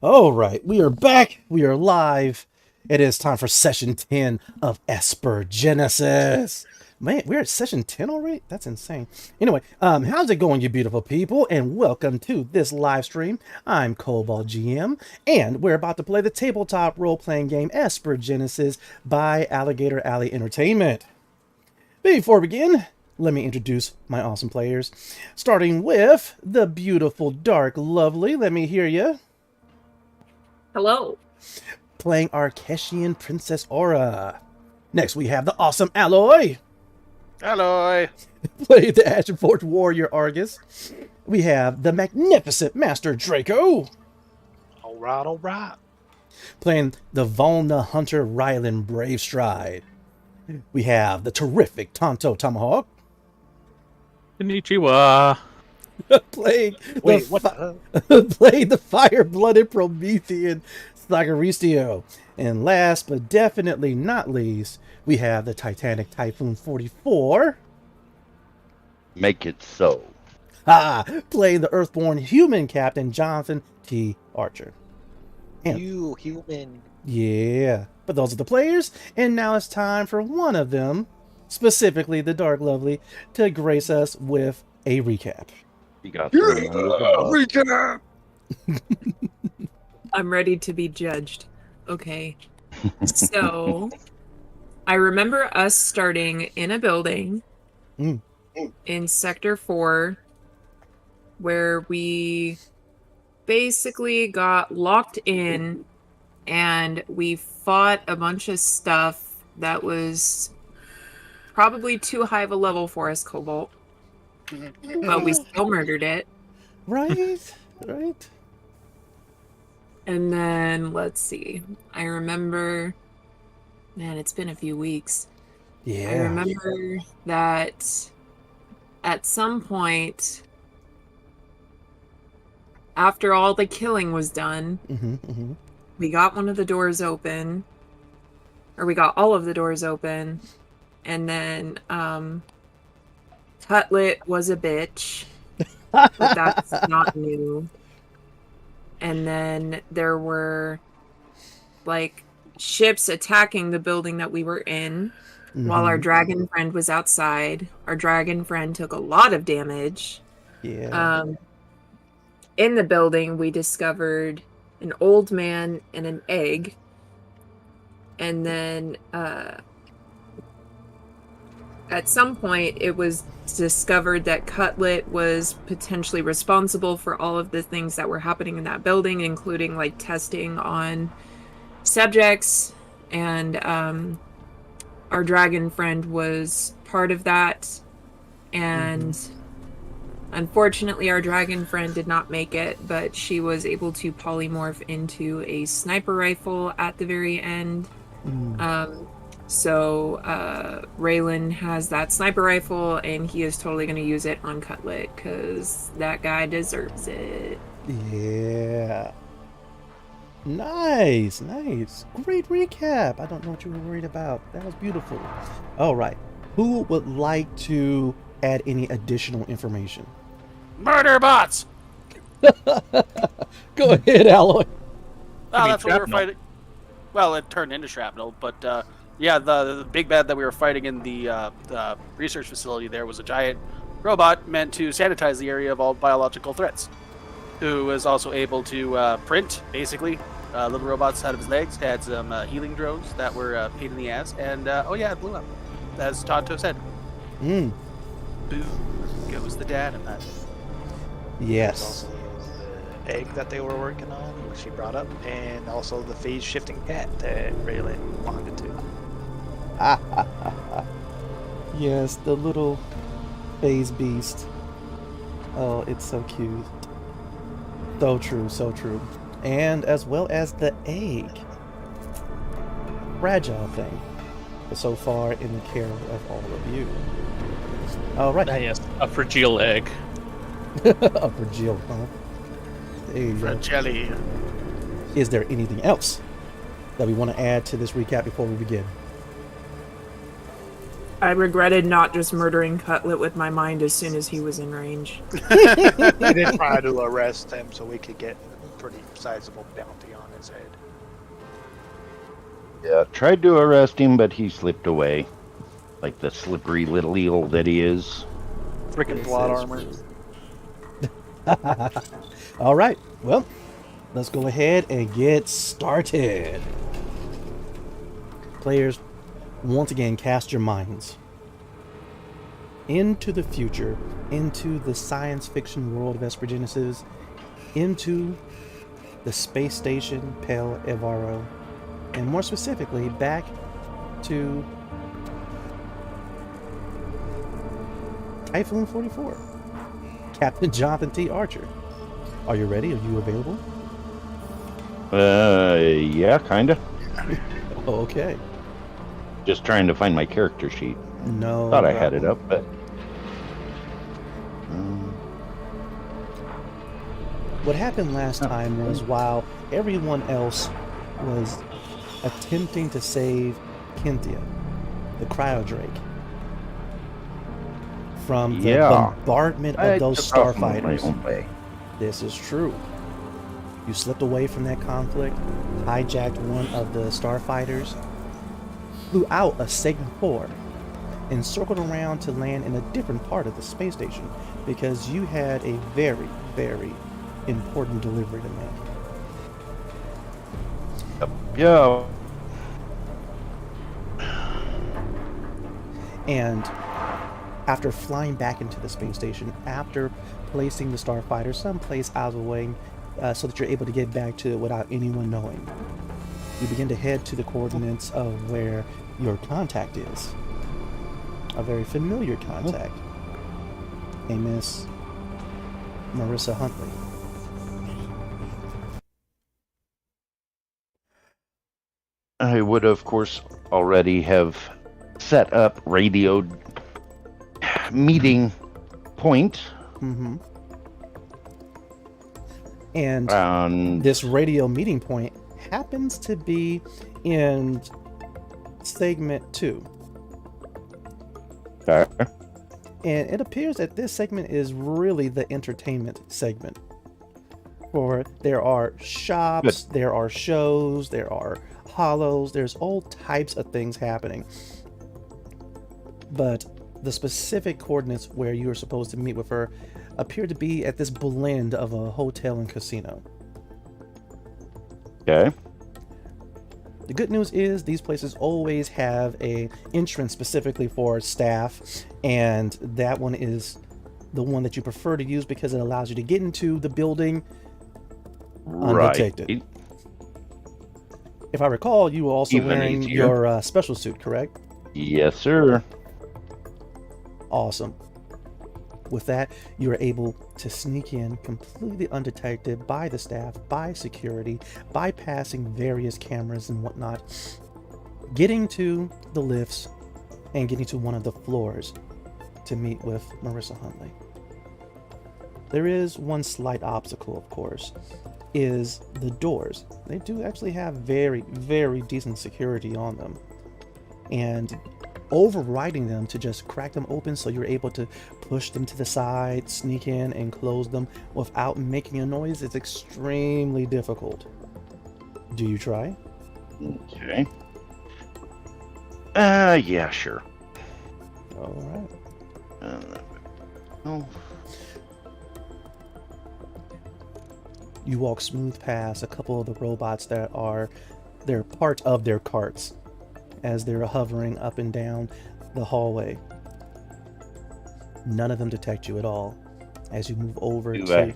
All right, we are back. We are live. It is time for session 10 of Esper Genesis. Man, we're at session 10 already? That's insane. Anyway, how's it going, you beautiful people? And welcome to this live stream. I'm Cobalt GM, and we're about to play the tabletop role-playing game Esper Genesis by Alligator Alley Entertainment. Before we begin, let me introduce my awesome players. Starting with the beautiful Dark Lovely. Let me hear you. Hello. Playing our Keshian Princess Aura. Next, we have the awesome Alloy. Alloy. Playing the Ashen Forge Warrior Argus. We have the magnificent Master Draco. All right. Playing the Volna Hunter Rylan Brave Stride. We have the terrific Tonto Tomahawk. Konnichiwa. Playing Wait, what playing the Fire-Blooded Promethean Sagaristio. And last but definitely not least, we have the Titanic Typhoon 44. Make it so. Playing the Earthborn Human Captain Jonathan T. Archer. And, You human. yeah, but those are the players, and now it's time for one of them, specifically the Dark Lovely, to grace us with a recap. You got the I'm ready to be judged. Okay. So, I remember us starting in a building in Sector 4 where we basically got locked in and we fought a bunch of stuff that was probably too high of a level for us, Cobalt. But we still murdered it. Right? Right? And then, let's see. I remember... Man, it's been a few weeks. Yeah. I remember that at some point, after all the killing was done, we got one of the doors open. Or we got all of the doors open. And then, Cutlet was a bitch. But that's not new. And then there were, like, ships attacking the building that we were in while our dragon friend was outside. Our dragon friend took a lot of damage. Yeah. In the building, we discovered an old man and an egg. And then, at some point, it was discovered that Cutlet was potentially responsible for all of the things that were happening in that building, including, like, testing on subjects. And our dragon friend was part of that. And unfortunately, our dragon friend did not make it, but she was able to polymorph into a sniper rifle at the very end. So, Raylan has that sniper rifle, and he is totally going to use it on Cutlet, because that guy deserves it. Yeah. Nice. Great recap. I don't know what you were worried about. That was beautiful. All right. Who would like to add any additional information? Murder bots! Go ahead, Alloy. Oh, that's what we were fighting. Well, it turned into shrapnel, but yeah, the big bad that we were fighting in the research facility there was a giant robot meant to sanitize the area of all biological threats, who was also able to print, basically. Little robots out of his legs, had some healing drones that were a pain in the ass, and oh yeah, it blew up, as Tonto said. Boom goes the dynamite. Yes. Also the egg that they were working on, which she brought up, and also the phase shifting cat that Raylan wanted to. Yes, the little phase beast. Oh, it's so cute. So true, so true. And as well as the egg. Fragile thing. But so far in the care of all of you. All right. Yes, a fragile egg. A fragile, huh? There you go. Fragile. Is there anything else that we want to add to this recap before we begin? I regretted not just murdering Cutlet with my mind as soon as he was in range. I did try to arrest him so we could get pretty sizable bounty on his head. Yeah, tried to arrest him, but he slipped away. Like the slippery little eel that he is. Freaking This plot is armor. true. All right. Well, let's go ahead and get started. Players, once again, cast your minds into the future, into the science fiction world of Esper Genesis, into the space station Pel Evaro, and more specifically, back to Typhoon 44. Captain Jonathan T. Archer. Are you ready? Are you available? Yeah, kinda. Oh, okay. Just trying to find my character sheet. No. Thought I had it up, but... What happened last time was while everyone else was attempting to save Kinthia, the Cryodrake, from the bombardment of those starfighters. This is true. You slipped away from that conflict, hijacked one of the starfighters, flew out of Segment 4, and circled around to land in a different part of the space station because you had a very, very important delivery to make. Yeah. And after flying back into the space station, after placing the starfighter someplace out of the way so that you're able to get back to it without anyone knowing, you begin to head to the coordinates of where your contact is. A very familiar contact. A Miss Marissa Huntley. I would, of course, already have set up radio meeting point. Mm-hmm. And this radio meeting point happens to be in segment 2. Okay. And it appears that this segment is really the entertainment segment. For there are shops, there are shows, there are hollows, there's all types of things happening. But the specific coordinates where you are supposed to meet with her appear to be at this blend of a hotel and casino. Okay. The good news is these places always have a entrance specifically for staff, and that one is the one that you prefer to use because it allows you to get into the building undetected. Right. If I recall, you were also wearing your special suit, correct? Yes, sir. Awesome. With that, you are able to sneak in completely undetected by the staff, by security, bypassing various cameras and whatnot, getting to the lifts and getting to one of the floors to meet with Marissa Huntley. There is one slight obstacle, of course, is the doors. They do actually have very, very decent security on them. And overriding them to just crack them open so you're able to push them to the side, sneak in and close them without making a noise is extremely difficult. Do you try? Okay. Yeah, sure. All right. You walk smooth past a couple of the robots that they're part of their carts as they're hovering up and down the hallway. None of them detect you at all as you move over to...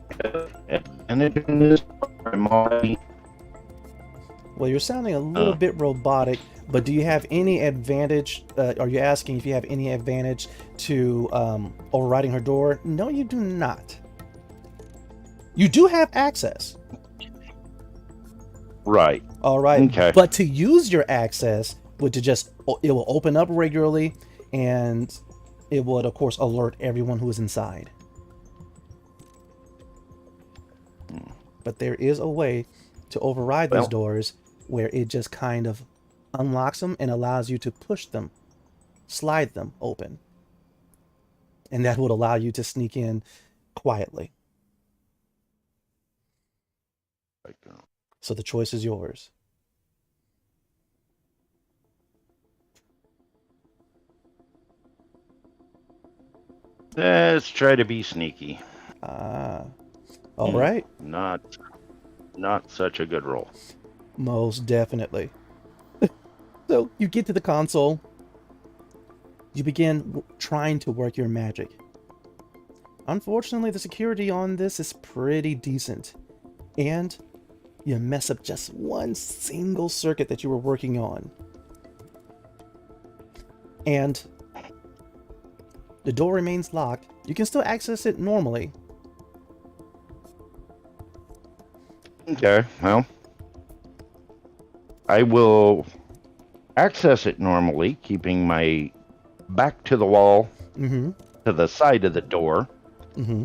Well, you're sounding a little bit robotic, but do you have any advantage? Are you asking if you have any advantage to overriding her door? No, you do not. You do have access. Right. All right. Okay. But to use your access would to just, it will open up regularly and it would, of course, alert everyone who is inside. But there is a way to override those doors where it just kind of unlocks them and allows you to push them, slide them open. And that would allow you to sneak in quietly. So the choice is yours. Let's try to be sneaky. All right. Not such a good roll. Most definitely. So you get to the console. You begin trying to work your magic. Unfortunately, the security on this is pretty decent. And you mess up just one single circuit that you were working on. And the door remains locked. You can still access it normally. Okay, well, I will access it normally, keeping my back to the wall, to the side of the door.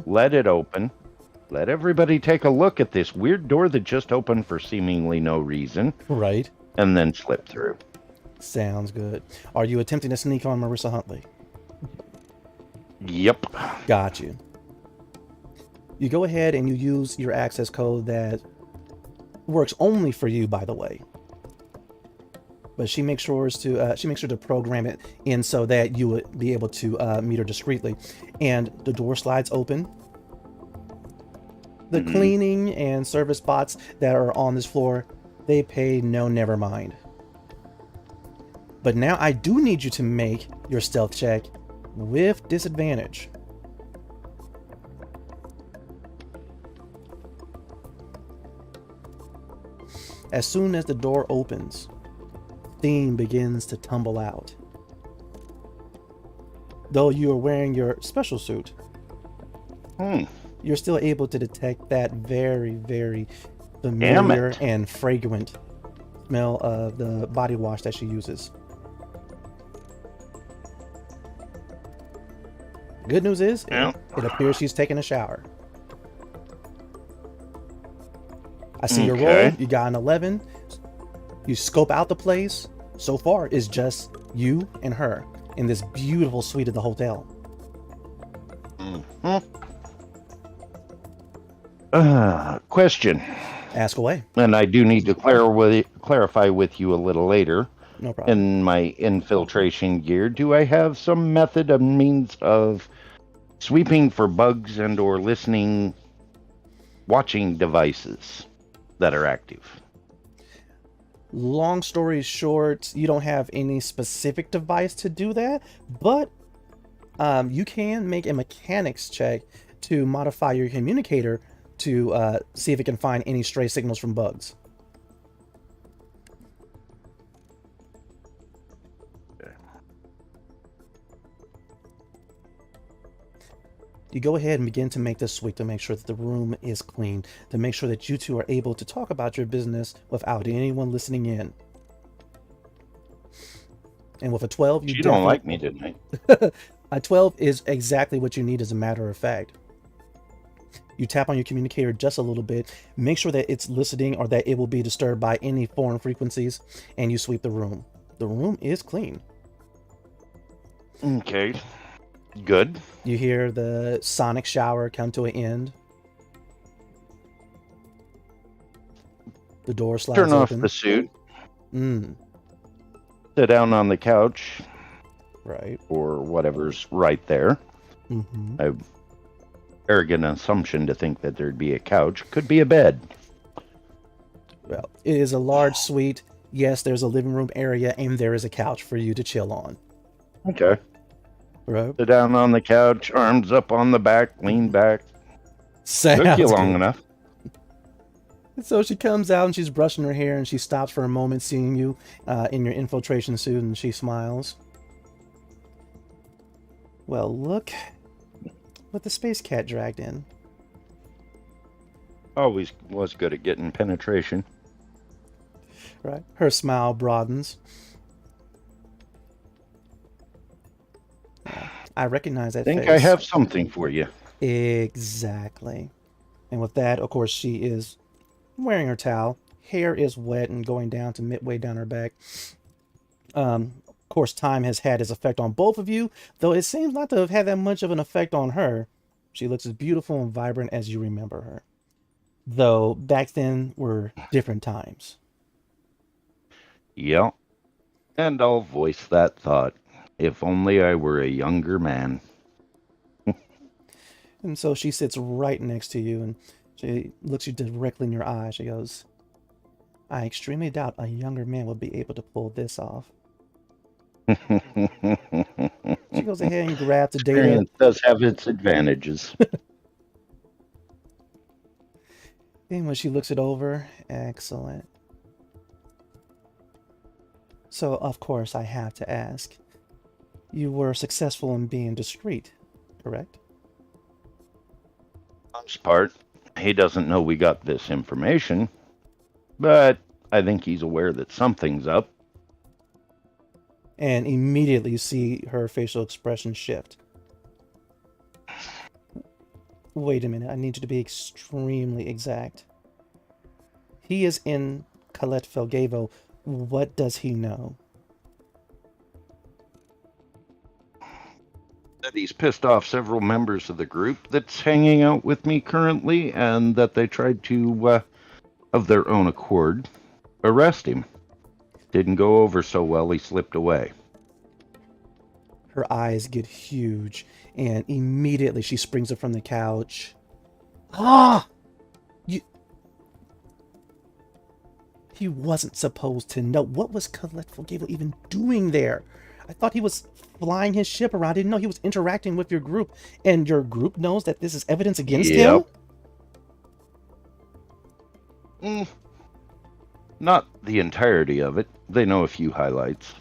Let it open. Let everybody take a look at this weird door that just opened for seemingly no reason. Right. And then slip through. Sounds good. Are you attempting to sneak on Marissa Huntley? Yep. Got you. You go ahead and you use your access code that works only for you, by the way. But she makes sure to program it in so that you would be able to meet her discreetly. And the door slides open. The cleaning and service bots that are on this floor, they pay no never mind. But now I do need you to make your stealth check with disadvantage. As soon as the door opens, steam begins to tumble out. Though you are wearing your special suit, you're still able to detect that very, very familiar and fragrant smell of the body wash that she uses. Good news is, it appears she's taking a shower. I see your roll. You got an 11. You scope out the place. So far, it's just you and her in this beautiful suite of the hotel. Question. Ask away. And I do need to clarify with you a little later. No problem. In my infiltration gear, do I have some method of means of sweeping for bugs and or watching devices that are active? Long story short, you don't have any specific device to do that, but you can make a mechanics check to modify your communicator to see if it can find any stray signals from bugs. You go ahead and begin to make this sweep to make sure that the room is clean, to make sure that you two are able to talk about your business without anyone listening in. And with a 12, you don't like me tonight. A 12 is exactly what you need, as a matter of fact. You tap on your communicator just a little bit, make sure that it's listening or that it will be disturbed by any foreign frequencies, and you sweep the room. The room is clean. Okay. Good. You hear the sonic shower come to an end. The door slides open. Turn off the suit. Sit down on the couch. Right. Or whatever's right there. I've arrogant assumption to think that there'd be a couch. Could be a bed. Well, it is a large suite. Yes, there's a living room area, and there is a couch for you to chill on. Okay. Right. Sit down on the couch, arms up on the back, lean back. Took you long enough. So she comes out and she's brushing her hair, and she stops for a moment seeing you in your infiltration suit, and she smiles. Well, look what the space cat dragged in. Always was good at getting penetration. Right. Her smile broadens. I recognize that face. I think I have something for you. Exactly. And with that, of course, she is wearing her towel. Hair is wet and going down to midway down her back. Of course, time has had its effect on both of you, though it seems not to have had that much of an effect on her. She looks as beautiful and vibrant as you remember her. Though back then were different times. Yeah. And I'll voice that thought. If only I were a younger man. And so she sits right next to you and she looks you directly in your eye. She goes, I extremely doubt a younger man would be able to pull this off. She goes ahead and grabs the data. Experience does have its advantages. And when she looks it over, excellent. So, of course, I have to ask. You were successful in being discreet, correct? Most part, he doesn't know we got this information, but I think he's aware that something's up. And immediately you see her facial expression shift. Wait a minute, I need you to be extremely exact. He is in Colette Felgavo. What does he know? That he's pissed off several members of the group that's hanging out with me currently, and that they tried to, of their own accord, arrest him. Didn't go over so well, he slipped away. Her eyes get huge, and immediately she springs up from the couch. Ah! He wasn't supposed to know. What was Colette Felgavo even doing there? I thought he was flying his ship around. I didn't know he was interacting with your group. And your group knows that this is evidence against him? Not the entirety of it. They know a few highlights.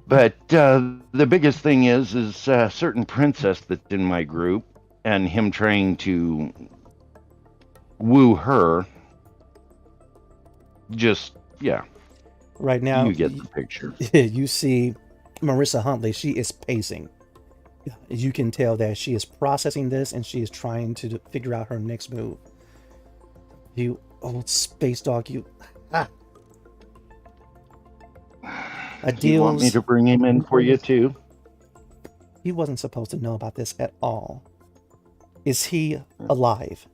But the biggest thing is a certain princess that's in my group, and him trying to woo her. Just, yeah. Right now, you get the picture. You see Marissa Huntley. She is pacing. You can tell that she is processing this and she is trying to figure out her next move. You old space dog, you. Ah. You want me to bring him in for you too? He wasn't supposed to know about this at all. Is he alive?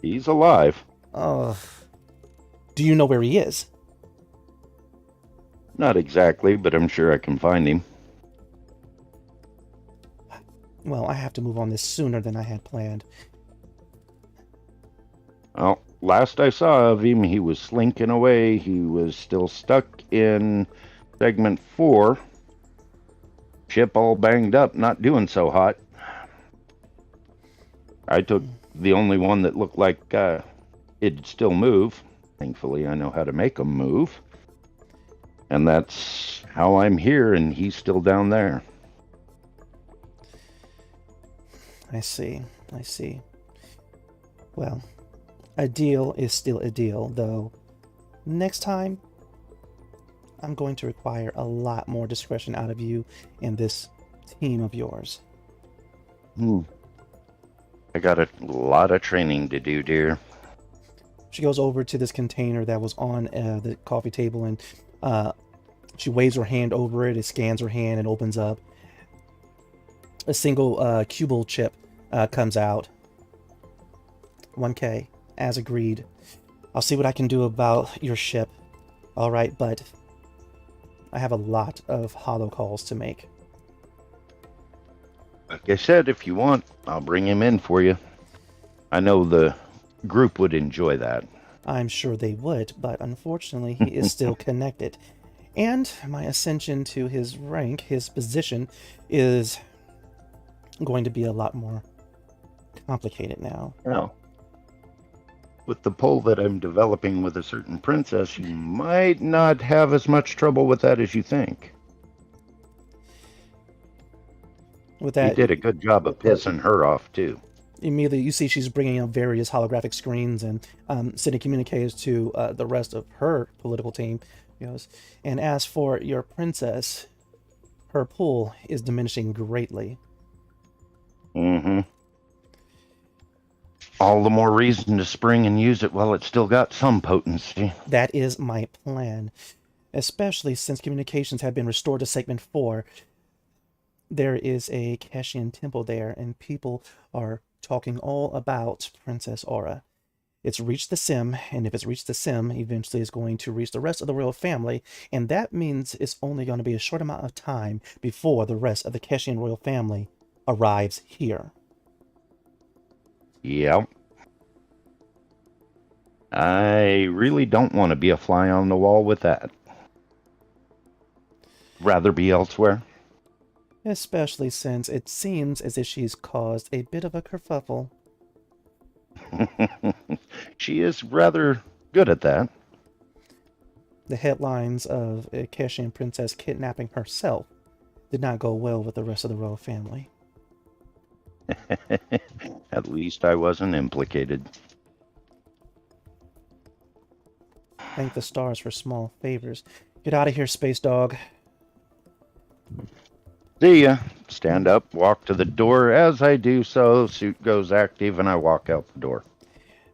He's alive. Oh. Do you know where he is? Not exactly, but I'm sure I can find him. Well, I have to move on this sooner than I had planned. Well, last I saw of him, he was slinking away. He was still stuck in segment 4. Ship all banged up, not doing so hot. I took the only one that looked like it'd still move. Thankfully, I know how to make them move. And that's how I'm here, and he's still down there. I see. Well, a deal is still a deal, though. Next time, I'm going to require a lot more discretion out of you and this team of yours. I got a lot of training to do, dear. She goes over to this container that was on the coffee table, and she waves her hand over it. It scans her hand and opens up. A single Cobalt chip comes out. 1K, as agreed. I'll see what I can do about your ship. All right, but I have a lot of holo calls to make. Like I said, if you want, I'll bring him in for you. I know the group would enjoy that. I'm sure they would, but unfortunately he is still connected. And my ascension to his rank, his position, is going to be a lot more complicated now. Well, with the pull that I'm developing with a certain princess, you might not have as much trouble with that as you think. With that, you did a good job of pissing her off, too. Immediately, you see she's bringing up various holographic screens and sending communicators to the rest of her political team. And as for your princess, her pull is diminishing greatly. All the more reason to spring and use it while it's still got some potency. That is my plan. Especially since communications have been restored to Segment 4. there is a Kashian temple there, and people are talking all about Princess Aura. It's reached the Sim, and if it's reached the Sim, eventually it's going to reach the rest of the royal family, and that means it's only going to be a short amount of time before the rest of the Kashian royal family arrives here. Yep. I really don't want to be a fly on the wall with that. Rather be elsewhere. Especially since it seems as if she's caused a bit of a kerfuffle. She is rather good at that. The headlines of a Kashian princess kidnapping herself did not go well with the rest of the royal family. At least I wasn't implicated. Thank the stars for small favors. Get out of here, space dog. See ya. Stand up, walk to the door. As I do so, suit goes active and I walk out the door.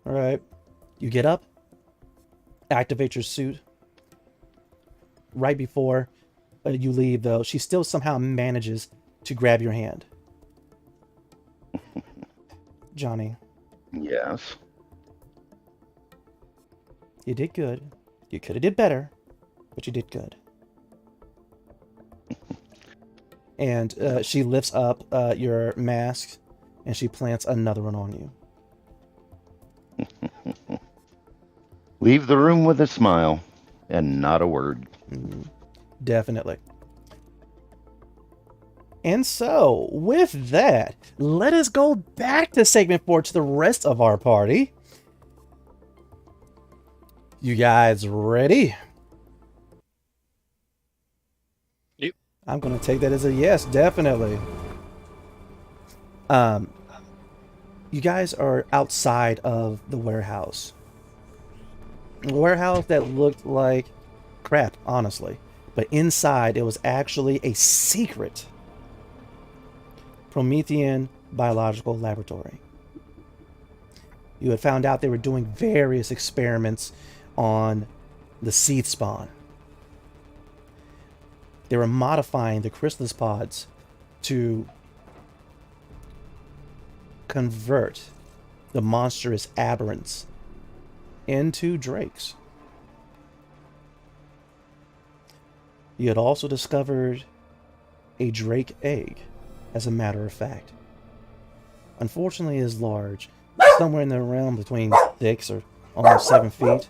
All right. You get up, activate your suit. Right before you leave, though, she still somehow manages to grab your hand. Johnny. Yes. You did good. You could have did better, but you did good. And she lifts up your mask, and she plants another one on you. Leave the room with a smile and not a word. Definitely. And so, with that, let us go back to segment 4 to the rest of our party. You guys ready? Yep. I'm going to take that as a yes, definitely. You guys are outside of the warehouse. A warehouse that looked like crap, honestly. But inside, it was actually a secret Promethean biological laboratory. You had found out they were doing various experiments on the seed spawn. They were modifying the chrysalis pods to convert the monstrous aberrants into drakes. You had also discovered a drake egg, as a matter of fact. Unfortunately, it is large, somewhere in the realm between 6 or almost 7 feet.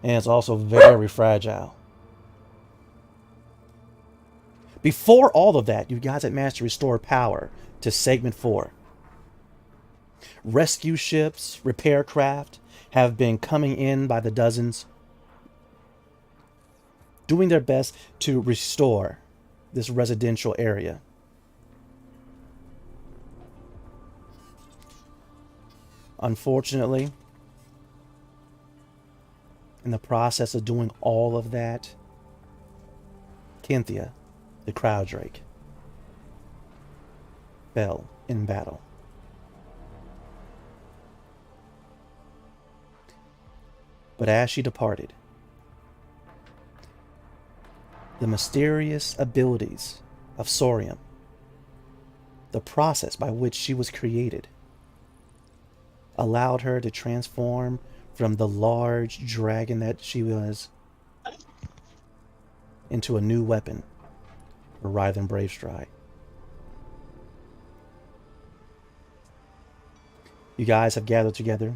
And it's also very fragile. Before all of that, you guys had managed to restore power to segment 4. Rescue ships, repair craft have been coming in by the dozens, doing their best to restore this residential area. Unfortunately, in the process of doing all of that, Kynthia, the Crowd Drake, fell in battle. But as she departed, the mysterious abilities of Sorium, the process by which she was created, allowed her to transform from the large dragon that she was into a new weapon for Writhen Bravestride. You guys have gathered together.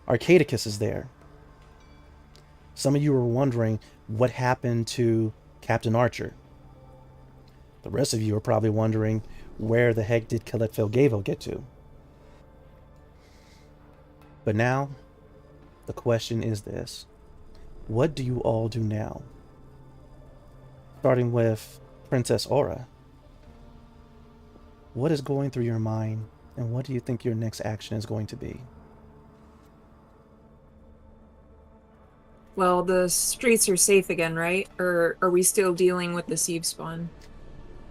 Arcadicus is there. Some of you are wondering what happened to Captain Archer. The rest of you are probably wondering where the heck did Colette Felgavo get to? But now, the question is this. What do you all do now? Starting with Princess Aura. What is going through your mind, and what do you think your next action is going to be? Well, the streets are safe again, right? Or are we still dealing with the sieve spawn?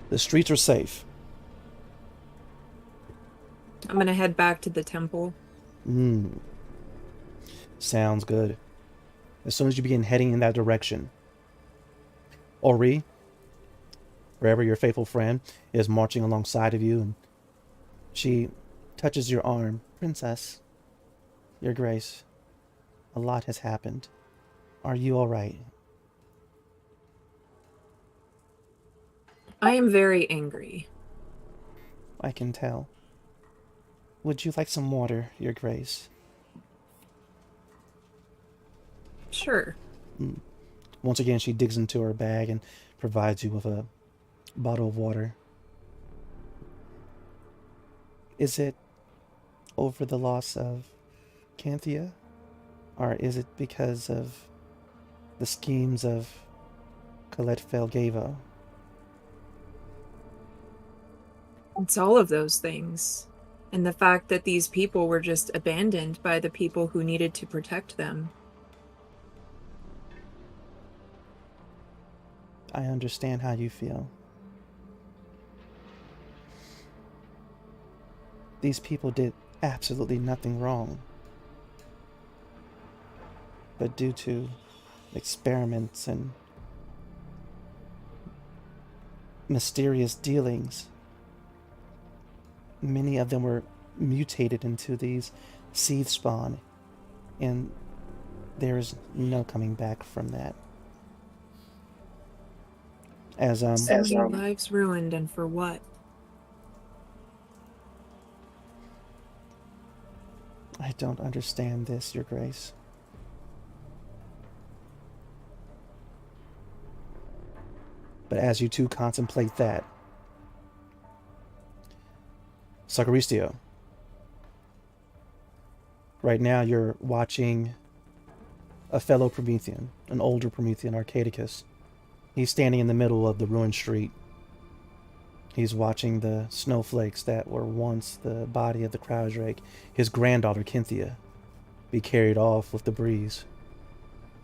The streets are safe. I'm gonna head back to the temple. Sounds good. As soon as you begin heading in that direction, Ori, wherever your faithful friend is marching alongside of you, and she touches your arm. Princess, Your Grace, a lot has happened. Are you all right? I am very angry. I can tell. Would you like some water, Your Grace? Sure. Once again, she digs into her bag and provides you with a bottle of water. Is it over the loss of Canthia? Or is it because of the schemes of Colette Felgavo? It's all of those things. And the fact that these people were just abandoned by the people who needed to protect them. I understand how you feel. These people did absolutely nothing wrong. But due to experiments and mysterious dealings, many of them were mutated into these seed spawn, and there is no coming back from that. So many lives ruined, and for what? I don't understand this, Your Grace. But as you two contemplate that, Sacaristio, right now you're watching a fellow Promethean, an older Promethean, Arcadicus. He's standing in the middle of the ruined street. He's watching the snowflakes that were once the body of the Crowdrake, his granddaughter Cynthia, be carried off with the breeze.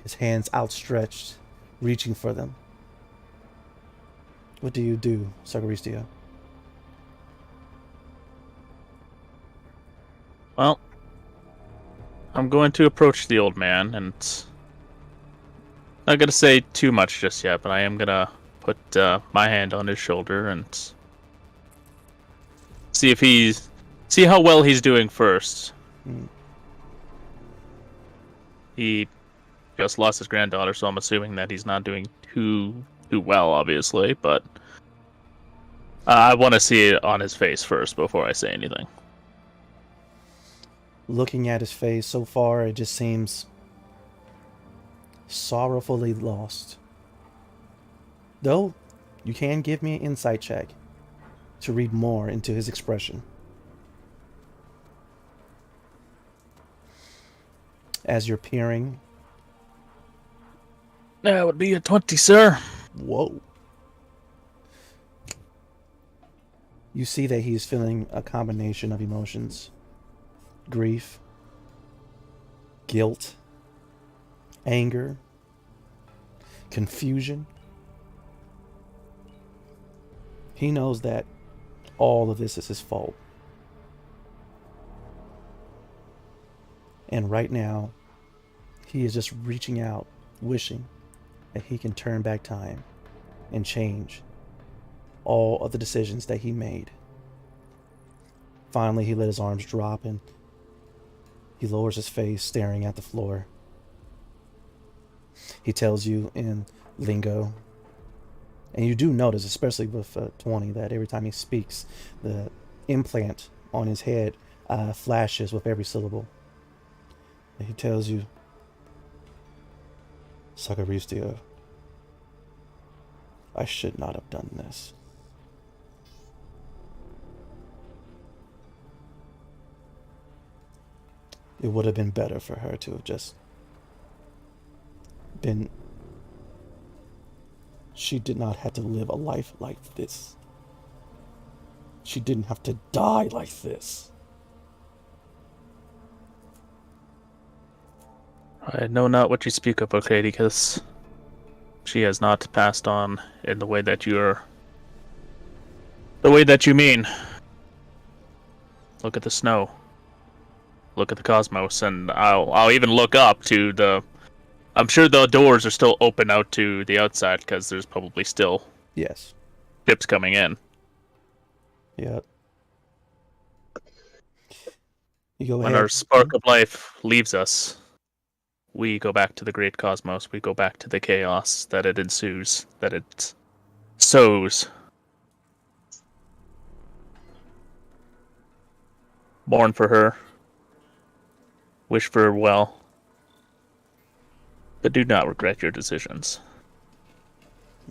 His hands outstretched, reaching for them. What do you do, Sacaristio? Well, I'm going to approach the old man, and not going to say too much just yet, but I am going to put my hand on his shoulder and see how well he's doing first. He just lost his granddaughter, so I'm assuming that he's not doing too well, obviously, but I want to see it on his face first before I say anything. Looking at his face so far, it just seems sorrowfully lost. Though, you can give me an insight check to read more into his expression. As you're peering. That would be a 20, sir. Whoa. You see that he's feeling a combination of emotions. Grief, guilt, anger, confusion. He knows that all of this is his fault. And right now, he is just reaching out, wishing that he can turn back time and change all of the decisions that he made. Finally, he let his arms drop and he lowers his face, staring at the floor. He tells you in lingo, and you do notice, especially with 20, that every time he speaks, the implant on his head flashes with every syllable. And he tells you, Sacaristio, I should not have done this. It would have been better for her to have just been... She did not have to live a life like this. She didn't have to die like this. I know not what you speak of, okay, because she has not passed on in the way that you mean. Look at the snow. Look at the cosmos, and I'll even look up to the... I'm sure the doors are still open out to the outside, because there's probably still... Yes. ships coming in. Yep. You go When ahead. our spark of life leaves us, we go back to the great cosmos. We go back to the chaos that it ensues, that it sows. Mourn for her. Wish for her well. But do not regret your decisions.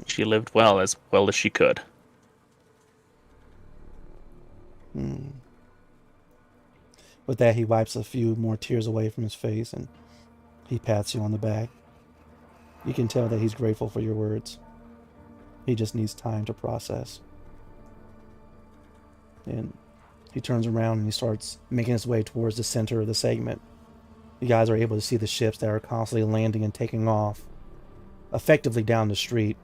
She lived well as she could. With that, he wipes a few more tears away from his face and he pats you on the back. You can tell that he's grateful for your words. He just needs time to process. And he turns around and he starts making his way towards the center of the segment. You guys are able to see the ships that are constantly landing and taking off, effectively down the street.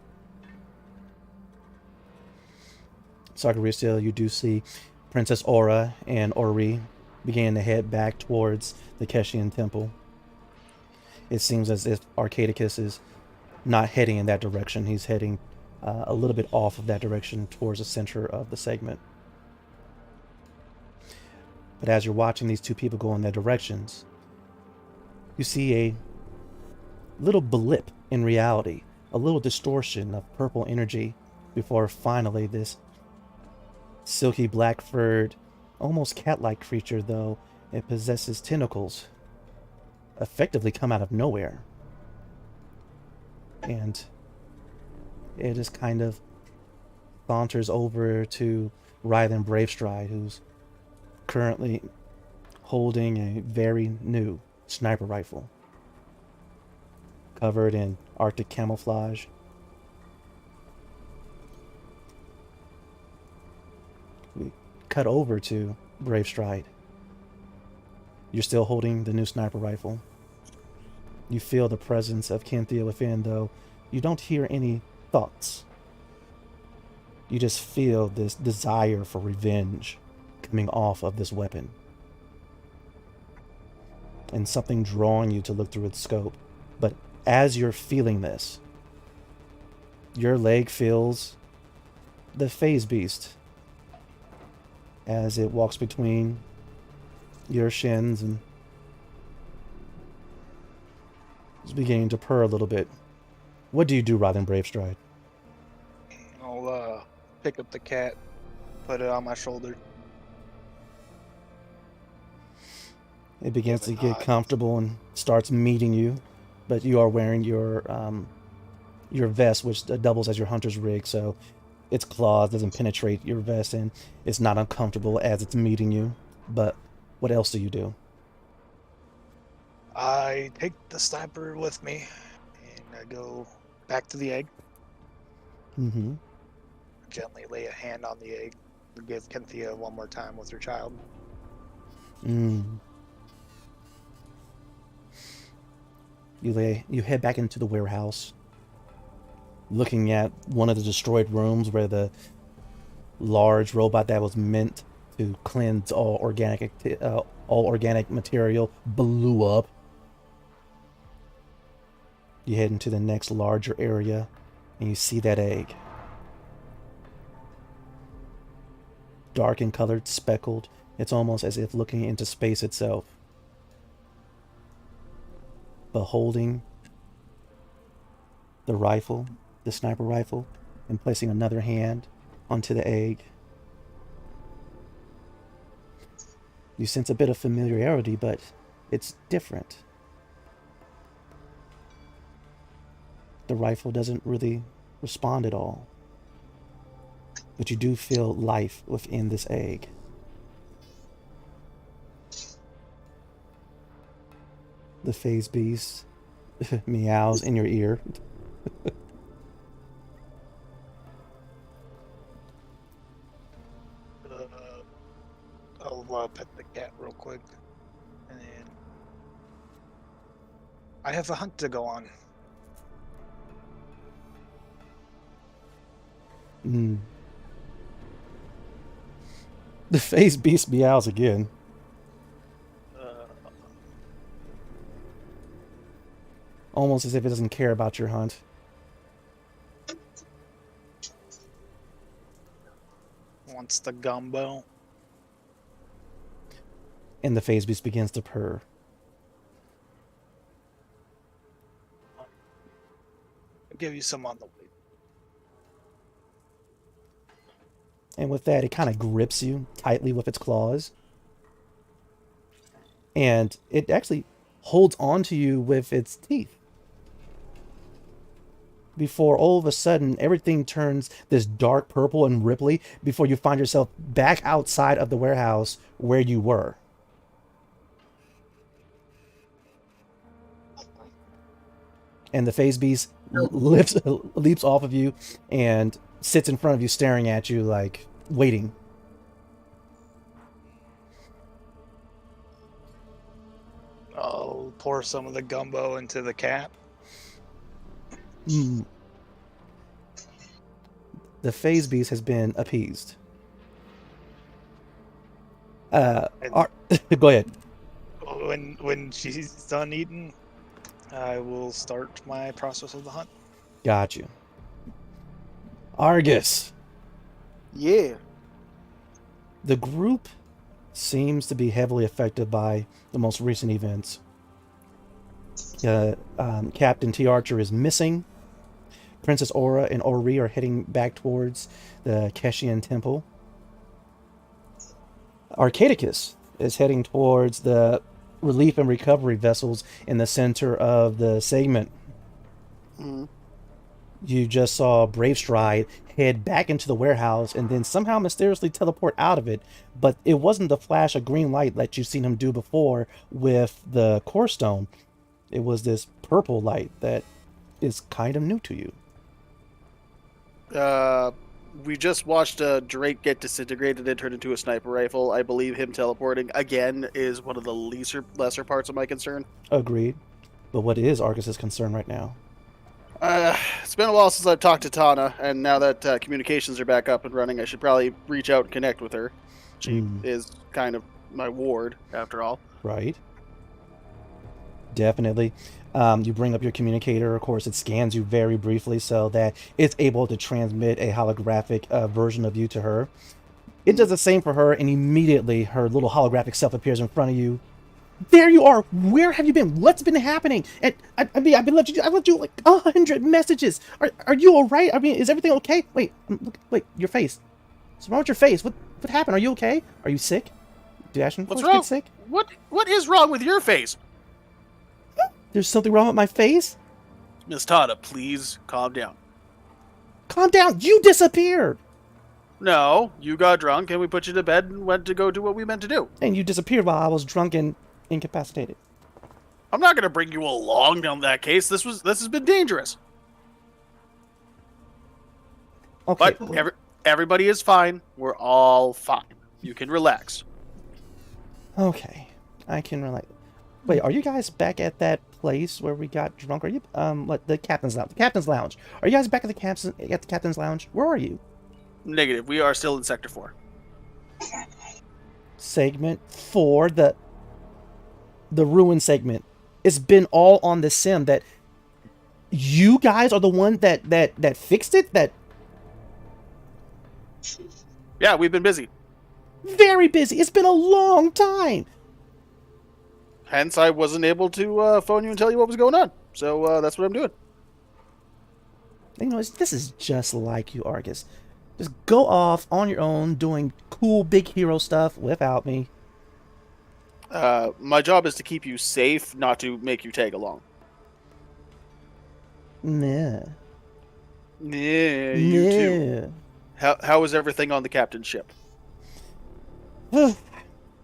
Sakurista, you do see Princess Aura and Ori begin to head back towards the Keshian temple. It seems as if Arcadicus is not heading in that direction. He's heading a little bit off of that direction towards the center of the segment. But as you're watching these two people go in their directions, you see a little blip in reality, a little distortion of purple energy before finally this silky black-furred, almost cat-like creature, though it possesses tentacles, effectively come out of nowhere. And it just kind of saunters over to Rylan Bravestride, who's currently holding a very new sniper rifle, covered in Arctic camouflage. We cut over to Bravestride. You're still holding the new sniper rifle. You feel the presence of Kynthia within, though you don't hear any thoughts. You just feel this desire for revenge coming off of this weapon. And something drawing you to look through its scope. But as you're feeling this, your leg feels the phase beast as it walks between your shins and is beginning to purr a little bit. What do you do, Rylan Bravestride? I'll pick up the cat, put it on my shoulder. It begins to get comfortable and starts meeting you, but you are wearing your vest, which doubles as your hunter's rig, so its claws doesn't penetrate your vest, and it's not uncomfortable as it's meeting you. But what else do you do? I take the sniper with me, and I go back to the egg. Mm-hmm. Gently lay a hand on the egg. Give Kynthia one more time with her child. You head back into the warehouse, looking at one of the destroyed rooms where the large robot that was meant to cleanse all organic material blew up. You head into the next larger area, and you see that egg. Dark and colored, speckled. It's almost as if looking into space itself. But holding the rifle, the sniper rifle, and placing another hand onto the egg. You sense a bit of familiarity, but it's different. The rifle doesn't really respond at all. But you do feel life within this egg. The phase beast meows in your ear. I'll pet the cat real quick. And then I have a hunt to go on. The phase beast meows again. Almost as if it doesn't care about your hunt. What's the gumbo? And the phase beast begins to purr. I'll give you some on the way. And with that, it kind of grips you tightly with its claws. And it actually holds onto you with its teeth. Before all of a sudden, everything turns this dark purple and ripply before you find yourself back outside of the warehouse where you were. And the phase beast leaps off of you and sits in front of you staring at you like waiting. I'll pour some of the gumbo into the cat. The phase beast has been appeased. Go ahead. When she's done eating, I will start my process of the hunt. Got you. Argus. Yeah. The group seems to be heavily affected by the most recent events. Captain T. Archer is missing. Princess Aura and Ori are heading back towards the Keshian Temple. Arcadicus is heading towards the relief and recovery vessels in the center of the segment. Mm-hmm. You just saw Brave Stride head back into the warehouse and then somehow mysteriously teleport out of it, but it wasn't the flash of green light that you've seen him do before with the core stone. It was this purple light that is kind of new to you. We just watched Drake get disintegrated and turned into a sniper rifle. I believe him teleporting again is one of the lesser parts of my concern. Agreed. But what is Argus's concern right now? It's been a while since I've talked to Tana, and now that communications are back up and running, I should probably reach out and connect with her. She is kind of my ward, after all. Right. Definitely. You bring up your communicator. Of course, it scans you very briefly so that it's able to transmit a holographic version of you to her. It does the same for her, and immediately her little holographic self appears in front of you. There you are. Where have you been? What's been happening? And I mean, I left you like 100 messages. Are you all right? I mean, is everything okay? Wait, your face. What's wrong with your face? What happened? Are you okay? Are you sick? Did Ashton What's wrong? Get sick? What is wrong with your face? There's something wrong with my face? Miss Tana, please calm down. Calm down. You disappeared. No, you got drunk and we put you to bed and went to go do what we meant to do. And you disappeared while I was drunk and incapacitated. I'm not going to bring you along down that case. This has been dangerous. Okay. But everybody is fine. We're all fine. You can relax. Okay. I can relate. Wait, are you guys back at that place where we got drunk? Are you the captain's lounge? The captain's lounge. Are you guys back at the captain's lounge? Where are you? Negative. We are still in Sector 4. Segment 4, the ruin segment. It's been all on the sim that you guys are the one that fixed it. That Yeah, we've been busy. very busy. It's been a long time. Hence, I wasn't able to phone you and tell you what was going on. So that's what I'm doing. You know, this is just like you, Argus. Just go off on your own doing cool big hero stuff without me. My job is to keep you safe, not to make you tag along. Nah. Yeah, you too. How is everything on the captain's ship?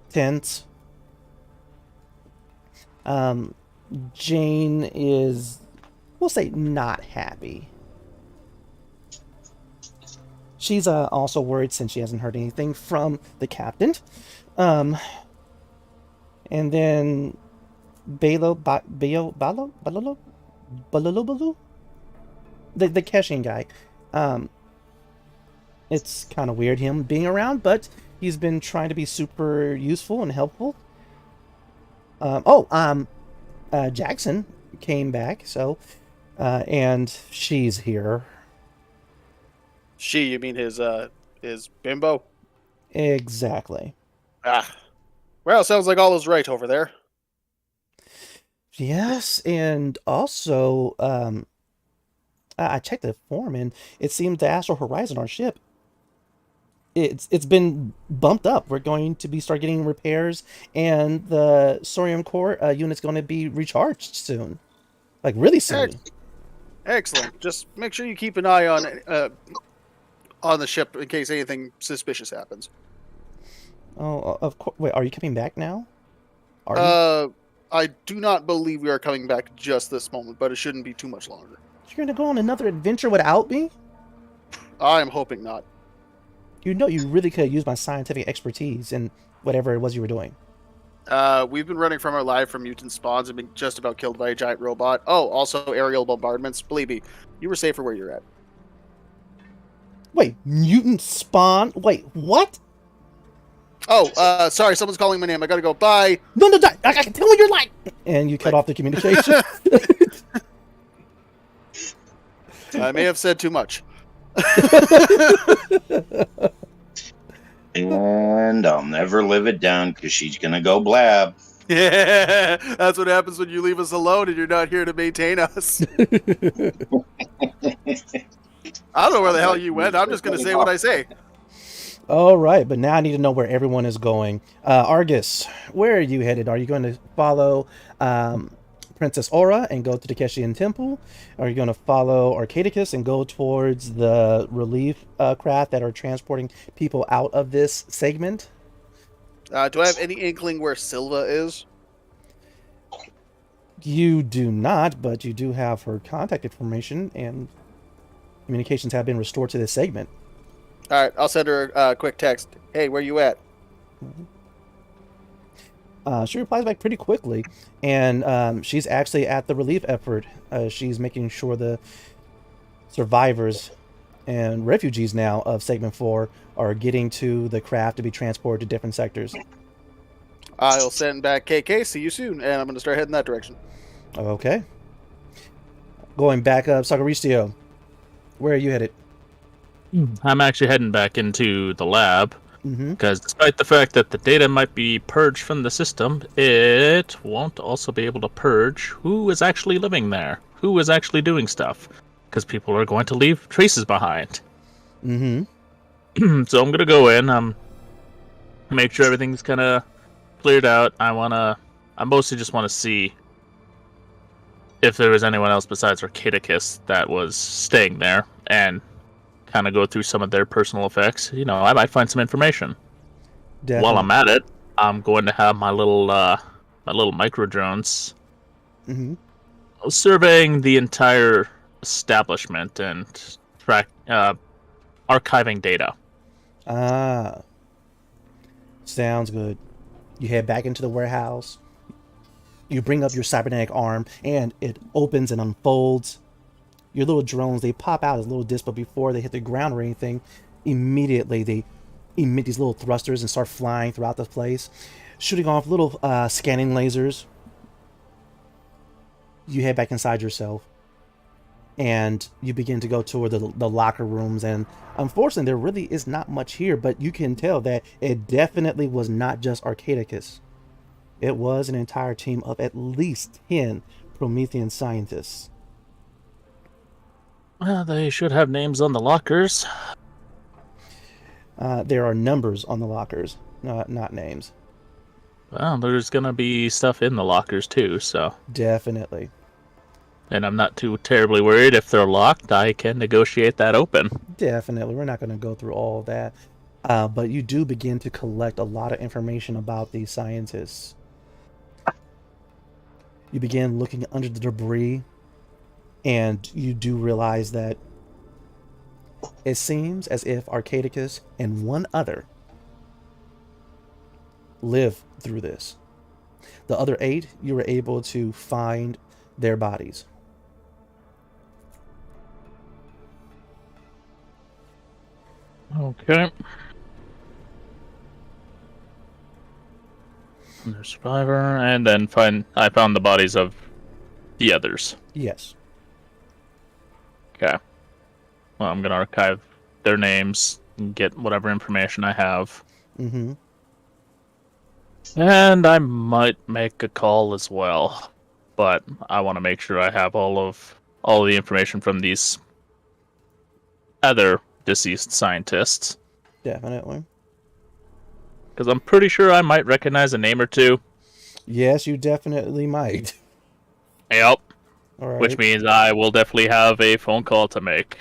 Tense. Jane is, we'll say, not happy. She's also worried since she hasn't heard anything from the captain. And then Balalo, the Keshian guy. It's kind of weird him being around, but he's been trying to be super useful and helpful. Jackson came back, so, and she's here. She, you mean his bimbo? Exactly. Ah. Well, sounds like all is right over there. Yes, and also, I checked the form, and it seems the Astral Horizon, our ship, it's been bumped up. We're going to start getting repairs, and the Sorium core unit's going to be recharged soon, like really soon. Excellent. Just make sure you keep an eye on the ship in case anything suspicious happens. Oh, of course. Wait, are you coming back now? Are you? I do not believe we are coming back just this moment, but it shouldn't be too much longer. You're going to go on another adventure without me? I'm hoping not. You know, you really could have used my scientific expertise in whatever it was you were doing. We've been running from our live from mutant spawns and been just about killed by a giant robot. Oh, also aerial bombardments. Believe me, you were safer where you're at. Wait, mutant spawn? Wait, what? Oh, sorry, someone's calling my name. I gotta go. Bye. No, I can tell when you're lying. And you cut off the communication. I may have said too much. And I'll never live it down because she's going to go blab. Yeah, that's what happens when you leave us alone and you're not here to maintain us. I don't know where the hell you went. I'm just going to say what I say. All right, but now I need to know where everyone is going. Argus, where are you headed? Are you going to follow Princess Aura and go to the Keshian Temple? Are you going to follow Arcadicus and go towards the relief craft that are transporting people out of this segment? Do I have any inkling where Silva is? You do not, but you do have her contact information, and communications have been restored to this segment. All right, I'll send her a quick text. Hey, where you at? She replies back pretty quickly, and she's actually at the relief effort. She's making sure the survivors and refugees now of Segment 4 are getting to the craft to be transported to different sectors. I'll send back KK. See you soon, and I'm going to start heading that direction. Okay. Going back up, Sagaristio, where are you headed? I'm actually heading back into the lab. Mm-hmm. Because despite the fact that the data might be purged from the system, it won't also be able to purge who is actually living there, who is actually doing stuff, because people are going to leave traces behind. Mm-hmm. So I'm going to go in, make sure everything's kind of cleared out. I mostly just want to see if there was anyone else besides Arcadicus that was staying there, and kind of go through some of their personal effects. You know, I might find some information. Definitely. While I'm at it, I'm going to have my little micro drones surveying the entire establishment and archiving data. Ah, sounds good. You head back into the warehouse. You bring up your cybernetic arm, and it opens and unfolds. Your little drones, they pop out as little discs, but before they hit the ground or anything, immediately they emit these little thrusters and start flying throughout the place, shooting off little scanning lasers. You head back inside yourself, and you begin to go toward the locker rooms, and unfortunately there really is not much here, but you can tell that it definitely was not just Arcadicus. It was an entire team of at least 10 Promethean scientists. Well, they should have names on the lockers. There are numbers on the lockers, not names. Well, there's going to be stuff in the lockers too, so... Definitely. And I'm not too terribly worried. If they're locked, I can negotiate that open. Definitely. We're not going to go through all of that. But you do begin to collect a lot of information about these scientists. You begin looking under the debris, and you do realize that it seems as if Arcadicus and one other live through this. The other 8, you were able to find their bodies. Okay. The survivor, and then I found the bodies of the others. Yes. Okay. Well, I'm gonna archive their names and get whatever information I have. Mm-hmm. And I might make a call as well, but I want to make sure I have all the information from these other deceased scientists, Definitely. because I'm pretty sure I might recognize a name or two. Yes, you definitely might. Yep. All right. Which means I will definitely have a phone call to make.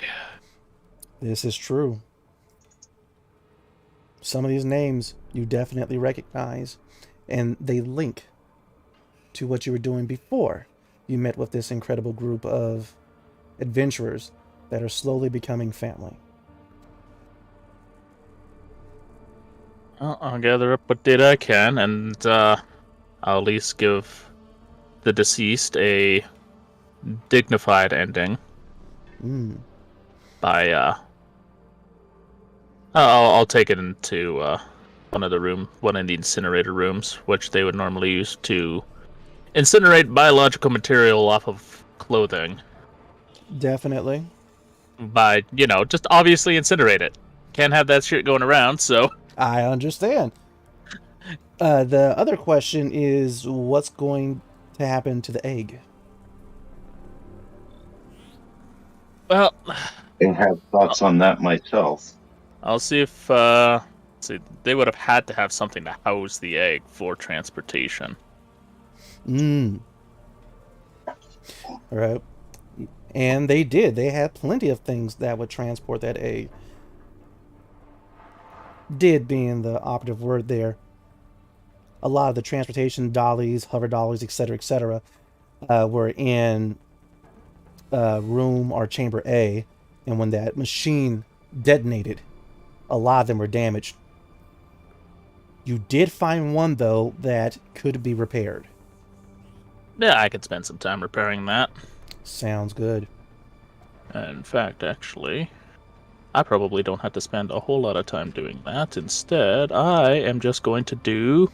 This is true. Some of these names you definitely recognize, and they link to what you were doing before you met with this incredible group of adventurers that are slowly becoming family. Well, I'll gather up what data I can, and I'll at least give the deceased a dignified ending by I'll take it into one of the incinerator rooms, which they would normally use to incinerate biological material off of clothing. Definitely. By, just obviously incinerate it. Can't have that shit going around, so... I understand. The other question is, what's going to happen to the egg? Well... I have thoughts on that myself. I'll see if, they would have had to have something to house the egg for transportation. All right. And they did. They had plenty of things that would transport that egg. Did being the operative word there. A lot of the transportation dollies, hover dollies, etc., were in room or chamber A. And when that machine detonated, a lot of them were damaged. You did find one, though, that could be repaired. Yeah, I could spend some time repairing that. Sounds good. In fact, actually, I probably don't have to spend a whole lot of time doing that. Instead, I am just going to do...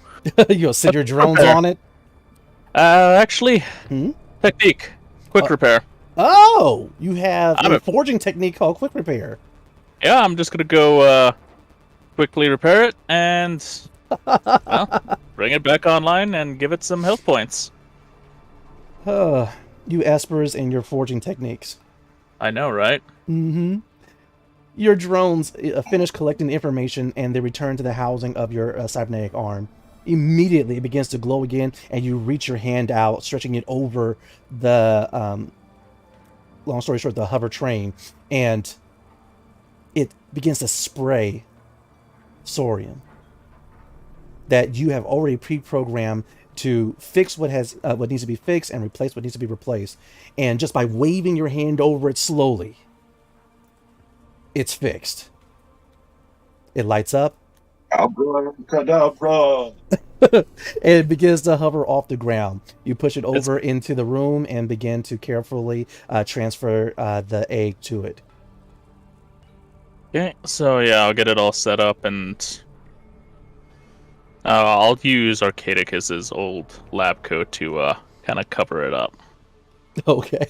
You'll send your drones on it? Actually, technique. Quick repair. Oh! You have a forging technique called quick repair. Yeah, I'm just going to go quickly repair it and bring it back online and give it some health points. You Espers and your forging techniques. I know, right? Mm-hmm. Your drones finish collecting the information and they return to the housing of your cybernetic arm. Immediately, it begins to glow again, and you reach your hand out, stretching it over the, long story short, the hover train, and it begins to spray Sorium that you have already pre-programmed to fix what needs to be fixed and replace what needs to be replaced. And just by waving your hand over it slowly, it's fixed. It lights up. Abracadabra. And it begins to hover off the ground. You push it over into the room and begin to carefully transfer the egg to it. Okay, so yeah, I'll get it all set up and I'll use Arcadicus's old lab coat to kind of cover it up. Okay.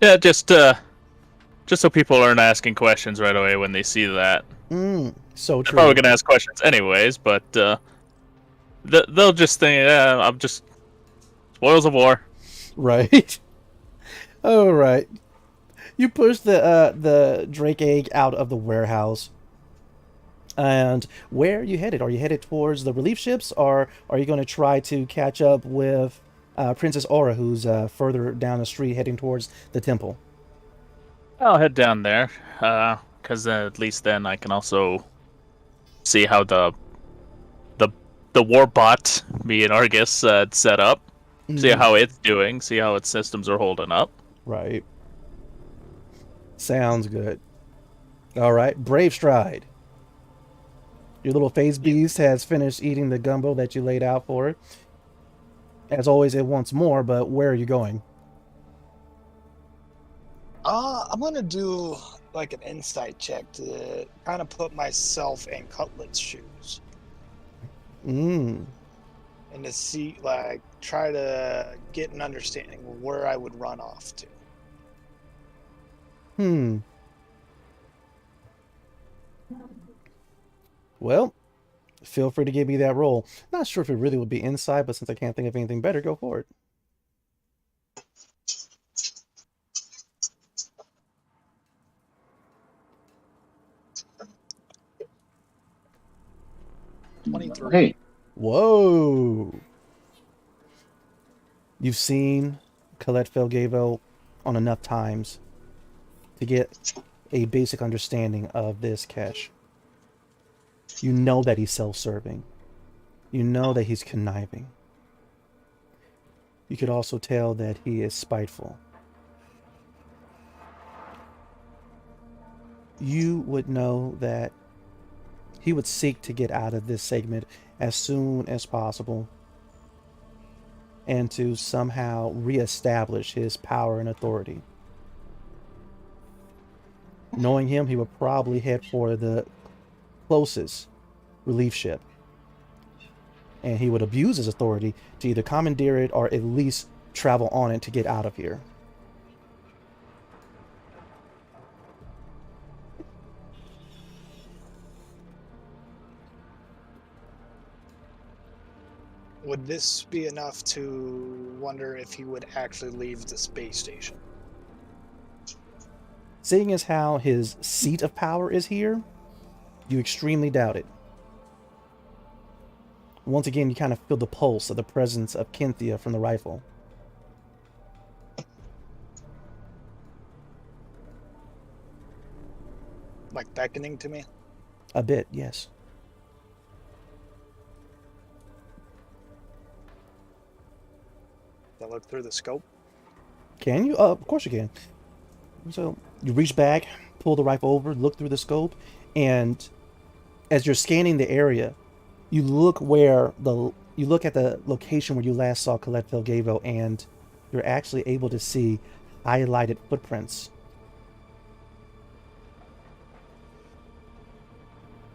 Yeah, just so people aren't asking questions right away when they see that. So true. They're probably gonna ask questions anyways, but they'll just think, I'm just spoils of war. Right. All right. You push the Drake egg out of the warehouse. And where are you headed? Are you headed towards the relief ships, or are you going to try to catch up with Princess Aura, who's further down the street heading towards the temple? I'll head down there, because at least then I can also see how the warbot, me and Argus, set up. See how it's doing, see how its systems are holding up. Right. Sounds good. All right, Brave Stride. Your little phase beast has finished eating the gumbo that you laid out for it. As always, it wants more, but where are you going? I'm gonna do like an insight check to kind of put myself in Cutlet's shoes. And to see, like, try to get an understanding of where I would run off to. Well, feel free to give me that roll. Not sure if it really would be inside, but since I can't think of anything better, go for it. Hey, Whoa! You've seen Colette Felgavo on enough times to get a basic understanding of this cache. You know that he's self-serving. You know that he's conniving. You could also tell that he is spiteful. You would know that he would seek to get out of this segment as soon as possible and to somehow reestablish his power and authority. Knowing him, he would probably head for the closest relief ship. And he would abuse his authority to either commandeer it or at least travel on it to get out of here. Would this be enough to wonder if he would actually leave the space station? Seeing as how his seat of power is here, you extremely doubt it. Once again, you kind of feel the pulse of the presence of Cynthia from the rifle. Like beckoning to me? A bit, yes. I look through the scope. Can you? Of course you can. So you reach back, pull the rifle over, look through the scope, and as you're scanning the area, you look at the location where you last saw Colette Felgavo, and you're actually able to see highlighted footprints.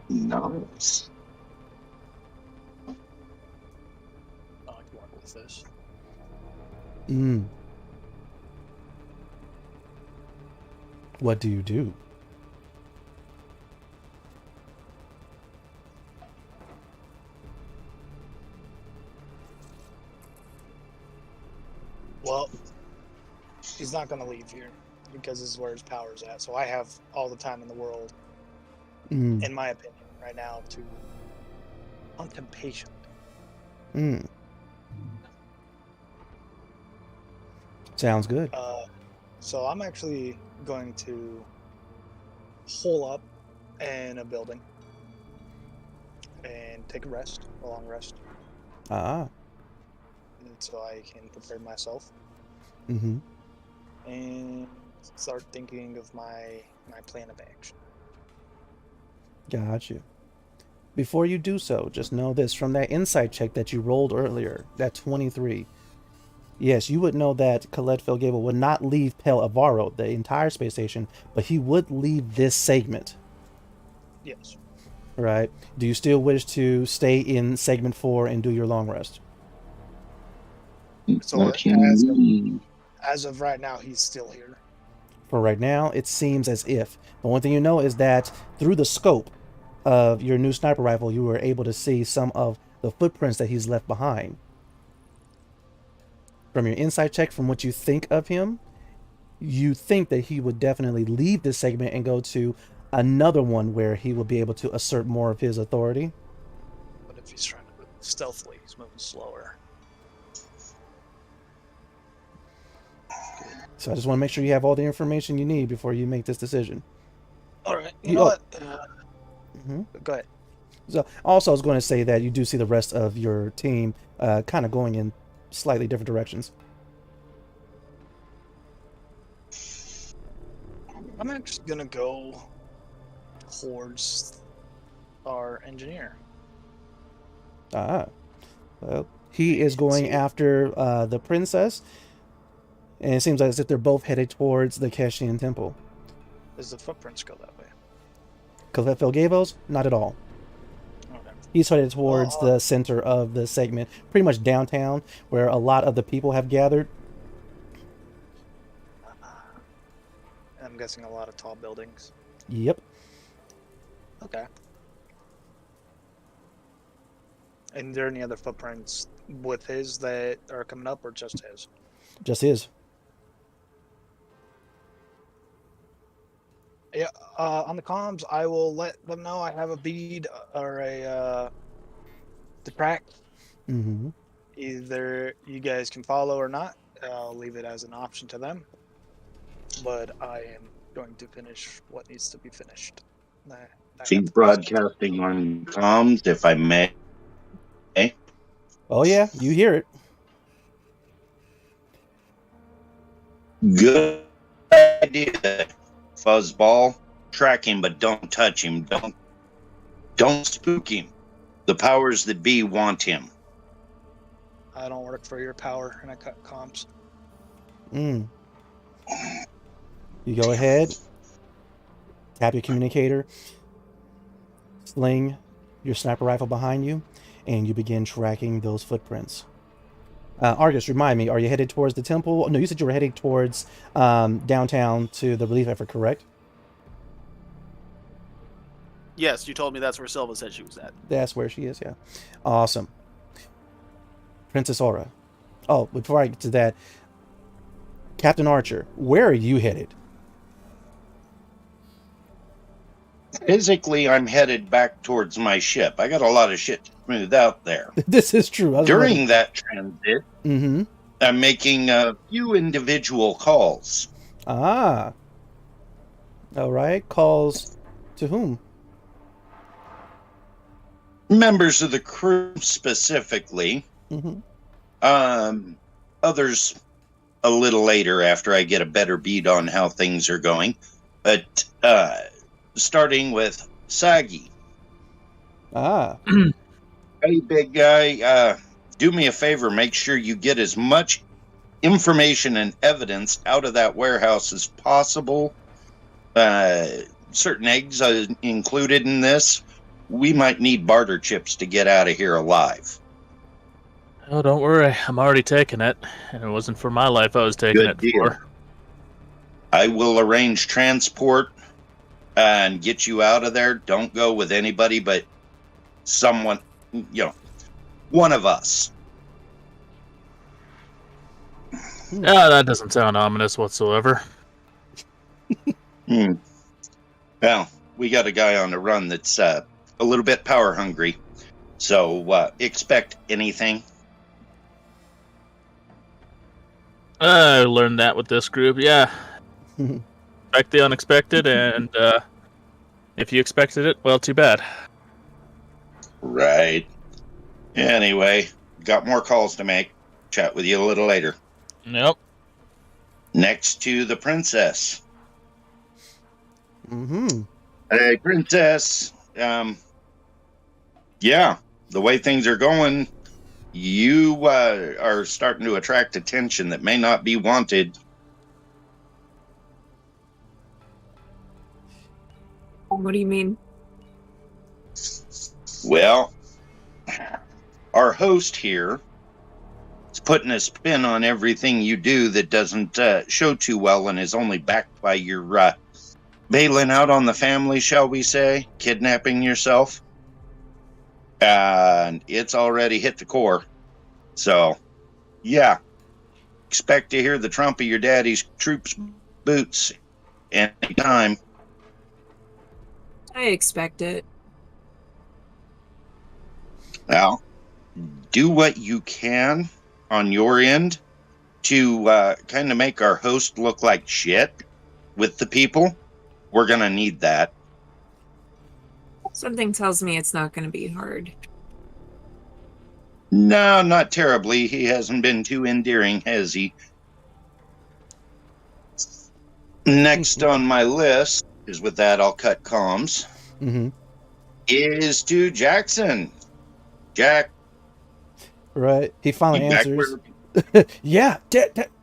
Nice. I like to work with this. What do you do? Well, he's not going to leave here because this is where his power's at. So I have all the time in the world, in my opinion, right now to hunt him patiently. Sounds good. So I'm actually going to hole up in a building and take a rest, a long rest. Ah. And so I can prepare myself. Mm-hmm. And start thinking of my plan of action. Got you. Before you do so, just know this from that insight check that you rolled earlier, that 23. Yes, you would know that Colette Felgable would not leave Pel Avaro, the entire space station, but he would leave this segment. Yes. Right. Do you still wish to stay in segment 4 and do your long rest? So as of right now, he's still here. For right now, it seems as if. The one thing you know is that through the scope of your new sniper rifle, you were able to see some of the footprints that he's left behind. From your insight check, from what you think of him, you think that he would definitely leave this segment and go to another one where he will be able to assert more of his authority. But if he's trying to move stealthily, he's moving slower. So I just want to make sure you have all the information you need before you make this decision. All right. You know what? Go ahead. So also I was going to say that you do see the rest of your team kind of going in slightly different directions. I'm actually going to go towards our engineer. Ah. Well, he is going after the princess. And it seems as if they're both headed towards the Kashian temple. Does the footprints go that way? Colette Felgavo's? Not at all. Okay. He's headed towards the center of the segment, pretty much downtown, where a lot of the people have gathered. I'm guessing a lot of tall buildings. Yep. Okay. And are there any other footprints with his that are coming up, or just his? Just his. Yeah. On the comms, I will let them know I have a bead or a to track. Mm-hmm. Either you guys can follow or not. I'll leave it as an option to them. But I am going to finish what needs to be finished. She's broadcasting on comms, if I may. Oh yeah, you hear it. Good idea, Fuzzball. Track him, but don't touch him. Don't spook him. The powers that be want him. I don't work for your power, and I cut comms. Mm. You go ahead, tap your communicator, sling your sniper rifle behind you, and you begin tracking those footprints. Argus, remind me, are you headed towards the temple? No, you said you were heading towards downtown to the relief effort, correct? Yes, you told me that's where Silva said she was at. That's where she is, yeah. Awesome. Princess Aura. Oh, before I get to that, Captain Archer, where are you headed? Physically, I'm headed back towards my ship. I got a lot of shit to smooth out there. This is true. During that transit, mm-hmm. I'm making a few individual calls. Ah. All right. Calls to whom? Members of the crew specifically. Mm-hmm. Others a little later after I get a better beat on how things are going. But starting with Sagi. Ah. Hey, big guy, do me a favor. Make sure you get as much information and evidence out of that warehouse as possible. Certain eggs are included in this. We might need barter chips to get out of here alive. Oh, don't worry. I'm already taking it. And it wasn't for my life I was taking Good it deal. for. I will arrange transport and get you out of there. Don't go with anybody but someone, one of us. Yeah, that doesn't sound ominous whatsoever. Well, we got a guy on the run that's a little bit power hungry. So expect anything. I learned that with this group, yeah. Expect the unexpected, and if you expected it, well, too bad. Right. Anyway, got more calls to make. Chat with you a little later. Nope. Next to the princess. Mm-hmm. Hey, princess. Yeah, the way things are going, you are starting to attract attention that may not be wanted. What do you mean? Well, our host here is putting a spin on everything you do that doesn't show too well and is only backed by your bailing out on the family, shall we say, kidnapping yourself. And it's already hit the core. So, yeah. Expect to hear the trump of your daddy's troops' boots anytime. I expect it. Now, do what you can on your end to kind of make our host look like shit with the people. We're going to need that. Something tells me it's not going to be hard. No, not terribly. He hasn't been too endearing, has he? Next on my list is with that I'll cut comms. Mm-hmm. Is to Jackson. Jack. Right. He finally answers. Yeah.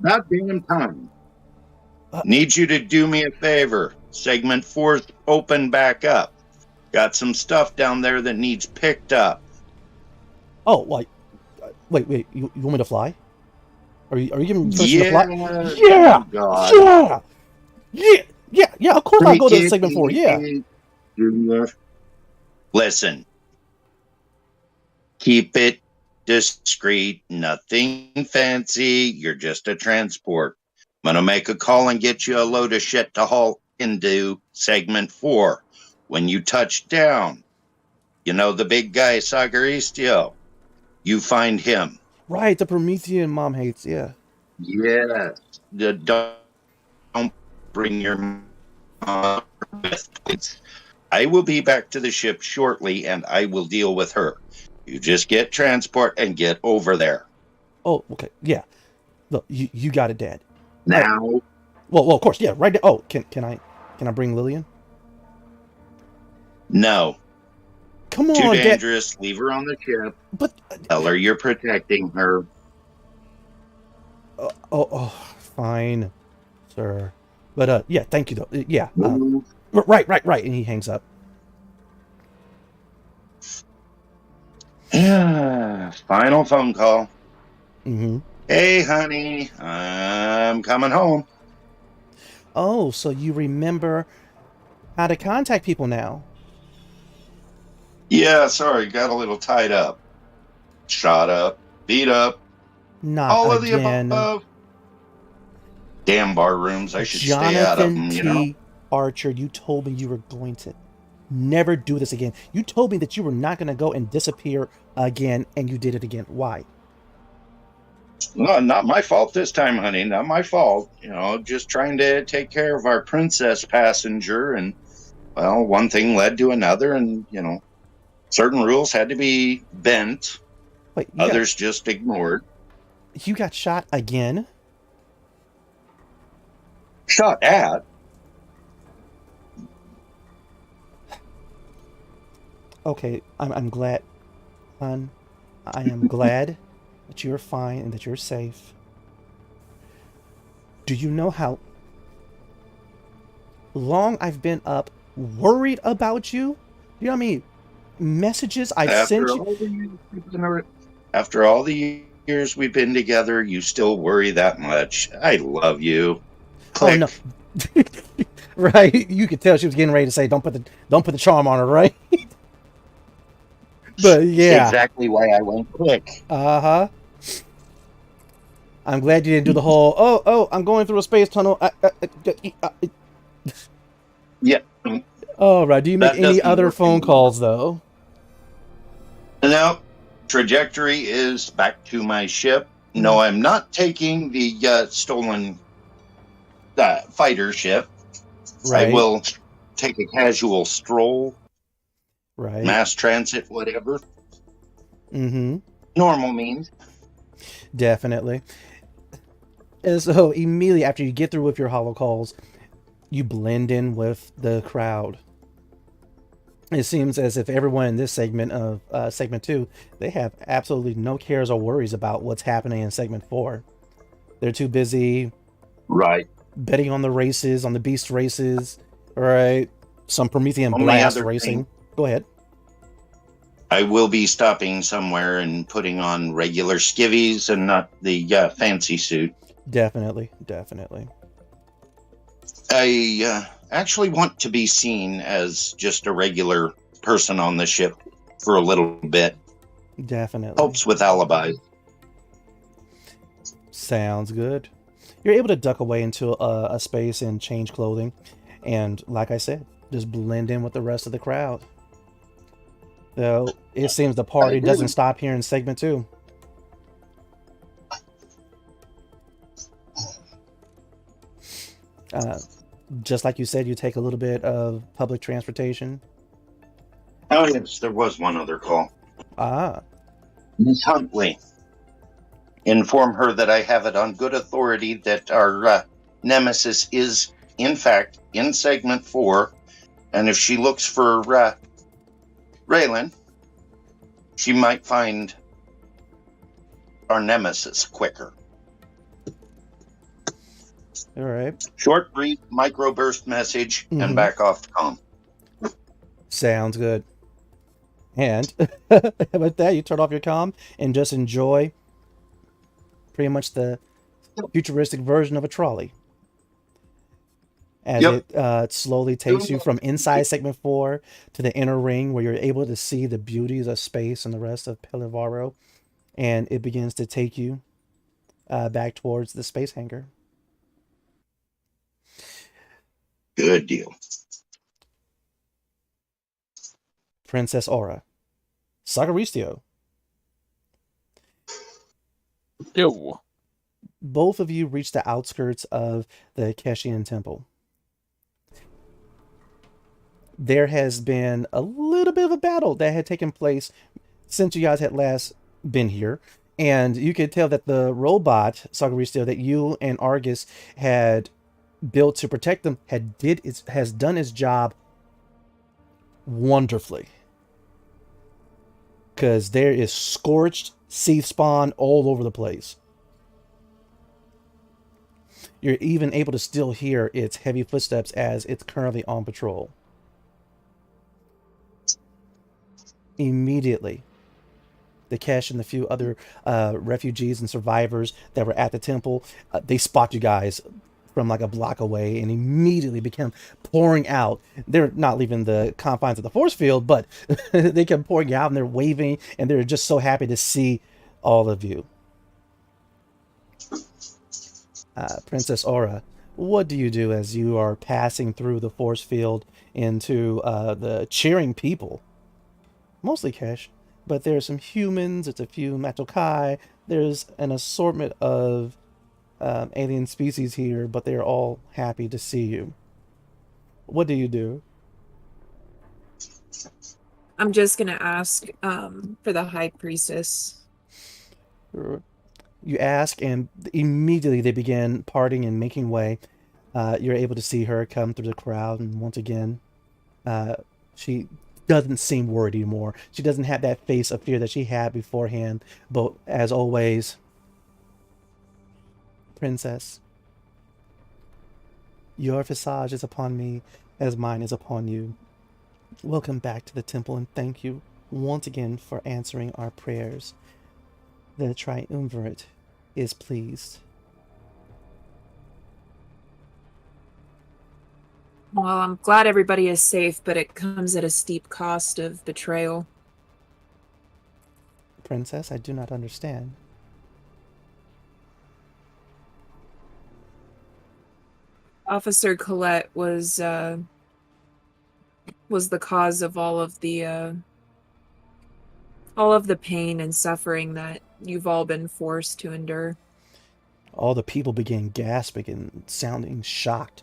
Not damn time. Need you to do me a favor. Segment 4 open back up. Got some stuff down there that needs picked up. Oh, like, wait. You want me to fly? Are you giving me permission to fly? Yeah. God. Yeah. Of course I'll go to segment 4. Yeah. Listen. Keep it discreet, nothing fancy. You're just a transport. I'm gonna make a call and get you a load of shit to haul into segment 4. When you touch down, you know the big guy Sagaristio. You find him. Right, the Promethean mom hates, yeah. Yes. Don't bring your mom with. I will be back to the ship shortly, and I will deal with her. You just get transport and get over there. Oh, okay, yeah. Look, you got it, Dad. Now. Right. Well, of course, yeah. Right now. Oh, can I bring Lillian? No. Come on, Too Dad. dangerous. Leave her on the ship. But tell her you're protecting her. Fine, sir. But yeah, thank you though. Yeah. Right. And he hangs up. Final phone call. Mm-hmm. Hey, honey, I'm coming home. Oh, so you remember how to contact people now? Yeah, sorry, got a little tied up. Shot up, beat up. Not all again. of the above. Damn bar rooms, I should stay out of them, you know? Archer, you told me you were going to never do this again. You told me that you were not going to go and disappear again, and you did it again. Why? No, not my fault this time, honey. Not my fault. You know, just trying to take care of our princess passenger, and, well, one thing led to another, and, you know, certain rules had to be bent. Wait, others just ignored. You got shot again? Shot at? Okay, I'm glad, hon. I am glad that you're fine and that you're safe. Do you know how long I've been up worried about you? You know what I mean? Messages I've sent you. After all the years we've been together, you still worry that much. I love you. Click. Oh no. Right? You could tell she was getting ready to say, "Don't put the charm on her," right? But yeah, exactly why I went quick. I'm glad you didn't do the whole. Oh, I'm going through a space tunnel. Yeah. All right. Do you make any other phone calls though? No. Trajectory is back to my ship. No, I'm not taking the stolen fighter ship. Right. I will take a casual stroll. Right. Mass transit, whatever. Mm-hmm. Normal means. Definitely. And so immediately after you get through with your holo calls, you blend in with the crowd. It seems as if everyone in this segment of segment 2, they have absolutely no cares or worries about what's happening in segment 4. They're too busy, right, betting on the races, on the beast races, right? Some Promethean blast racing. Go ahead. I will be stopping somewhere and putting on regular skivvies and not the fancy suit. Definitely. I actually want to be seen as just a regular person on the ship for a little bit. Definitely. Helps with alibis. Sounds good. You're able to duck away into a space and change clothing. And like I said, just blend in with the rest of the crowd. So it seems the party doesn't stop here in segment 2. Just like you said, you take a little bit of public transportation. Oh, yes, there was one other call. Miss Huntley. Inform her that I have it on good authority that our nemesis is, in fact, in segment 4. And if she looks for Raylan, she might find our nemesis quicker. All right. Short, brief, microburst message, and back off the comm. Sounds good. And with that, you turn off your comm and just enjoy pretty much the futuristic version of a trolley. as it slowly takes you from inside segment 4 to the inner ring where you're able to see the beauties of space and the rest of Pelivaro, and it begins to take you back towards the space hangar. Good deal. Princess Aura. Sagaristio. Yo. Both of you reach the outskirts of the Keshian temple. There has been a little bit of a battle that had taken place since you guys had last been here. And you could tell that the robot, Sagaristio, that you and Argus had built to protect them has done its job wonderfully. Because there is scorched sea spawn all over the place. You're even able to still hear its heavy footsteps as it's currently on patrol. Immediately, the Kesh and the few other refugees and survivors that were at the temple, they spot you guys from like a block away and immediately became pouring out. They're not leaving the confines of the force field, but they kept pouring out and they're waving and they're just so happy to see all of you. Princess Aura, what do you do as you are passing through the force field into the cheering people? Mostly Kesh, but there's some humans, it's a few Matokai, there's an assortment of alien species here, but they're all happy to see you. What do you do? I'm just gonna ask for the High Priestess. You ask, and immediately they begin parting and making way. You're able to see her come through the crowd, and once again, she doesn't seem worried anymore. She doesn't have that face of fear that she had beforehand, but as always, Princess, your visage is upon me as mine is upon you. Welcome back to the temple, and thank you once again for answering our prayers. The Triumvirate is pleased. Well, I'm glad everybody is safe, but it comes at a steep cost of betrayal. Princess, I do not understand. Officer Colette was the cause of all of the pain and suffering that you've all been forced to endure. All the people began gasping and sounding shocked.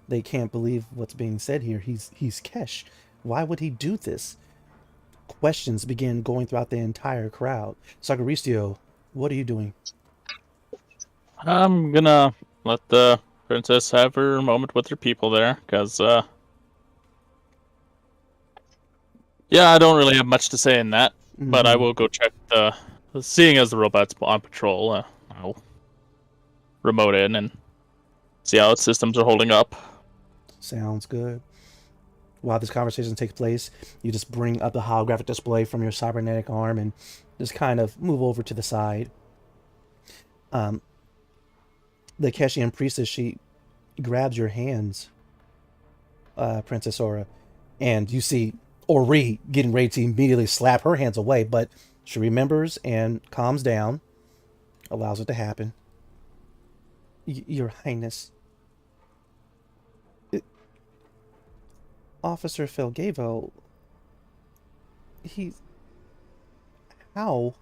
They can't believe what's being said here. He's Kesh. Why would he do this? Questions began going throughout the entire crowd. Sagaristio, what are you doing? I'm gonna let the princess have her moment with her people there, because, I don't really have much to say in that, but I will go check seeing as the robot's on patrol, I'll remote in and see how its systems are holding up. Sounds good. While this conversation takes place, you just bring up the holographic display from your cybernetic arm and just kind of move over to the side. The Keshian priestess, she grabs your hands, Princess Aura, and you see Ori getting ready to immediately slap her hands away, but she remembers and calms down, allows it to happen. Your Highness, Officer Felgavo, how?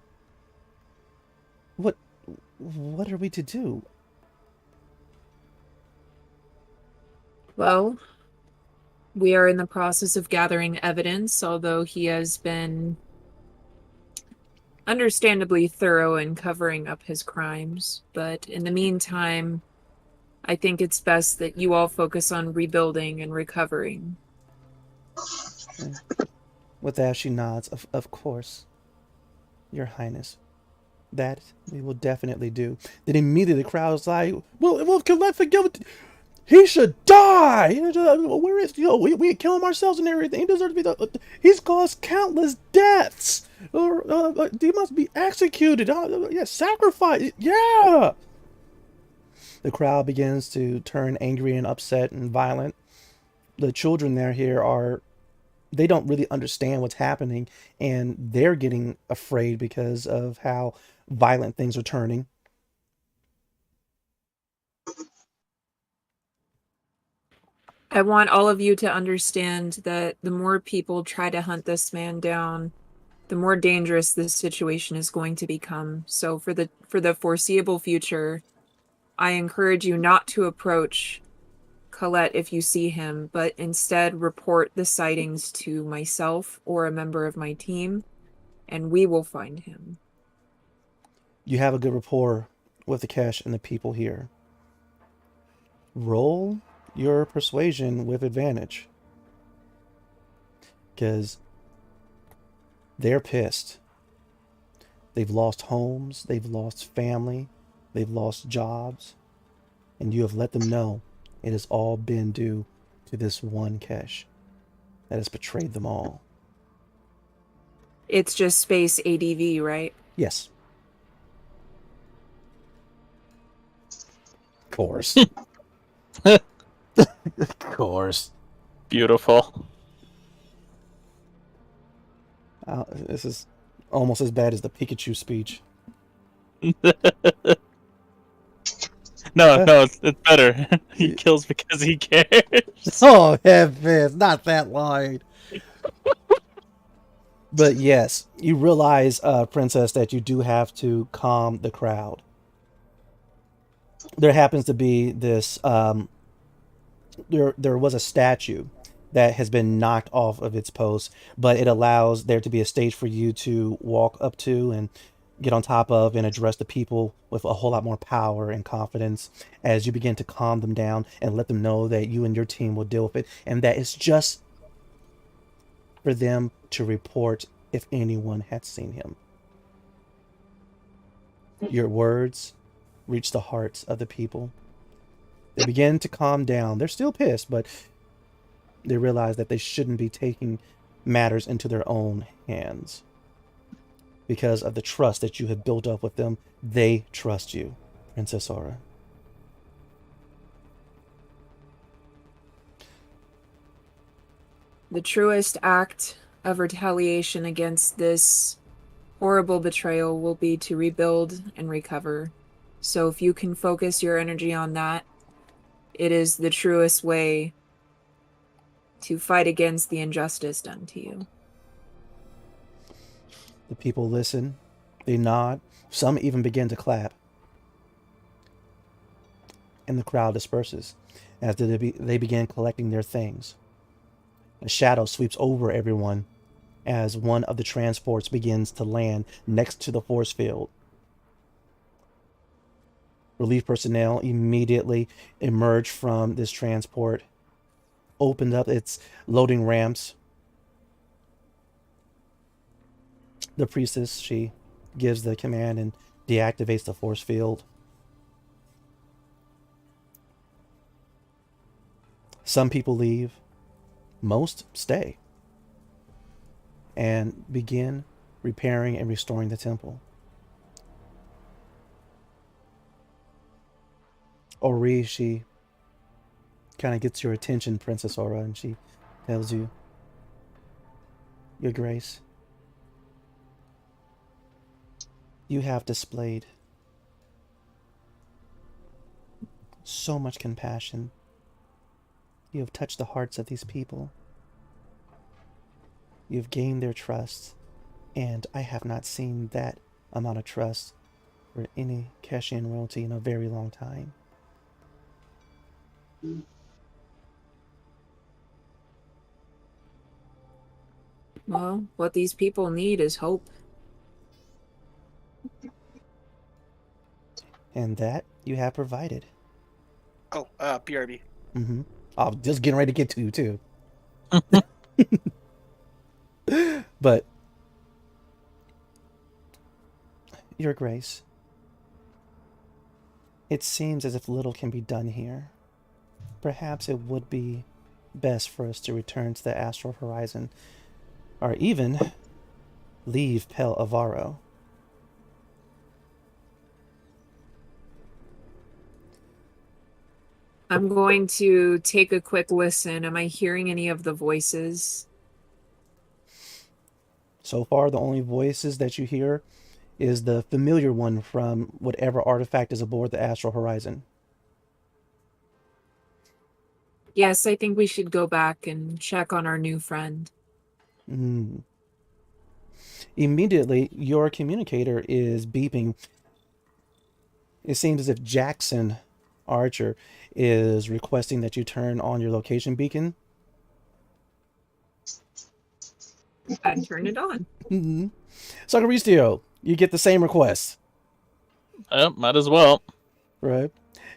What are we to do? Well, we are in the process of gathering evidence, although he has been understandably thorough in covering up his crimes. But in the meantime, I think it's best that you all focus on rebuilding and recovering. With that, she nods. Of course, Your Highness. That we will definitely do. Then immediately the crowd's like, well, Colette, forgive it. He should die. Where is, we kill him ourselves and everything. He deserves to be he's caused countless deaths. He must be executed. Sacrifice. Yeah. The crowd begins to turn angry and upset and violent. The children they don't really understand what's happening, and they're getting afraid because of how violent things are turning. I want all of you to understand that the more people try to hunt this man down, the more dangerous this situation is going to become. So for the foreseeable future, I encourage you not to approach Colette if you see him, but instead report the sightings to myself or a member of my team, and we will find him. You have a good rapport with the Kesh and the people here. Roll your persuasion with advantage, because they're pissed. They've lost homes, they've lost family, they've lost jobs, and you have let them know it has all been due to this one Kesh that has betrayed them all. It's just space ADV, right? Yes. Of course. Of course. Beautiful. This is almost as bad as the Pikachu speech. No, it's better. He kills because he cares. Oh, heavens, not that line. But yes, you realize, Princess, that you do have to calm the crowd. There happens to be this, there was a statue that has been knocked off of its post, but it allows there to be a stage for you to walk up to and get on top of and address the people with a whole lot more power and confidence as you begin to calm them down and let them know that you and your team will deal with it, and that it's just for them to report if anyone had seen him. Your words reach the hearts of the people. They begin to calm down. They're still pissed, but they realize that they shouldn't be taking matters into their own hands. Because of the trust that you have built up with them, they trust you, Princess Aura. The truest act of retaliation against this horrible betrayal will be to rebuild and recover. So if you can focus your energy on that, it is the truest way to fight against the injustice done to you. The people listen, they nod, some even begin to clap. And the crowd disperses as they begin collecting their things. A shadow sweeps over everyone as one of the transports begins to land next to the force field. Relief personnel immediately emerge from this transport, opened up its loading ramps. The priestess, she gives the command and deactivates the force field. Some people leave, most stay, and begin repairing and restoring the temple. Ori, she kind of gets your attention, Princess Aura, and she tells you, Your Grace, you have displayed so much compassion. You have touched the hearts of these people. You have gained their trust, and I have not seen that amount of trust for any Keshian royalty in a very long time. Well, what these people need is hope. And that you have provided. Oh, PRB. Mm-hmm. I'm just getting ready to get to you, too. But, Your Grace, it seems as if little can be done here. Perhaps it would be best for us to return to the astral horizon, or even leave Pel Avaro. I'm going to take a quick listen. Am I hearing any of the voices? So far, the only voices that you hear is the familiar one from whatever artifact is aboard the Astral Horizon. Yes, I think we should go back and check on our new friend. Immediately, your communicator is beeping. It seems as if Jackson Archer is requesting that you turn on your location beacon. I turn it on. Sagaristio, you get the same request. Might as well. Right.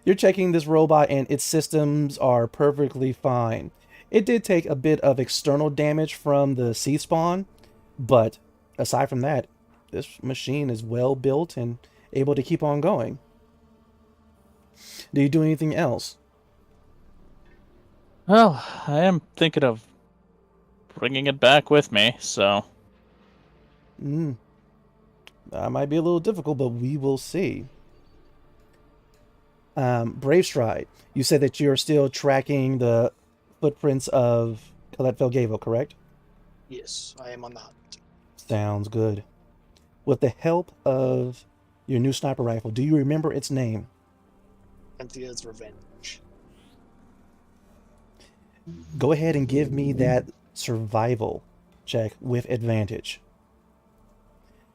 You're checking this robot and its systems are perfectly fine. It did take a bit of external damage from the sea spawn, but aside from that, this machine is well built and able to keep on going. Do you do anything else? Well, I am thinking of bringing it back with me, so... That might be a little difficult, but we will see. Brave Stride, you said that you're still tracking the footprints of Colette Felgavo, correct? Yes, I am on the hunt. Sounds good. With the help of your new sniper rifle, do you remember its name? Cynthia's Revenge. Go ahead and give me that survival check with advantage.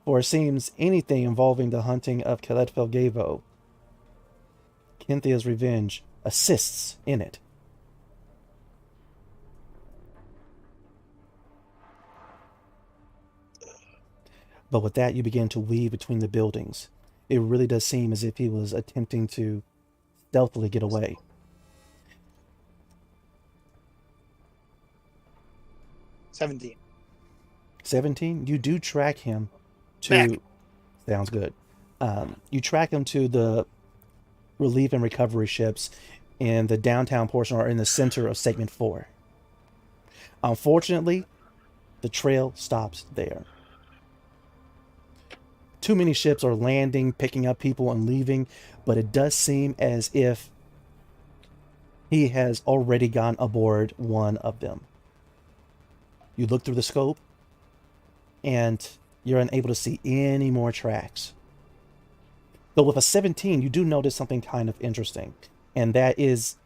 For it seems anything involving the hunting of Colette Felgavo, Cynthia's Revenge assists in it. But with that, you begin to weave between the buildings. It really does seem as if he was attempting to stealthily get away. $17. 17? You do track him to... Back. Sounds good. You track him to the relief and recovery ships in the downtown portion or in the center of Segment 4. Unfortunately, the trail stops there. Too many ships are landing, picking up people and leaving, but it does seem as if he has already gone aboard one of them. You look through the scope, and you're unable to see any more tracks. But with a 17, you do notice something kind of interesting, and that is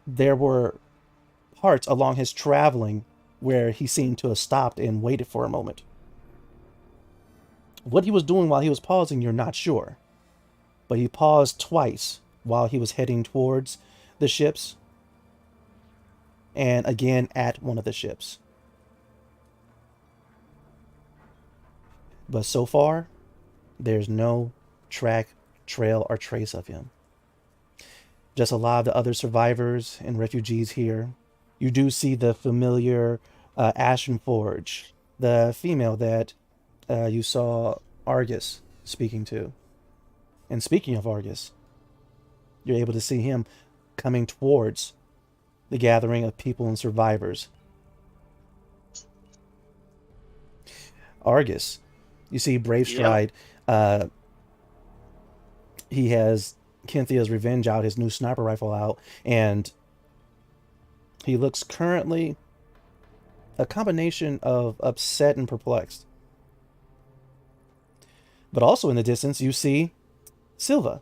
there were parts along his traveling where he seemed to have stopped and waited for a moment. What he was doing while he was pausing, you're not sure. But he paused twice while he was heading towards the ships, and again at one of the ships. But so far, there's no track, trail, or trace of him. Just a lot of the other survivors and refugees here. You do see the familiar Ashenforge, the female that you saw Argus speaking to. And speaking of Argus, you're able to see him coming towards the gathering of people and survivors. Argus, you see Brave Stride. Yep. He has Cynthia's Revenge out, his new sniper rifle out, and he looks currently a combination of upset and perplexed. But also in the distance, you see Silva.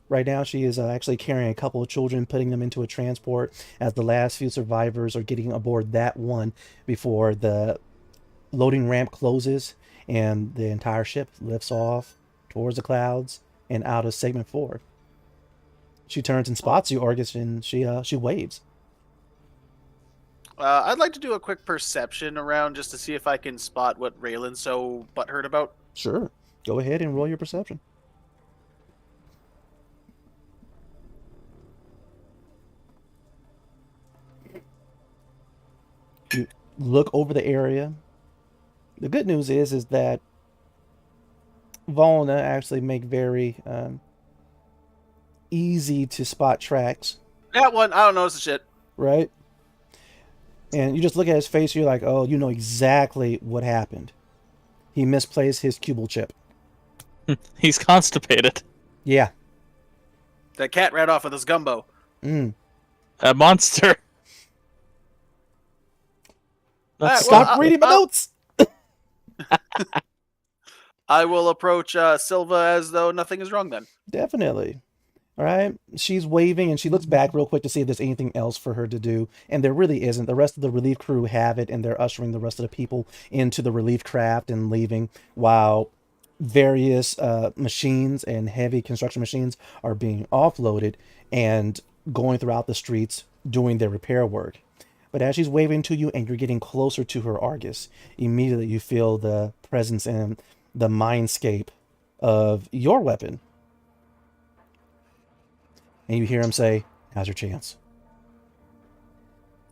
Right now, she is actually carrying a couple of children, putting them into a transport as the last few survivors are getting aboard that one before the loading ramp closes and the entire ship lifts off towards the clouds and out of Segment 4. She turns and spots you, Argus, and she waves. I'd like to do a quick perception around just to see if I can spot what Raylan's so butthurt about. Sure. Go ahead and roll your perception. You look over the area. The good news is that Volna actually make very easy to spot tracks. That one, I don't notice the shit. Right? And you just look at his face, you're like, oh, you know exactly what happened. He misplaced his Cobalt chip. He's constipated. Yeah. That cat ran off with his gumbo. A monster. Stop reading my notes. I will approach Silva as though nothing is wrong then. Definitely. All right. She's waving and she looks back real quick to see if there's anything else for her to do. And there really isn't. The rest of the relief crew have it, and they're ushering the rest of the people into the relief craft and leaving, while various machines and heavy construction machines are being offloaded and going throughout the streets doing their repair work. But as she's waving to you and you're getting closer to her Argus, immediately you feel the presence and the mindscape of your weapon. And you hear him say, "Now's your chance."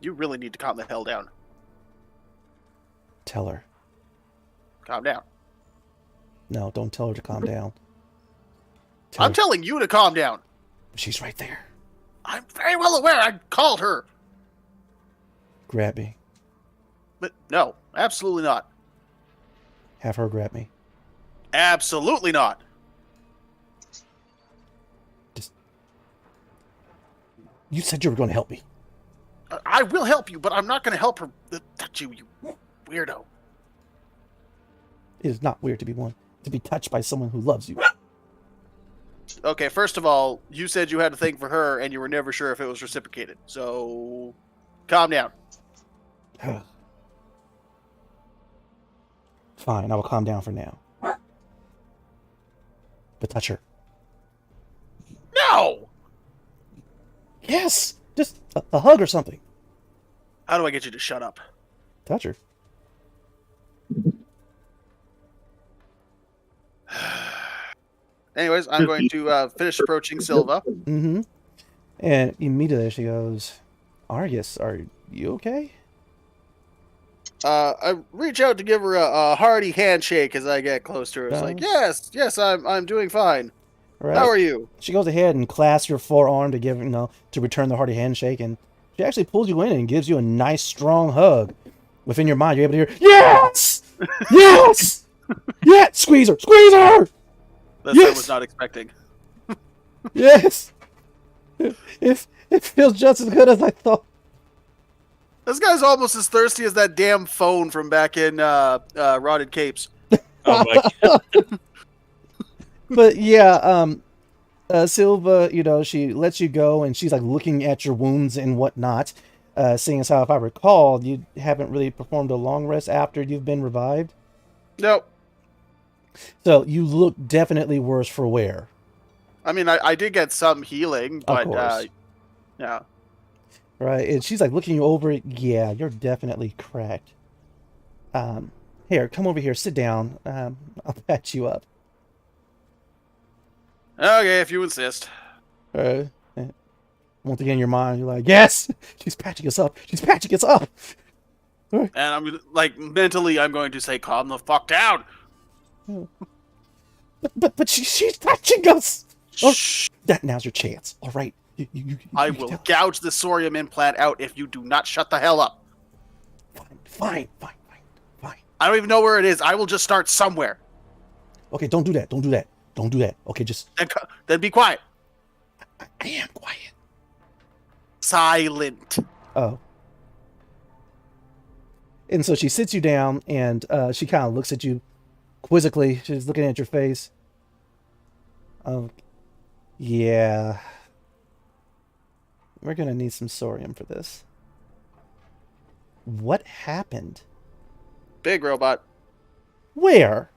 You really need to calm the hell down. Tell her. Calm down. No, don't tell her to calm down. I'm telling you to calm down. She's right there. I'm very well aware I called her. Grab me. But no, absolutely not. Have her grab me. Absolutely not. You said you were going to help me. I will help you, but I'm not going to help her touch you, you weirdo. It is not weird to be touched by someone who loves you. Okay, first of all, you said you had a thing for her, and you were never sure if it was reciprocated. So, calm down. Fine, I will calm down for now. But touch her. No! Yes! Just a hug or something. How do I get you to shut up? Touch her. Anyways, I'm going to finish approaching Silva. Mm-hmm. And immediately she goes, "Argus, are you okay?" I reach out to give her a hearty handshake as I get close to her. It's like, yes, I'm doing fine. Right. How are you? She goes ahead and clasps your forearm to give, to return the hearty handshake, and she actually pulls you in and gives you a nice strong hug. Within your mind, you're able to hear, "Yes! Yes! Yeah! Squeeze her! Squeeze her!" That's yes! what I was not expecting. Yes! It feels just as good as I thought. This guy's almost as thirsty as that damn phone from back in Rotted Capes. Oh my god. But yeah, Silva, she lets you go, and she's like looking at your wounds and whatnot. Seeing as how, if I recall, you haven't really performed a long rest after you've been revived. Nope. So you look definitely worse for wear. I mean, I did get some healing, but Of course. yeah. Right, and she's like looking you over. Yeah, you're definitely cracked. Here, come over here, sit down. I'll patch you up. Okay, if you insist. Once again, in your mind, you're like, "Yes, she's patching us up. She's patching us up." And I'm like, mentally, I'm going to say, "Calm the fuck down." But she's patching us. Shh. Now's your chance. All right. I will gouge the sorium implant out if you do not shut the hell up. Fine. I don't even know where it is. I will just start somewhere. Okay, don't do that. Okay, just... Then be quiet. I am quiet. Silent. Oh. And so she sits you down, and she kind of looks at you quizzically. She's looking at your face. Oh, yeah. We're going to need some sorium for this. What happened? Big robot. Where?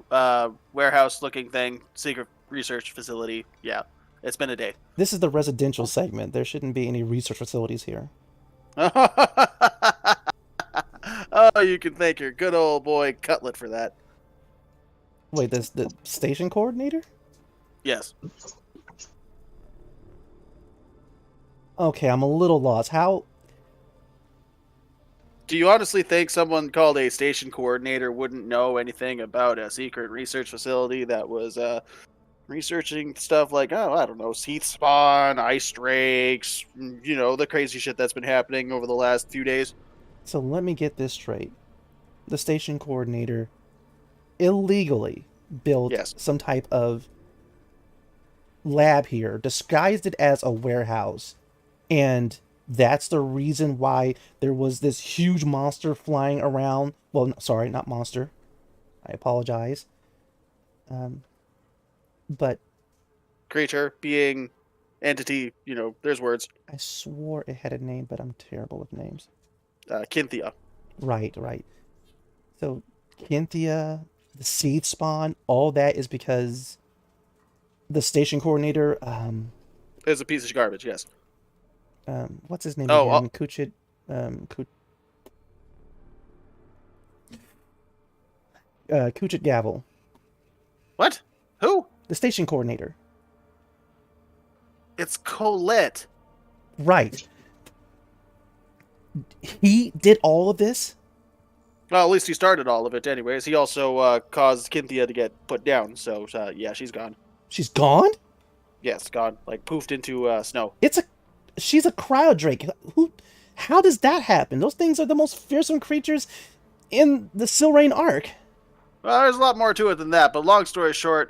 Warehouse-looking thing. Secret research facility. Yeah. It's been a day. This is the residential segment. There shouldn't be any research facilities here. Oh, you can thank your good old boy Cutlet for that. Wait, this the station coordinator? Yes. Okay, I'm a little lost. How... Do you honestly think someone called a station coordinator wouldn't know anything about a secret research facility that was researching stuff like, I don't know, heath spawn, ice drakes, the crazy shit that's been happening over the last few days? So let me get this straight. The station coordinator illegally built some type of lab here, disguised it as a warehouse, and that's the reason why there was this huge monster flying around. Well, sorry, not monster. I apologize. But Creature, being, entity, there's words. I swore it had a name, but I'm terrible with names. Kinthia. Right. So, Kinthia, the seed spawn, all that is because the station coordinator, It's a piece of garbage, yes. what's his name Oh, again? Kuchit, Kuchit Gavel. What? Who? The station coordinator. It's Colette. Right. He did all of this? Well, at least he started all of it anyways. He also caused Kinthia to get put down, so yeah, she's gone. She's gone? Yes, gone. Like, poofed into snow. She's a cryodrake. How does that happen? Those things are the most fearsome creatures in the Silrain arc. Well, there's a lot more to it than that, but long story short,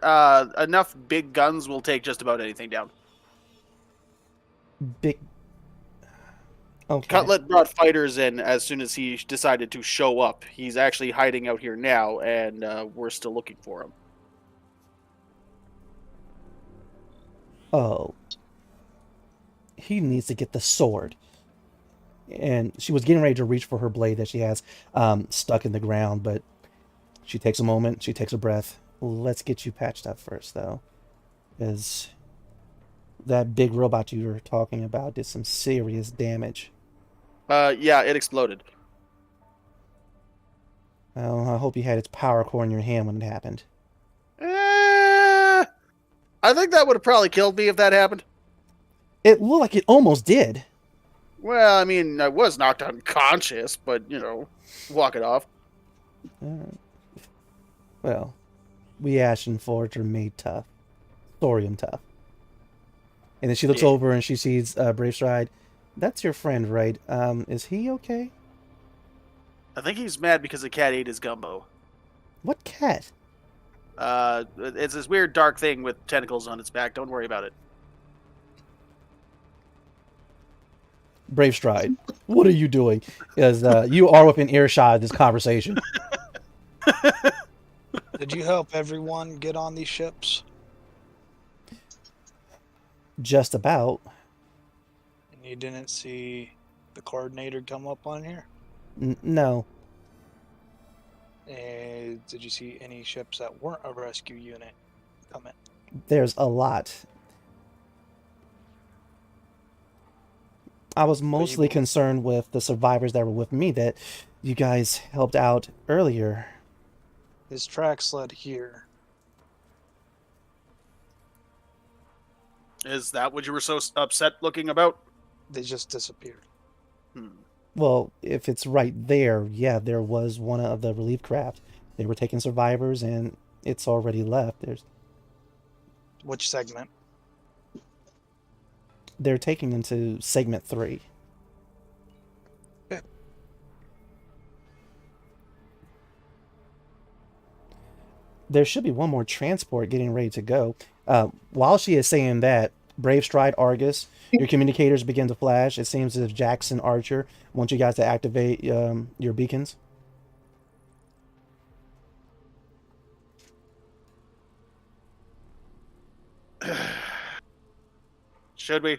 enough big guns will take just about anything down. Big... Okay. Cutlet brought fighters in as soon as he decided to show up. He's actually hiding out here now, and we're still looking for him. Oh. He needs to get the sword. And she was getting ready to reach for her blade that she has stuck in the ground, but she takes a moment, she takes a breath. Let's get you patched up first, though. Because that big robot you were talking about did some serious damage. Yeah, it exploded. Well, I hope you had its power core in your hand when it happened. I think that would have probably killed me if that happened. It looked like it almost did. Well, I mean, I was knocked unconscious, but, walk it off. Well, we Ashen Forge are made tough. Thorium tough. And then she looks over and she sees Brave Stride. That's your friend, right? Is he okay? I think he's mad because the cat ate his gumbo. What cat? It's this weird dark thing with tentacles on its back. Don't worry about it. Brave Stride, what are you doing? Because you are within earshot of this conversation. Did you help everyone get on these ships? Just about. And you didn't see the coordinator come up on here? No. And did you see any ships that weren't a rescue unit come in? There's a lot. I was mostly concerned with the survivors that were with me that you guys helped out earlier. His tracks led here. Is that what you were so upset looking about? They just disappeared. Well, if it's right there, yeah, there was one of the relief craft. They were taking survivors, and it's already left. Which segment? They're taking them to segment 3. Yeah. There should be one more transport getting ready to go. While she is saying that, Brave Stride, Argus, your communicators begin to flash. It seems as if Jackson, Archer want you guys to activate your beacons. Should we?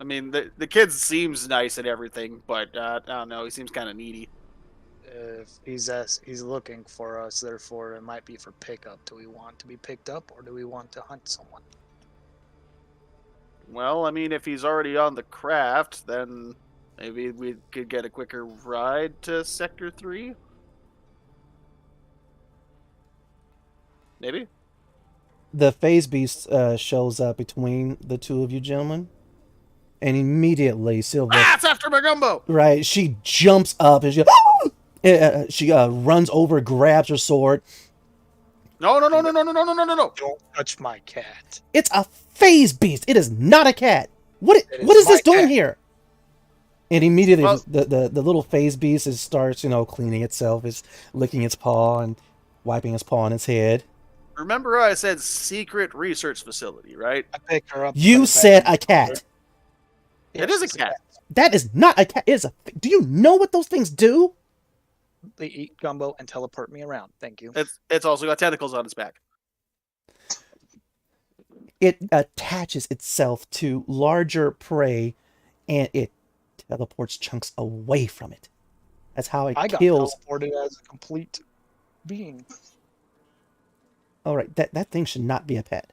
I mean, the kid seems nice and everything, but I don't know. He seems kind of needy. If he's looking for us, therefore it might be for pickup. Do we want to be picked up, or do we want to hunt someone? Well, I mean, if he's already on the craft, then maybe we could get a quicker ride to Sector 3? Maybe? The phase beast shows up between the two of you gentlemen, and immediately Silva... it's after my gumbo! Right, she jumps up and she runs over, grabs her sword. No. Don't touch my cat. It's a phase beast. It is not a cat. What is this doing here? And immediately the little phase beast starts, cleaning itself. It's licking its paw and wiping its paw on its head. Remember how I said secret research facility, right? I pick her up. You said a cat. It is a cat. That is not a cat. It is a. Do you know what those things do? They eat gumbo and teleport me around. Thank you. It's also got tentacles on its back. It attaches itself to larger prey, and it teleports chunks away from it. That's how it kills. I got teleported as a complete being. All right, that thing should not be a pet.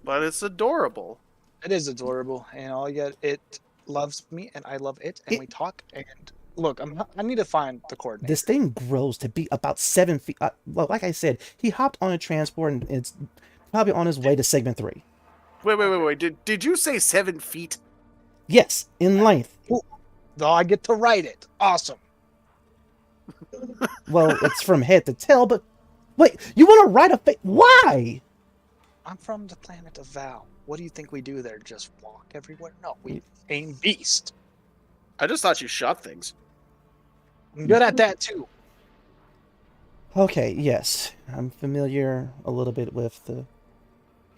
But it's adorable. It is adorable, and it loves me, and I love it, and we talk. And look, I need to find the coordinates. This thing grows to be about 7 feet. Well, like I said, he hopped on a transport, and it's probably on his way to segment 3. Wait. Did you say 7 feet? Yes, in length. Though I get to write it. Awesome. Well, it's from head to tail, but wait, you want to ride a why? I'm from the planet of Val. What do you think we do there? Just walk everywhere? No, we aim beast. I just thought you shot things. I'm good at that too. Okay, yes, I'm familiar a little bit with the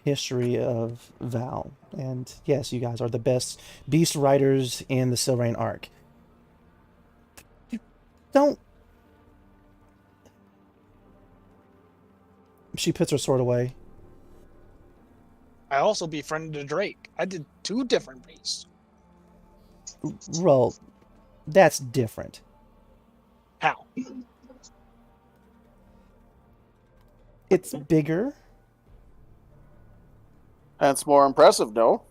history of Val, and yes, you guys are the best beast riders in the Silrain arc. Don't. She puts her sword away. I also befriended a Drake. I did 2 different beasts. Well, that's different. How? It's bigger. That's more impressive, no?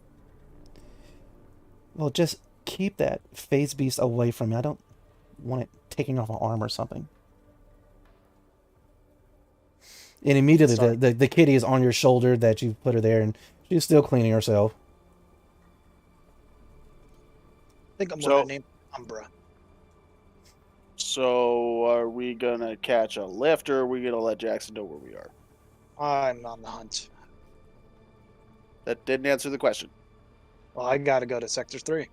Well, just keep that phase beast away from me. I don't want it taking off an arm or something. And immediately the kitty is on your shoulder that you put her there, and she's still cleaning herself. I think I'm going to name Umbra. So are we going to catch a lift, or are we going to let Jackson know where we are? I'm on the hunt. That didn't answer the question. Well, I got to go to Sector 3.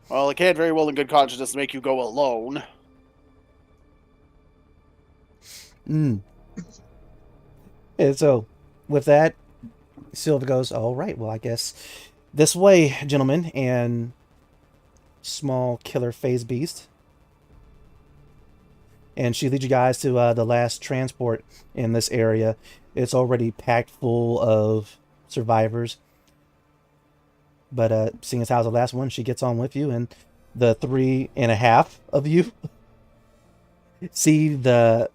Well, it can't very well in good conscience make you go alone. And so, with that, Silva goes, all right, well, I guess this way, gentlemen, and small killer phase beast. And she leads you guys to the last transport in this area. It's already packed full of survivors. But seeing as how it's the last one, she gets on with you, and the 3.5 of you see the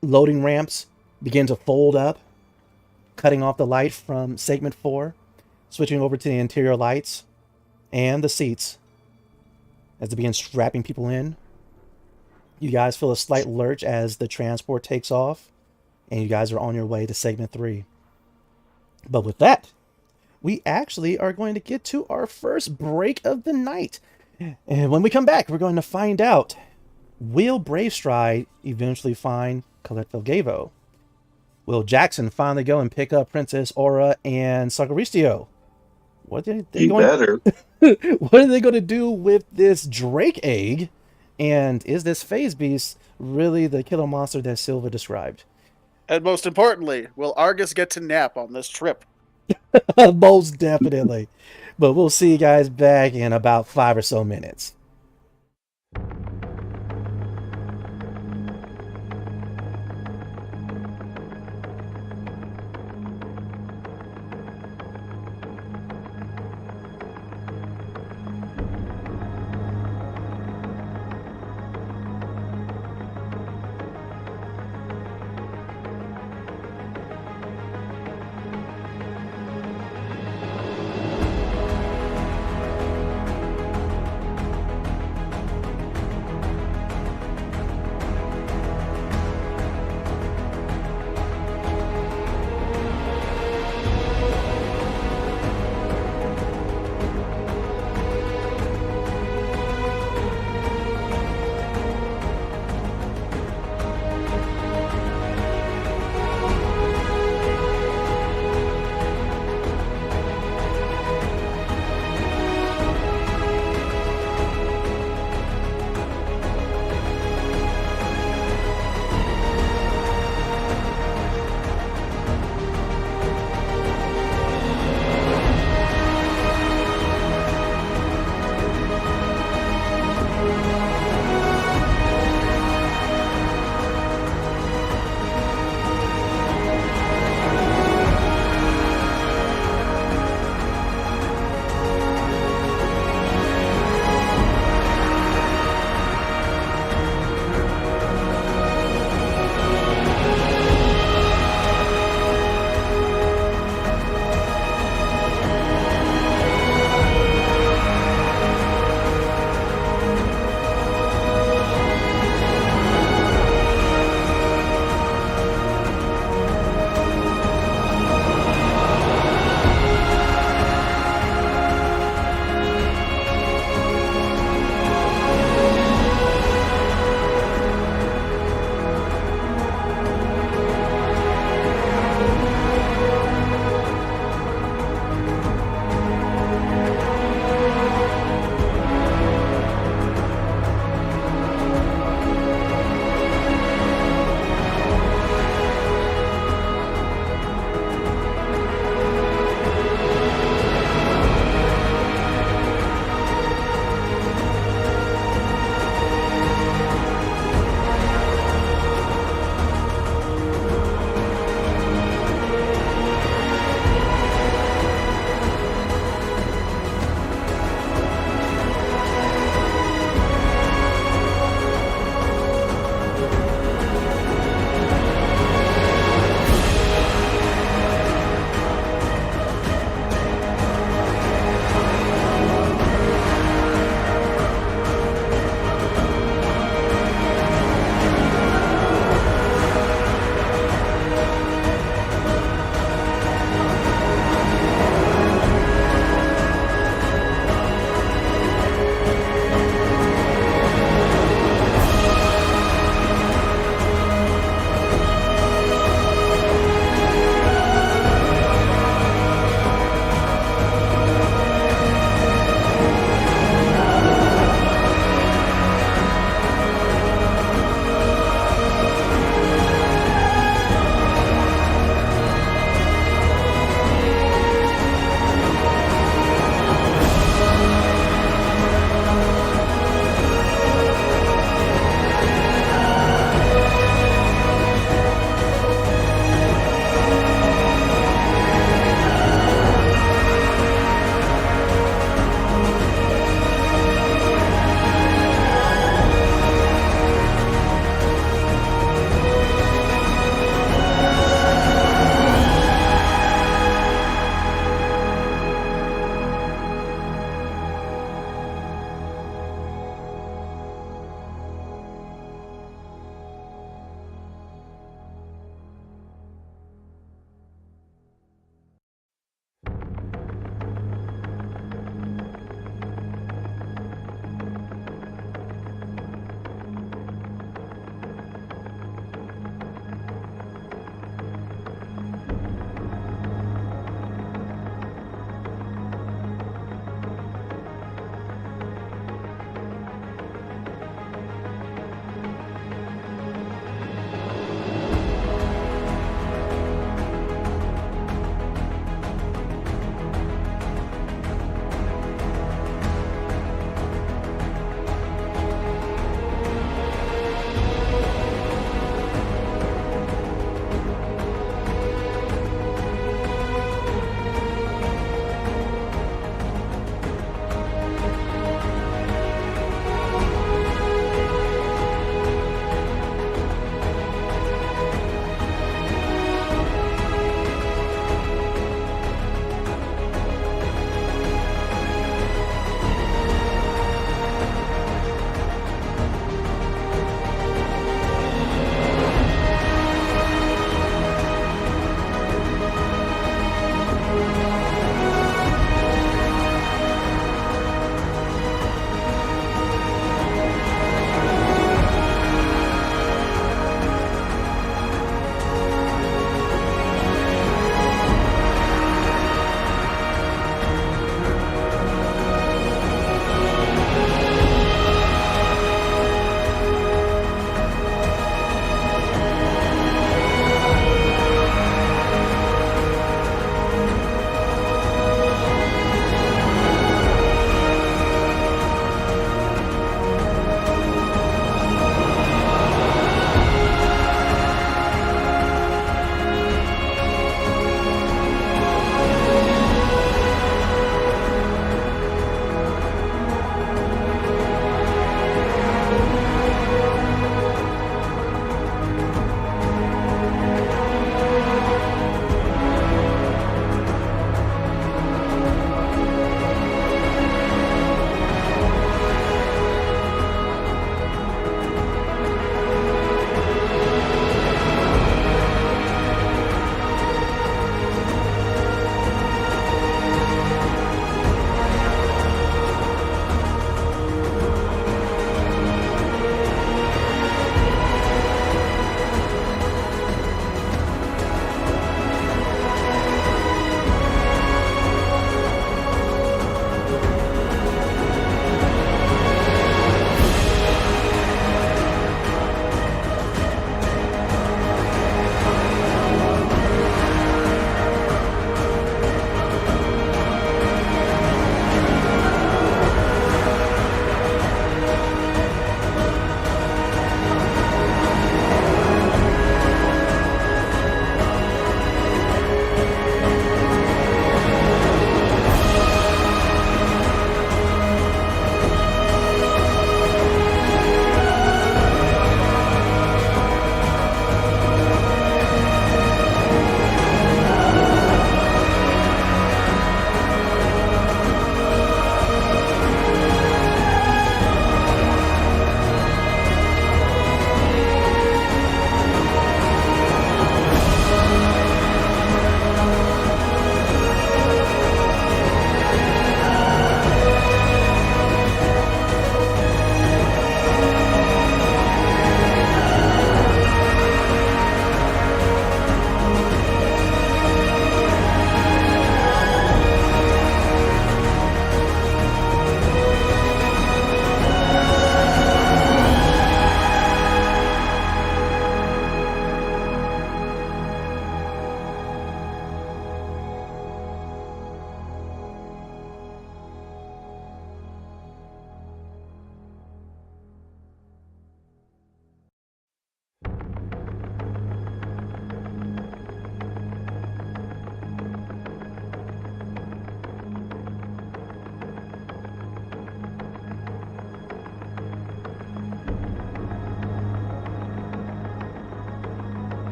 loading ramps begin to fold up, cutting off the light from segment 4, switching over to the interior lights and the seats as they begin strapping people in. You guys feel a slight lurch as the transport takes off, and you guys are on your way to segment 3. But with that, we actually are going to get to our first break of the night. And when we come back, we're going to find out, will Bravestride eventually find Colette Vilgavo? Will Jackson finally go and pick up Princess Aura and Sagaristio? What are they going to do with this Drake egg? And is this phase beast really the killer monster that Silva described? And most importantly, will Argus get to nap on this trip? Most definitely. But we'll see you guys back in about 5 or so minutes.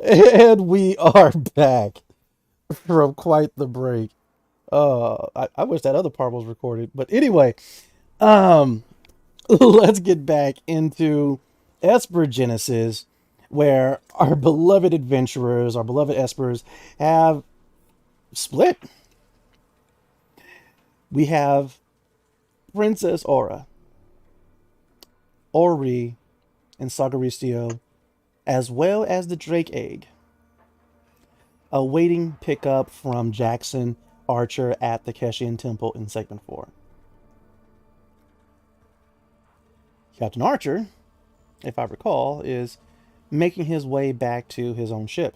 And we are back from quite the break. I wish that other part was recorded. But anyway, let's get back into Esper Genesis, where our beloved adventurers, our beloved Espers, have split. We have Princess Aura, Ori, and Sagaristio, as well as the Drake Egg, awaiting pickup from Jackson Archer at the Keshian Temple in Segment 4. Captain Archer, if I recall, is making his way back to his own ship,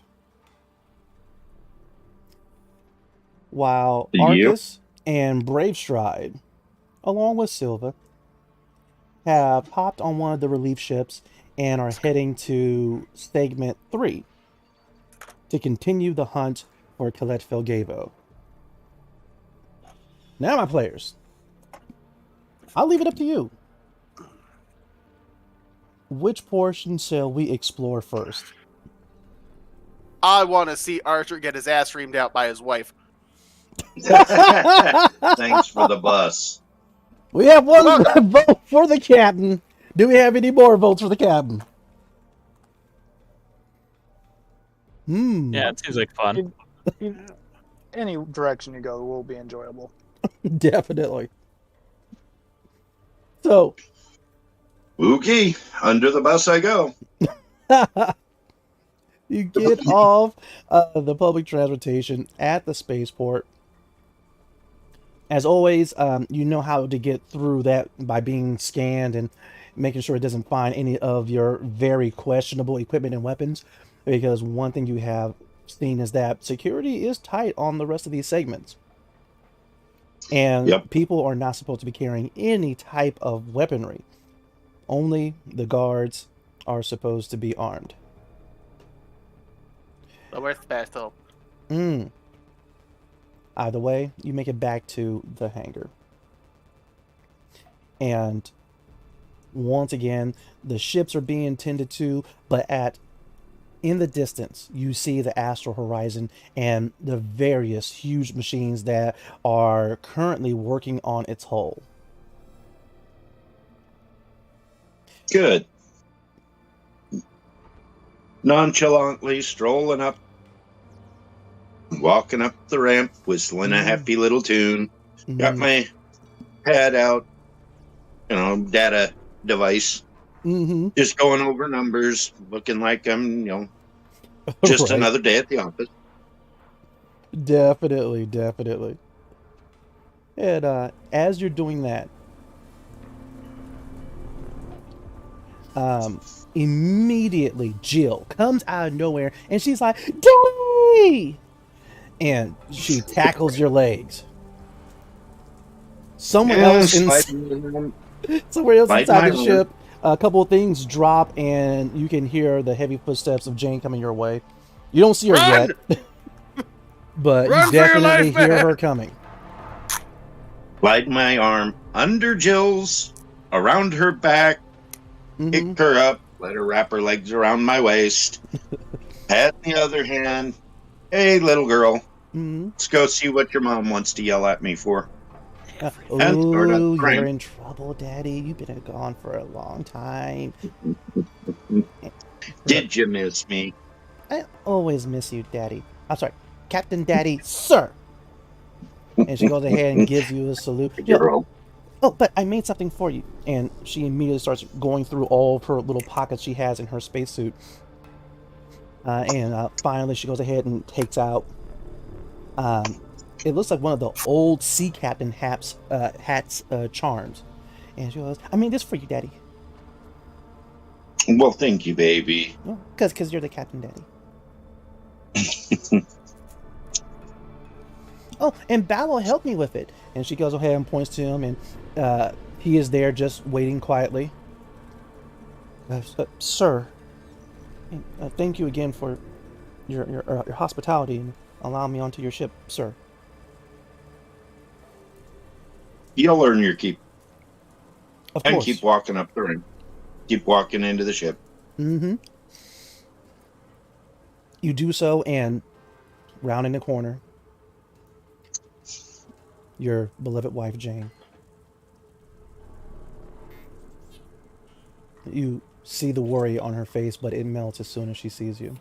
while Arcus and Bravestride, along with Silva, have hopped on one of the relief ships and are heading to Segment 3 to continue the hunt for Colette Felgavo. Now, my players, I'll leave it up to you. Which portion shall we explore first? I want to see Archer get his ass reamed out by his wife. Thanks for the bus. We have one vote for the captain. Do we have any more votes for the captain? Yeah, it seems like fun. Any direction you go will be enjoyable. Definitely. So, Okay, under the bus I go. you get off the public transportation at the spaceport. As always, you know how to get through that by being scanned and making sure it doesn't find any of your very questionable equipment and weapons. Because one thing you have seen is that security is tight on the rest of these segments. And people are not supposed to be carrying any type of weaponry. Only the guards are supposed to be armed. The worst special. Either way, you make it back to the hangar. And once again, the ships are being tended to, but in the distance, you see the astral horizon and the various huge machines that are currently working on its hull. Good. Nonchalantly strolling up, walking up the ramp, whistling a happy little tune. Got my pad out, data device. Just going over numbers, looking like I'm, just another day at the office. Definitely. And as you're doing that, immediately Jill comes out of nowhere and she's like, "Daddy!" And she tackles your legs. Somewhere else inside the ship, a couple of things drop and you can hear the heavy footsteps of Jane coming your way. You don't see her yet, but you definitely hear her coming. Slide my arm under Jill's, around her back, pick her up, let her wrap her legs around my waist. Pat the other hand. Hey, little girl, let's go see what your mom wants to yell at me for. Ooh, you're in trouble, Daddy. You've been gone for a long time. Did you miss me? I always miss you, Daddy. I'm sorry, Captain Daddy, sir. And she goes ahead and gives you a salute. Oh, but I made something for you. And she immediately starts going through all of her little pockets she has in her spacesuit. And finally, she goes ahead and takes out. It looks like one of the old sea captain hat's charms. And she goes, "I made this for you, Daddy." Well, thank you, baby. Well, because you're the Captain Daddy. Oh, and Ballo helped me with it. And she goes ahead and points to him, and he is there just waiting quietly. Sir, thank you again for your hospitality and allowing me onto your ship, sir. You'll earn your keep. Of course. And keep walking up the ring. Keep walking into the ship. You do so, and rounding the corner, your beloved wife, Jane. You see the worry on her face, but it melts as soon as she sees you.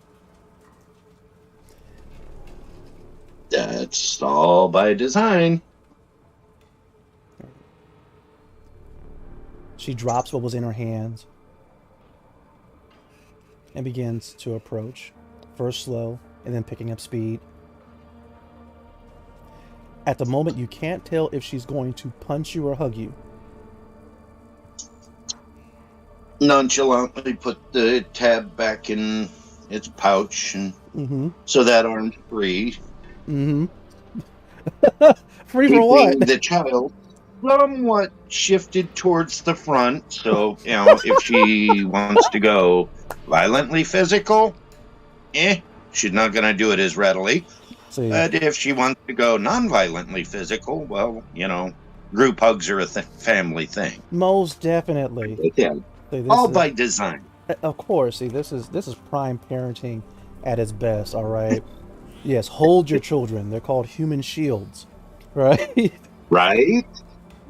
That's all by design. She drops what was in her hands and begins to approach, first slow and then picking up speed. At the moment, you can't tell if she's going to punch you or hug you. Nonchalantly put the tab back in its pouch, and so that arm's free. Free for what? The child somewhat shifted towards the front, so if she wants to go violently physical, she's not going to do it as readily. But if she wants to go non-violently physical, well, group hugs are a family thing. Most definitely. Yeah. All by design. Of course. See, this is prime parenting at its best. All right. Yes, hold your children. They're called human shields, right? Right.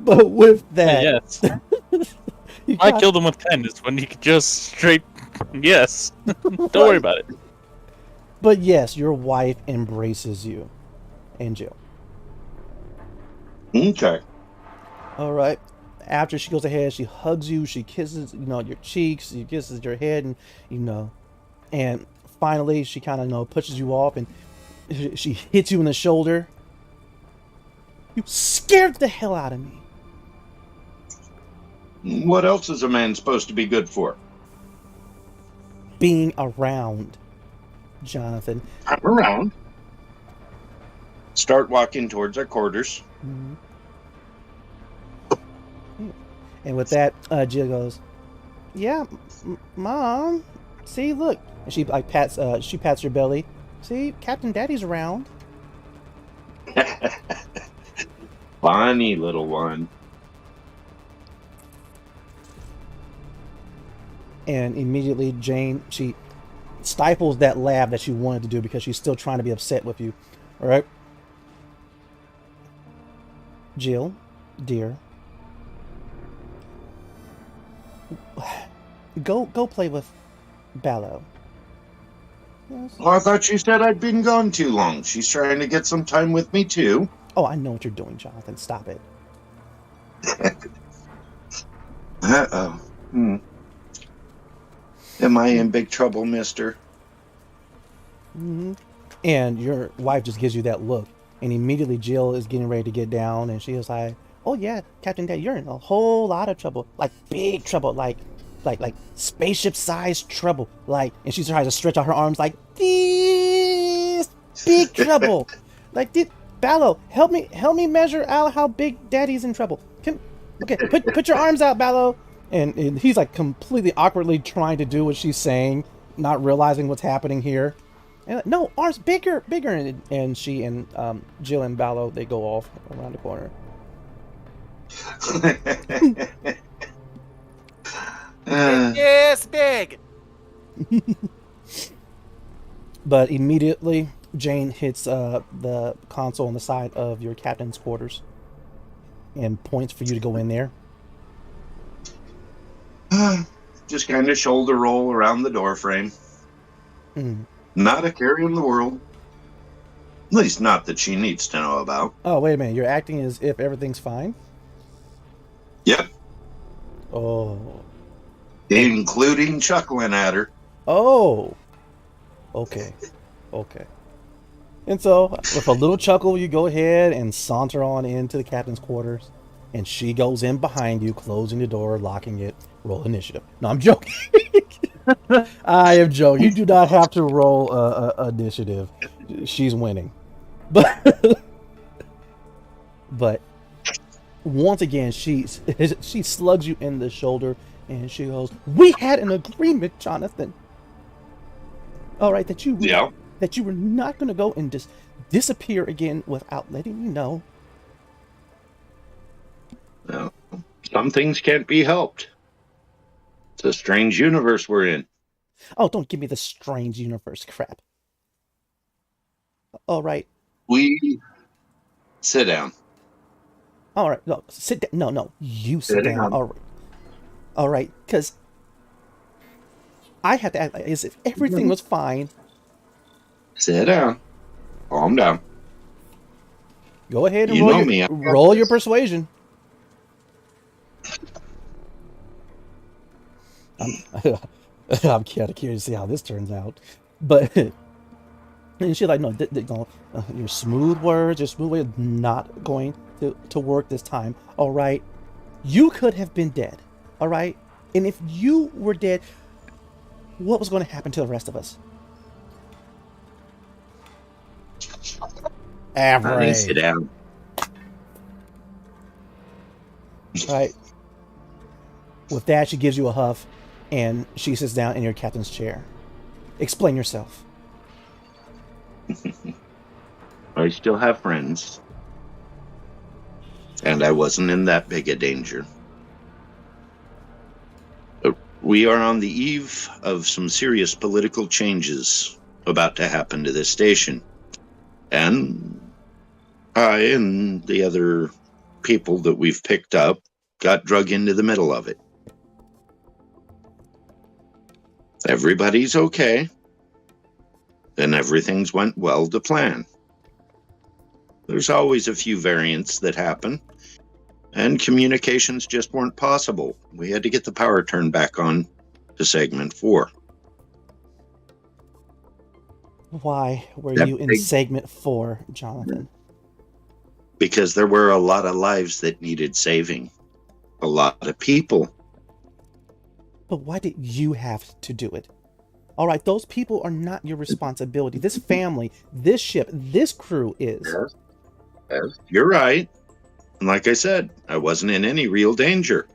But with that, yes, I killed them with kindness when you could just straight yes. Don't worry about it. But yes, your wife embraces you and Jill. Okay. All right. After she goes ahead, she hugs you. She kisses, your cheeks. She kisses your head, and and finally she kind of pushes you off, and she hits you in the shoulder. You scared the hell out of me. What else is a man supposed to be good for? Being around, Jonathan. I'm around. Start walking towards our quarters. Mm-hmm. And with that, Jill goes, "Yeah, Mom. See, look." And she pats your belly. "See, Captain Daddy's around." Funny little one. And immediately, Jane, she stifles that laugh that she wanted to do because she's still trying to be upset with you. All right, Jill, dear. Go play with Ballo. Yes. Well, I thought you said I'd been gone too long. She's trying to get some time with me, too. Oh, I know what you're doing, Jonathan. Stop it. Uh-oh. Am I in big trouble, mister? Mm-hmm. And your wife just gives you that look. And immediately Jill is getting ready to get down. And she is like, "Oh, yeah, Captain Dad, you're in a whole lot of trouble. Like, big trouble. Like spaceship-sized trouble. Like," and she tries to stretch out her arms like, "This big trouble." Like, Ballo, help me measure out how big Daddy's in trouble. Put your arms out, Ballo. And he's like completely awkwardly trying to do what she's saying, not realizing what's happening here. And no, arms bigger. And she and Jill and Ballo, they go off around the corner. Yes, big. But immediately, Jane hits the console on the side of your captain's quarters and points for you to go in there. Just kind of shoulder roll around the door frame. Not a care in the world. At least not that she needs to know about. Oh, wait a minute. You're acting as if everything's fine? Yep. Oh. Including chuckling at her. Oh. Okay. And so, with a little chuckle, you go ahead and saunter on into the captain's quarters. And she goes in behind you, closing the door, locking it. Roll initiative. No, I'm joking. I am joking. You do not have to roll initiative. She's winning. But once again, she slugs you in the shoulder, and she goes, "We had an agreement, Jonathan. All right, that you were not going to go and just disappear again without letting me know." Well, some things can't be helped. It's a strange universe we're in. Oh, don't give me the strange universe crap. All right. We sit down. All right. No, sit down. No. You sit Sitting down. down. All right. All right. Because I had to act as if everything was fine. Sit down. Calm down. Go ahead and You know me. roll your persuasion. I'm kind of curious to see how this turns out. But and she's like, no, your smooth words, your smooth way is not going to work this time. All right. You could have been dead. All right. And if you were dead, what was going to happen to the rest of us? Average. Sit down. All right. With that, she gives you a huff, and she sits down in your captain's chair. Explain yourself. I still have friends. And I wasn't in that big a danger. We are on the eve of some serious political changes about to happen to this station. And I and the other people that we've picked up got drug into the middle of it. Everybody's okay. And everything's went well to plan. There's always a few variants that happen. And communications just weren't possible. We had to get the power turned back on to segment 4. Why were you in segment 4, Jonathan? Because there were a lot of lives that needed saving. A lot of people. But why did you have to do it? All right, those people are not your responsibility. This family, this ship, this crew is. Yes, you're right. And like I said, I wasn't in any real danger.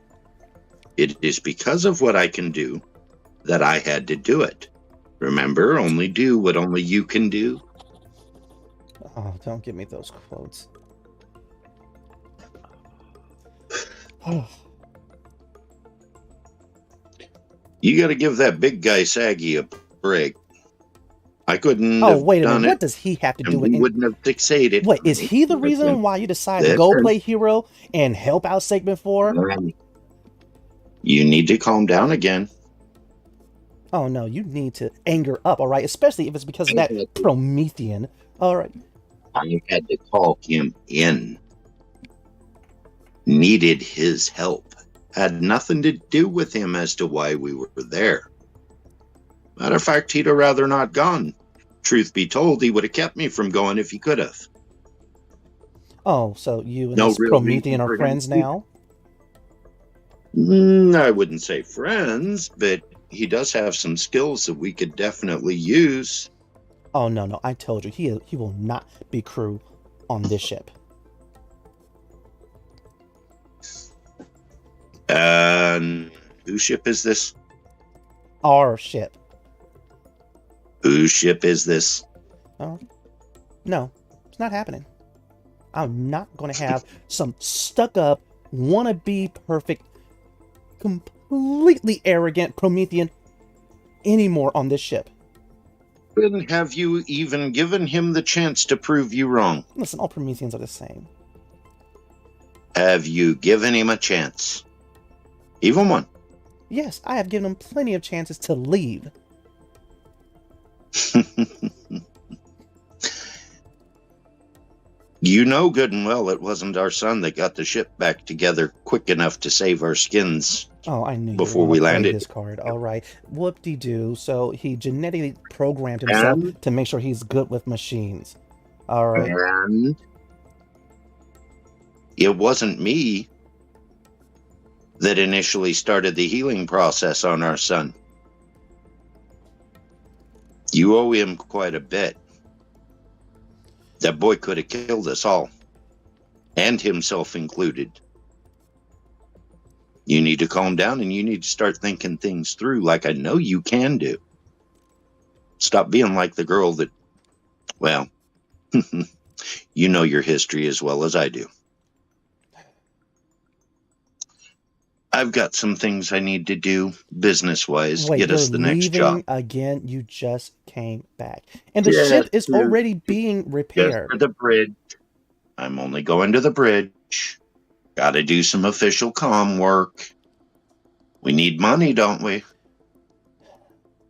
It is because of what I can do that I had to do it. Remember, only do what only you can do. Oh, don't give me those quotes. Oh. You got to give that big guy Saggy a break. I couldn't. Oh, wait a minute. What does he have to do with it? Wouldn't have fixated. What is he the reason why you decided to go play hero and help out segment 4? You need to calm down again. Oh no, you need to anger up, all right? Especially if it's because of that Promethean. All right. I had to call him in. Needed his help. Had nothing to do with him as to why we were there. Matter of fact, he'd have rather not gone. Truth be told, he would have kept me from going if he could have. Oh, so you and this Promethean are friends now? I wouldn't say friends, but he does have some skills that we could definitely use. Oh, no, I told you, he will not be crew on this ship. Whose ship is this? Our ship. Whose ship is this? Oh, no, it's not happening. I'm not going to have some stuck-up, wannabe perfect, completely arrogant Promethean anymore on this ship. Then have you even given him the chance to prove you wrong? Listen, all Prometheans are the same. Have you given him a chance? Even one? Yes, I have given him plenty of chances to leave. You know good and well it wasn't our son that got the ship back together quick enough to save our skins. Oh, I knew before we landed. This card. All right, whoop-de-doo. So he genetically programmed himself to make sure he's good with machines. All right. And it wasn't me that initially started the healing process on our son. You owe him quite a bit. That boy could have killed us all, and himself included. You need to calm down and you need to start thinking things through like I know you can do. Stop being like the girl that, well, you know your history as well as I do. I've got some things I need to do business-wise. Wait, Get you're us the next leaving job. again? You just came back. And the Yes, ship is dude. already being Just repaired. for the bridge. I'm only going to the bridge. Got to do some official comm work. We need money, don't we?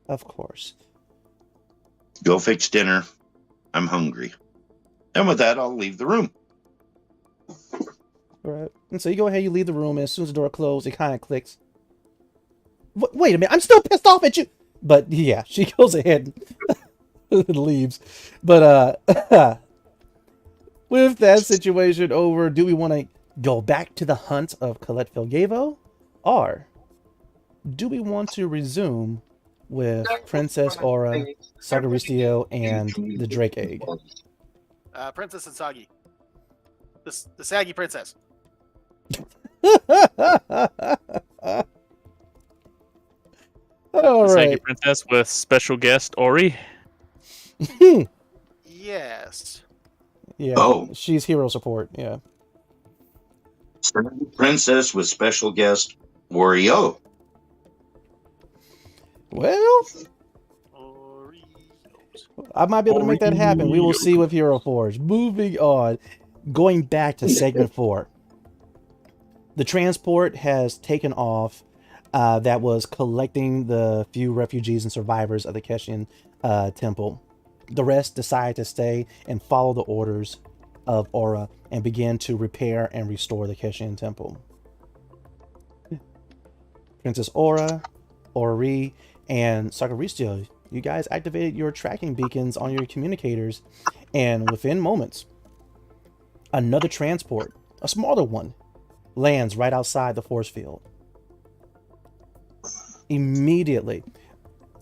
Of course. Go fix dinner. I'm hungry. And with that, I'll leave the room. All right. And so you go ahead, you leave the room, and as soon as the door closes, it kind of clicks. Wait a minute, I'm still pissed off at you! But yeah, she goes ahead and leaves. But with that situation over, do we want to go back to the hunt of Colette Filgavo? Or do we want to resume with Princess Aura, Sagaristio, and the Drake Egg? Princess and Sagi. The saggy princess. All The right. Saggy Princess with special guest Ori. Yes. Yeah. Oh. She's hero support. Yeah. Princess with special guest Wario. Well, I might be able to make that happen. We will see with Hero Forge. Moving on. Going back to segment 4. The transport has taken off that was collecting the few refugees and survivors of the Keshian temple. The rest decided to stay and follow the orders of Aura and begin to repair and restore the Keshian temple. Princess Aura, Ori, and Sagaristio, you guys activated your tracking beacons on your communicators, and within moments, another transport, a smaller one, lands right outside the force field. Immediately,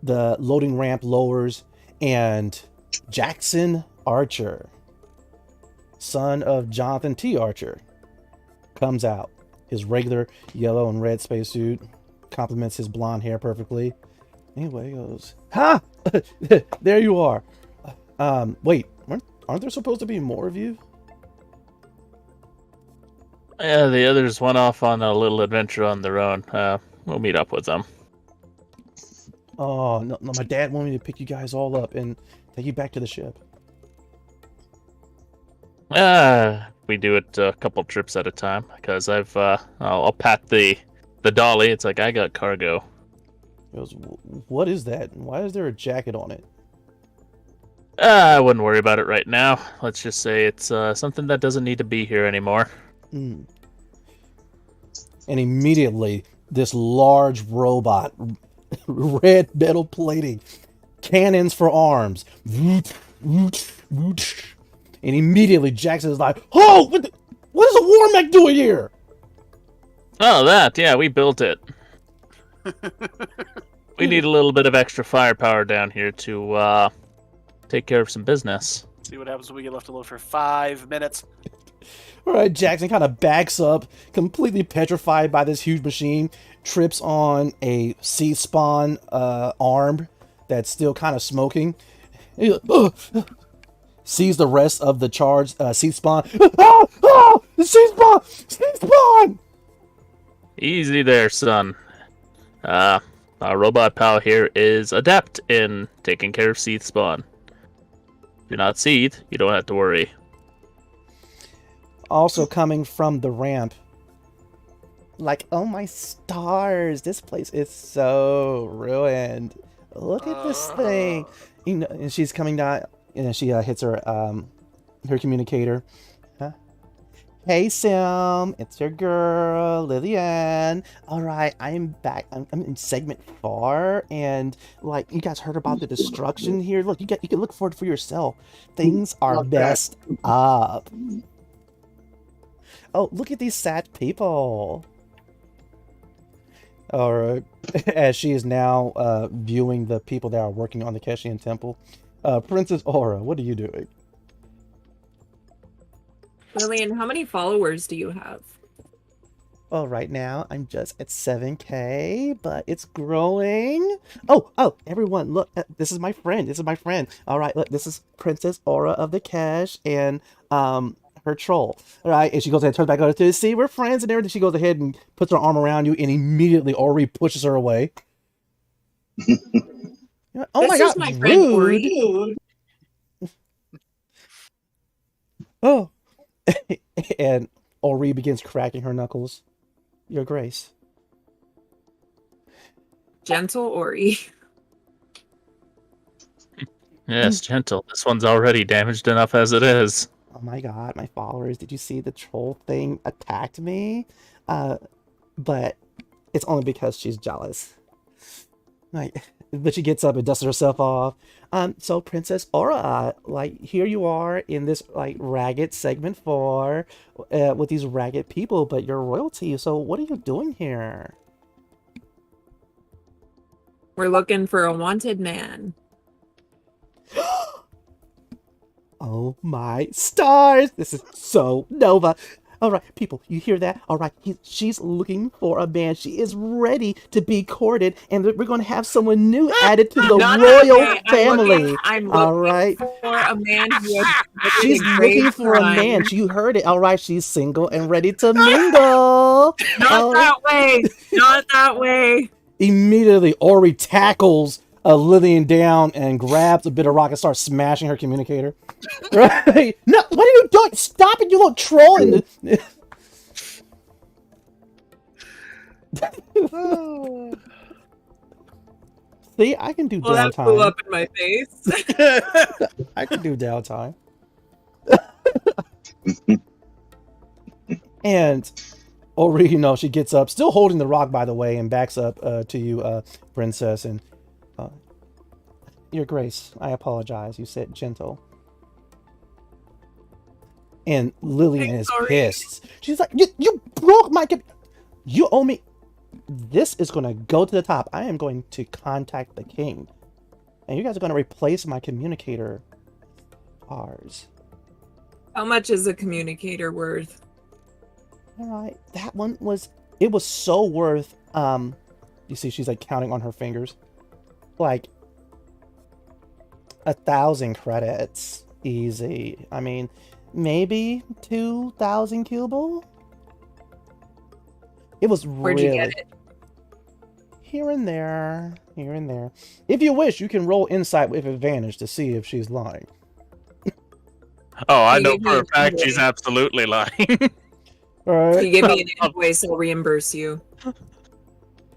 the loading ramp lowers, and Jackson Archer, son of Jonathan T. Archer, comes out. His regular yellow and red spacesuit complements his blonde hair perfectly. Anyway, he goes, "Ha! There you are. Wait, aren't there supposed to be more of you?" Yeah, the others went off on a little adventure on their own. We'll meet up with them. Oh, no, my dad wanted me to pick you guys all up and take you back to the ship. We do it a couple trips at a time because I'll pat the dolly. It's like I got cargo. He goes, "What is that? Why is there a jacket on it?" I wouldn't worry about it right now. Let's just say it's something that doesn't need to be here anymore. And immediately, this large robot, red metal plating, cannons for arms, and immediately Jackson is like, "Oh, what is a war mech doing here?" Oh, that, yeah, we built it. We need a little bit of extra firepower down here to take care of some business. See what happens when we get left alone for 5 minutes. All right, Jackson kind of backs up, completely petrified by this huge machine, trips on a seed spawn arm that's still kind of smoking. He sees the rest of the charged seed spawn. The seed spawn! Seed spawn! Easy there, son. Our robot pal here is adept in taking care of seed spawn. If you're not seed, you don't have to worry. Also coming from the ramp, like, oh my stars, this place is so ruined. Look at this thing. You know, and she's coming down, and she hits her her communicator. Hey Sim, it's your girl Lillian. All right, I'm back. I'm in segment 4, and like, you guys heard about the destruction here. Look, you can look for it for yourself. Things are messed up. Oh, look at these sad people. All right, as she is now viewing the people that are working on the Keshian temple. Princess Aura, what are you doing? Lillian, how many followers do you have? Well, right now I'm just at 7K, but it's growing. Oh, everyone, look, this is my friend. All right, look, this is Princess Aura of the Cash, and her troll. All right, and she goes ahead and turns back over to see we're friends and everything. She goes ahead and puts her arm around you, and immediately Ori pushes her away. Oh my god, my rude. friend Ori. Oh. And Ori begins cracking her knuckles. Your Grace. Gentle Ori. Yes, gentle. This one's already damaged enough as it is. Oh my god, my followers, did you see the troll thing attacked me? But it's only because she's jealous. But she gets up and dusts herself off. So Princess Aura, here you are in this ragged segment 4 with these ragged people, but you're royalty. So what are you doing here? We're looking for a wanted man. Oh my stars! This is so Nova. All right, people, you hear that? All right, she's looking for a man. She is ready to be courted, and we're going to have someone new added to the royal family. I'm looking all right, for a man who is she's looking for a man. You heard it. All right, she's single and ready to mingle. Not that way. Not that way. Immediately, Ori tackles Lillian down and grabs a bit of rock and starts smashing her communicator. Right? No, what are you doing? Stop it, you little troll! See, I can do downtime. That flew up in my face. I can do downtime. And Ori, she gets up, still holding the rock, by the way, and backs up to you, Princess, and Your Grace, I apologize. You said gentle. And Lillian is pissed. She's like, you broke my... You owe me... This is going to go to the top. I am going to contact the king. And you guys are going to replace my communicator. Ours. How much is a communicator worth? Alright, that one was... It was so worth... You see, she's counting on her fingers. 1,000 credits. Easy. I mean, maybe 2,000 Cubal? It was Where'd really... you get it? Here and there. Here and there. If you wish, you can roll insight with advantage to see if she's lying. Oh, I know for a fact she's absolutely lying. Alright. If you give me an invoice, I'll reimburse you.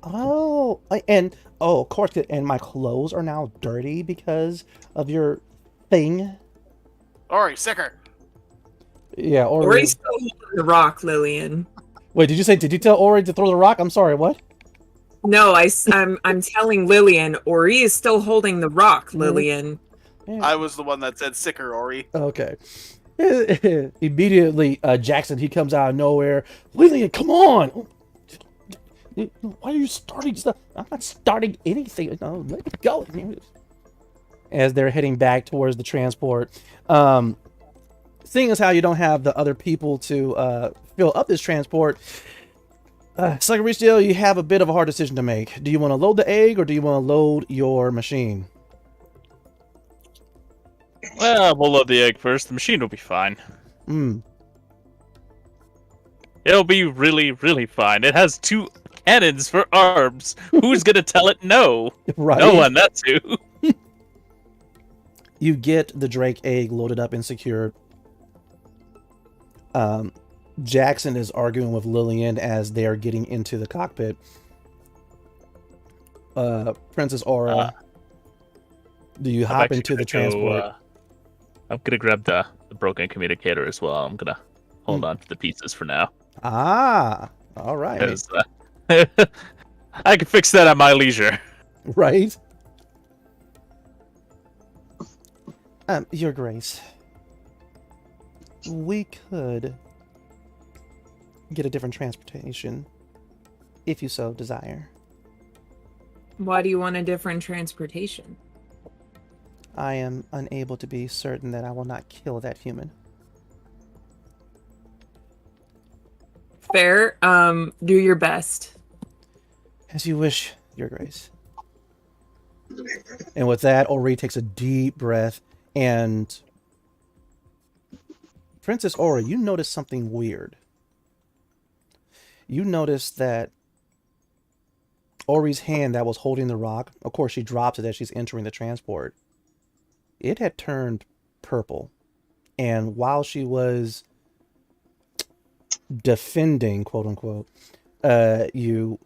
Oh, and of course, and my clothes are now dirty because of your thing. Ori, sicker. Yeah, Ori's still holding the rock, Lillian. Wait, did you tell Ori to throw the rock? I'm sorry, what? No, I'm telling Lillian, Ori is still holding the rock, Lillian. Yeah. I was the one that said sicker, Ori. Okay. Immediately, Jackson, he comes out of nowhere. Lillian, come on! Why are you starting stuff? I'm not starting anything. No, let me go. As they're heading back towards the transport. Seeing as how you don't have the other people to fill up this transport, Suckerbeach, you have a bit of a hard decision to make. Do you want to load the egg or do you want to load your machine? Well, we'll load the egg first. The machine will be fine. It'll be really, really fine. It has 2 cannons for arms. Who's gonna tell it no? Right. No one, that's who. You get the Drake egg loaded up and secured. Jackson is arguing with Lillian as they are getting into the cockpit. Princess Aura, do you hop into the transport? I'm gonna grab the broken communicator as well. I'm gonna hold on to the pieces for now. Ah, all right. I can fix that at my leisure. Right? Your Grace, we could get a different transportation, if you so desire. Why do you want a different transportation? I am unable to be certain that I will not kill that human. Fair. Do your best. As you wish, Your Grace. And with that, Ori takes a deep breath and Princess Aura, you notice something weird. You notice that Ori's hand that was holding the rock, of course she drops it as she's entering the transport, it had turned purple. And while she was defending, quote unquote, you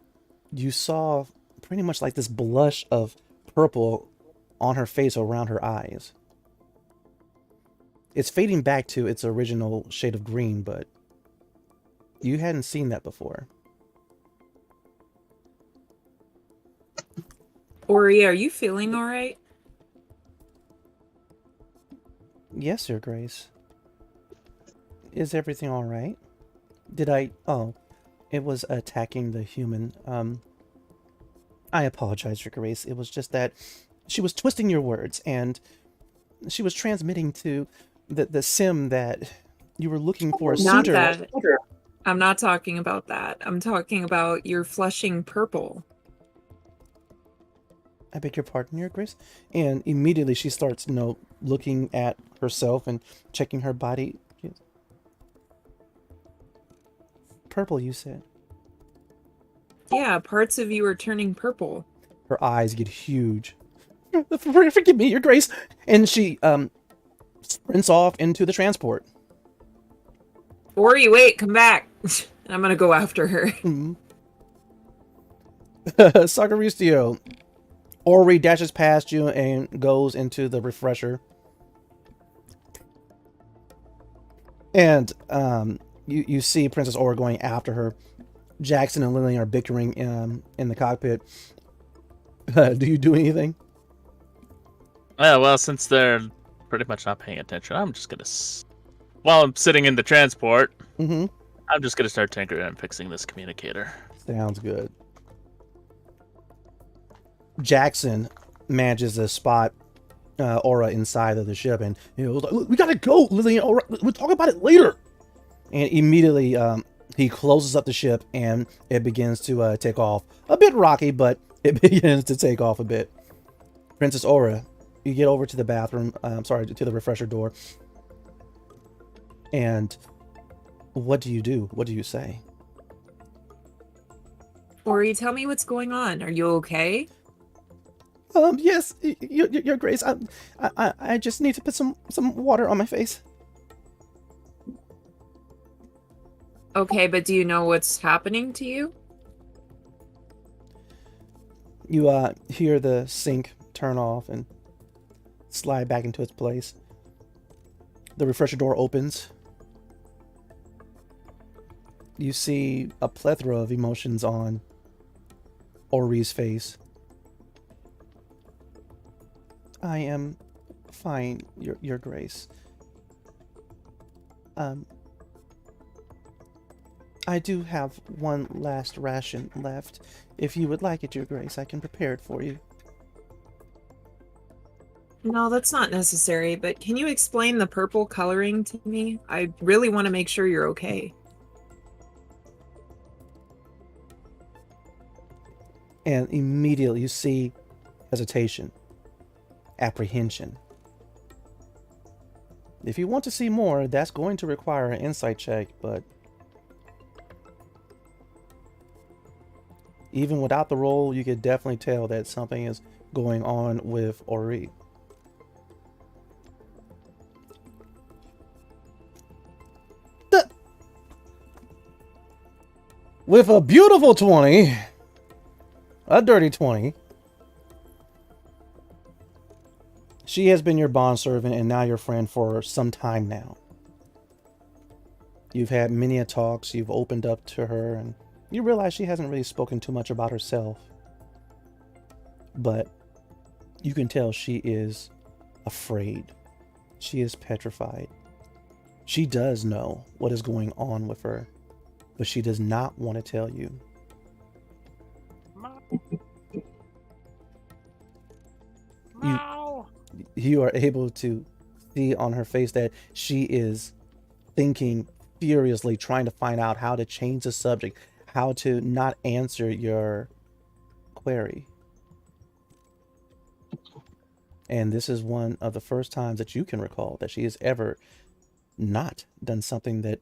saw pretty much like this blush of purple on her face around her eyes. It's fading back to its original shade of green, but you hadn't seen that before. Ori, are you feeling all right? Yes, Your Grace. Is everything all right? Did I... Oh, it was attacking the human. I apologize, Your Grace. It was just that she was twisting your words, and she was transmitting to the sim that you were looking for a suitor. Not that. I'm not talking about that. I'm talking about your flushing purple. I beg your pardon, Your Grace. And immediately she starts, looking at herself and checking her body. Purple, you said? Yeah, parts of you are turning purple. Her eyes get huge. Forgive me, Your Grace. And she sprints off into the transport. Ori, wait, come back. I'm gonna go after her. Sagaristio. Ori dashes past you and goes into the refresher. And you see Princess Ori going after her. Jackson and Lillian are bickering in the cockpit. Do you do anything? Well, since they're pretty much not paying attention, I'm just gonna... While I'm sitting in the transport, I'm just gonna start tinkering and fixing this communicator. Sounds good. Jackson manages to spot Aura inside of the ship, and we gotta go, Lillian. Aura, we'll talk about it later. And immediately, he closes up the ship, and it begins to take off. A bit rocky, but it begins to take off a bit. Princess Aura, you get over to the bathroom. To the refresher door. And what do you do? What do you say? Ori, tell me what's going on. Are you okay? Yes, Your Grace. I just need to put some water on my face. Okay, but do you know what's happening to you? You hear the sink turn off and slide back into its place. The refresher door opens. You see a plethora of emotions on Ori's face. I am fine, Your Grace. I do have one last ration left. If you would like it, Your Grace, I can prepare it for you. No, that's not necessary, but can you explain the purple coloring to me? I really want to make sure you're okay. And immediately you see hesitation, apprehension. If you want to see more, that's going to require an insight check, but even without the roll, you could definitely tell that something is going on with Ori. With a beautiful 20, a dirty 20, she has been your bondservant and now your friend for some time now. You've had many a talks, you've opened up to her, and you realize she hasn't really spoken too much about herself. But you can tell she is afraid. She is petrified. She does know what is going on with her, but she does not want to tell you. You are able to see on her face that she is thinking furiously, trying to find out how to change the subject, how to not answer your query. And this is one of the first times that you can recall that she has ever not done something that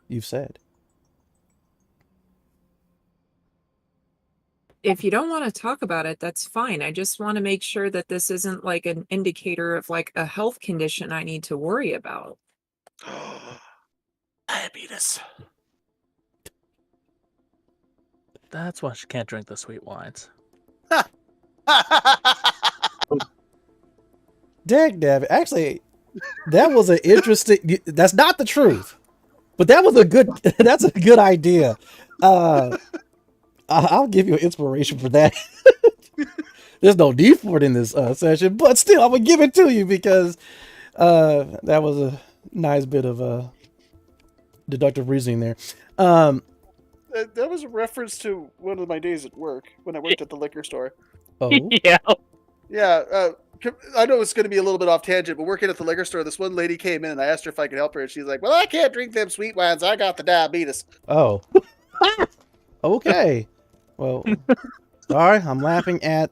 you've said. If you don't want to talk about it, that's fine. I just want to make sure that this isn't like an indicator of like a health condition I need to worry about. Diabetes. That's why she can't drink the sweet wines. Dag Dav, actually, that was an interesting. That's not the truth, but that was a good. That's a good idea. I'll give you an inspiration for that. There's no need for it in this session, but still, I'm gonna give it to you because that was a nice bit of deductive reasoning there. That was a reference to one of my days at work when I worked at the liquor store. Oh, Yeah. Yeah, I know it's going to be a little bit off tangent, but working at the liquor store, this one lady came in and I asked her if I could help her, and she's like, "Well, I can't drink them sweet wines. I got the diabetes." oh, okay. Well, sorry, I'm laughing at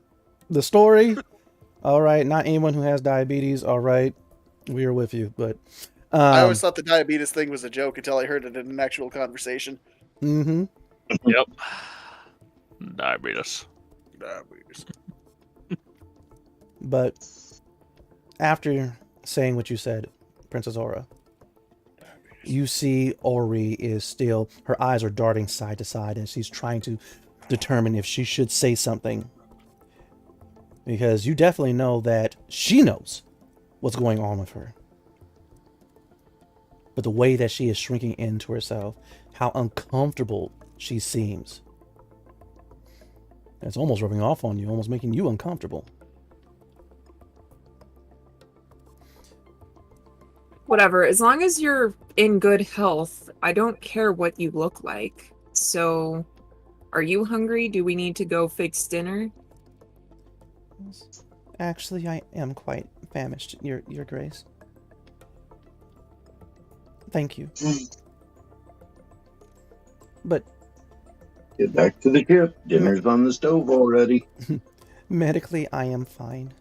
the story. All right, not anyone who has diabetes. All right, we are with you, but I always thought the diabetes thing was a joke until I heard it in an actual conversation. Mm-hmm. Yep. Diabetes. But after saying what you said, Princess Aura, you see Ori is still, her eyes are darting side to side and she's trying to determine if she should say something. Because you definitely know that she knows what's going on with her. But the way that she is shrinking into herself, how uncomfortable she seems. It's almost rubbing off on you, almost making you uncomfortable. Whatever, as long as you're in good health, I don't care what you look like. So, are you hungry? Do we need to go fix dinner? Actually, I am quite famished, Your Grace. Thank you. But Get back to the ship. Dinner's on the stove already. medically, I am fine.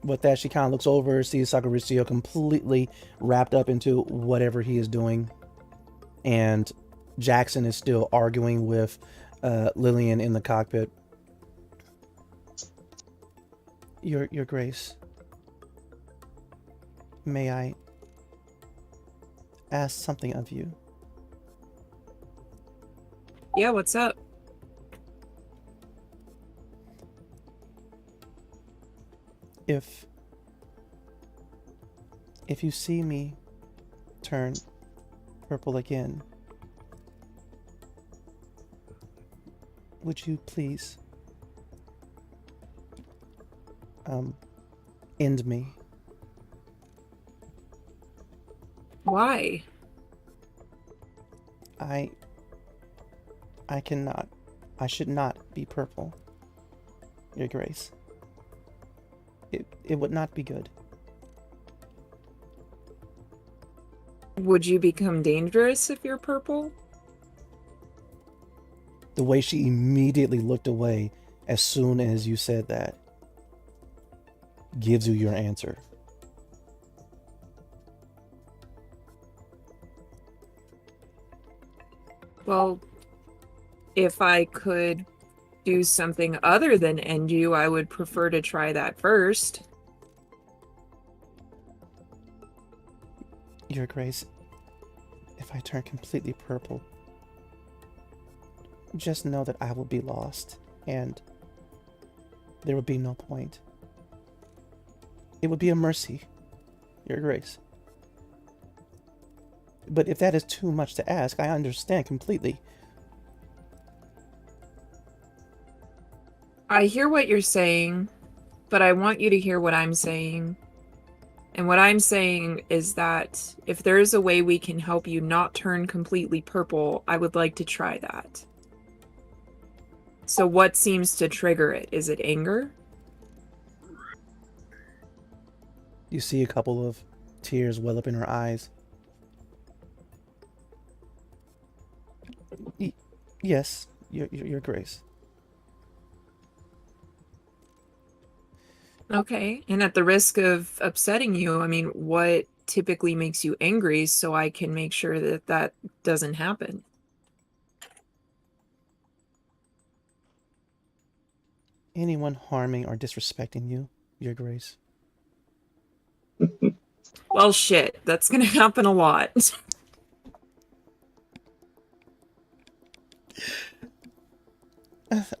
With that, she kind of looks over, sees Sakuricio completely wrapped up into whatever he is doing. And Jackson is still arguing with Lillian in the cockpit. Your Grace, may I ask something of you? Yeah, what's up? If you see me turn purple again, would you please end me? Why? I cannot. I should not be purple, Your Grace. It would not be good. Would you become dangerous if you're purple? The way she immediately looked away as soon as you said that gives you your answer. Well, if I could do something other than end you, I would prefer to try that first. Your Grace, if I turn completely purple, just know that I will be lost, and there would be no point. It would be a mercy, Your Grace. But if that is too much to ask, I understand completely. I hear what you're saying, but I want you to hear what I'm saying. And what I'm saying is that if there is a way we can help you not turn completely purple, I would like to try that. So what seems to trigger it? Is it anger? You see a couple of tears well up in her eyes. Yes, Your Grace. Okay. And at the risk of upsetting you, I mean, what typically makes you angry so I can make sure that that doesn't happen? Anyone harming or disrespecting you, Your Grace. Well, shit. That's going to happen a lot.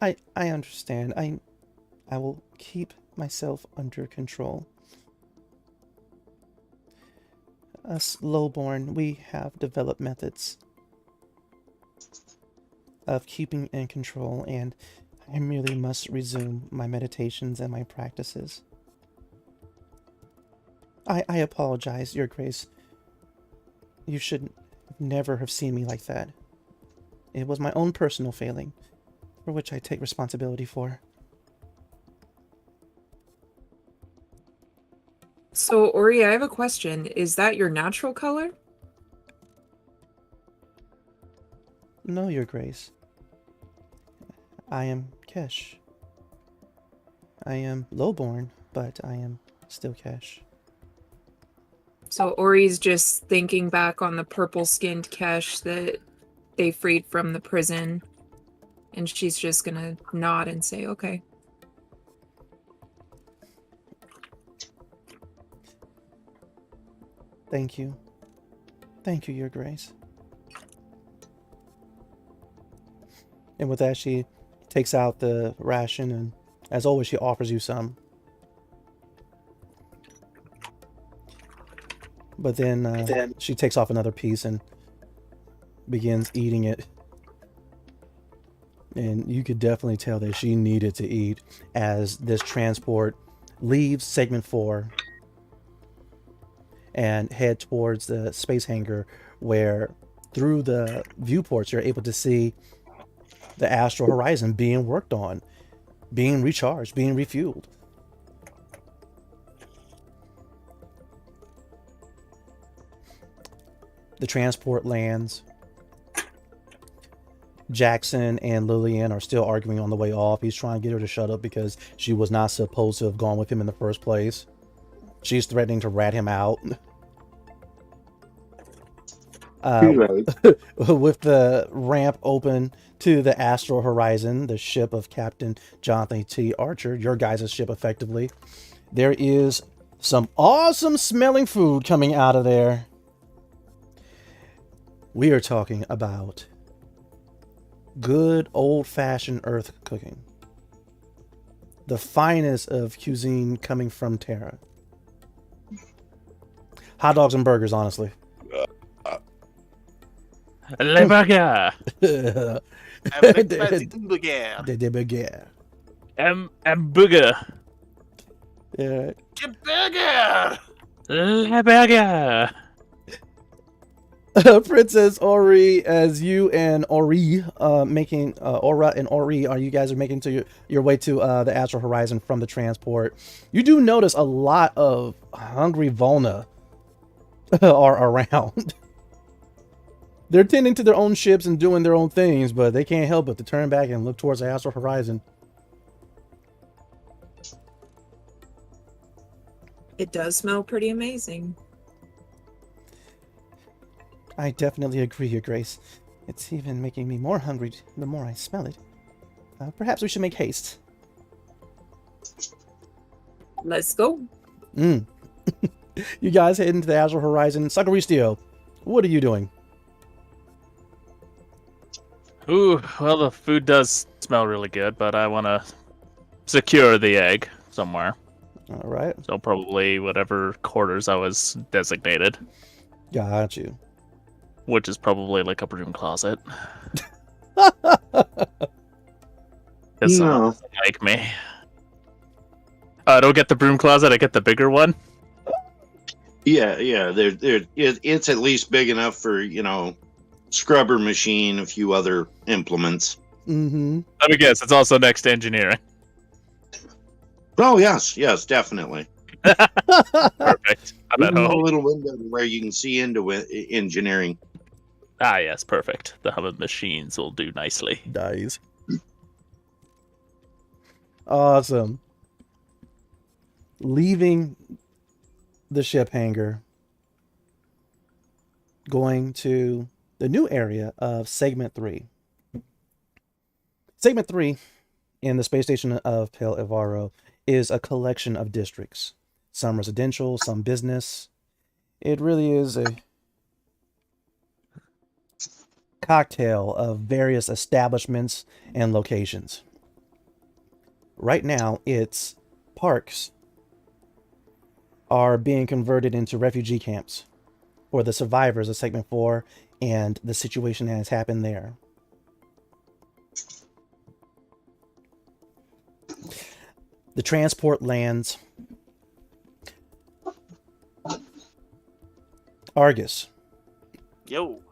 I understand. I will keep myself under control. Us lowborn, we have developed methods of keeping in control, and I merely must resume my meditations and my practices. I apologize, Your Grace. You should never have seen me like that. It was my own personal failing, for which I take responsibility for. So, Ori, I have a question. Is that your natural color? No, Your Grace. I am Kesh. I am lowborn, but I am still Kesh. So Ori's just thinking back on the purple-skinned Kesh that they freed from the prison, and she's just gonna nod and say, okay. Thank you. Thank you, Your Grace. And with that, she takes out the ration, and as always, she offers you some. But then she takes off another piece and begins eating it. And you could definitely tell that she needed to eat as this transport leaves segment 4 and head towards the space hangar, where through the viewports you're able to see the astral horizon being worked on, being recharged, being refueled. The transport lands. Jackson and Lillian are still arguing on the way off. He's trying to get her to shut up because she was not supposed to have gone with him in the first place. She's threatening to rat him out. With the ramp open to the Astral Horizon, the ship of Captain Jonathan T. Archer, your guys' ship effectively, there is some awesome smelling food coming out of there. We are talking about good old-fashioned Earth cooking. The finest of cuisine coming from Terra. Hot dogs and burgers, honestly. Le burger. Hamburger. Yeah. Burger. Le burger. Princess Ori, as you and Ori making Aura and Ori are you guys are making to your way to the Astral Horizon from the transport. You do notice a lot of hungry Volna are around. They're tending to their own ships and doing their own things, but they can't help but to turn back and look towards the Astral Horizon. It does smell pretty amazing. I definitely agree, Your Grace. It's even making me more hungry the more I smell it. Perhaps we should make haste. Let's go. You guys head into the Astral Horizon. Sagaristio, what are you doing? Ooh, well, the food does smell really good, but I want to secure the egg somewhere. All right. So probably whatever quarters I was designated. Got you. Which is probably like a broom closet. No. Like me. I don't get the broom closet, I get the bigger one. Yeah. It's at least big enough for, scrubber machine, a few other implements. Mm-hmm. Let me guess, it's also next to engineering. Oh, yes, definitely. Perfect. I'm at A home. little window where you can see into engineering. Ah, yes, perfect. The hub of machines will do nicely. Nice. Awesome. leaving the ship hangar, going to the new area of Segment 3. Segment 3 in the space station of Pale Ivaro is a collection of districts. Some residential, some business. It really is a cocktail of various establishments and locations. Right now, its parks are being converted into refugee camps for the survivors of Segment 4 and the situation that has happened there. The transport lands. Argus. Yo.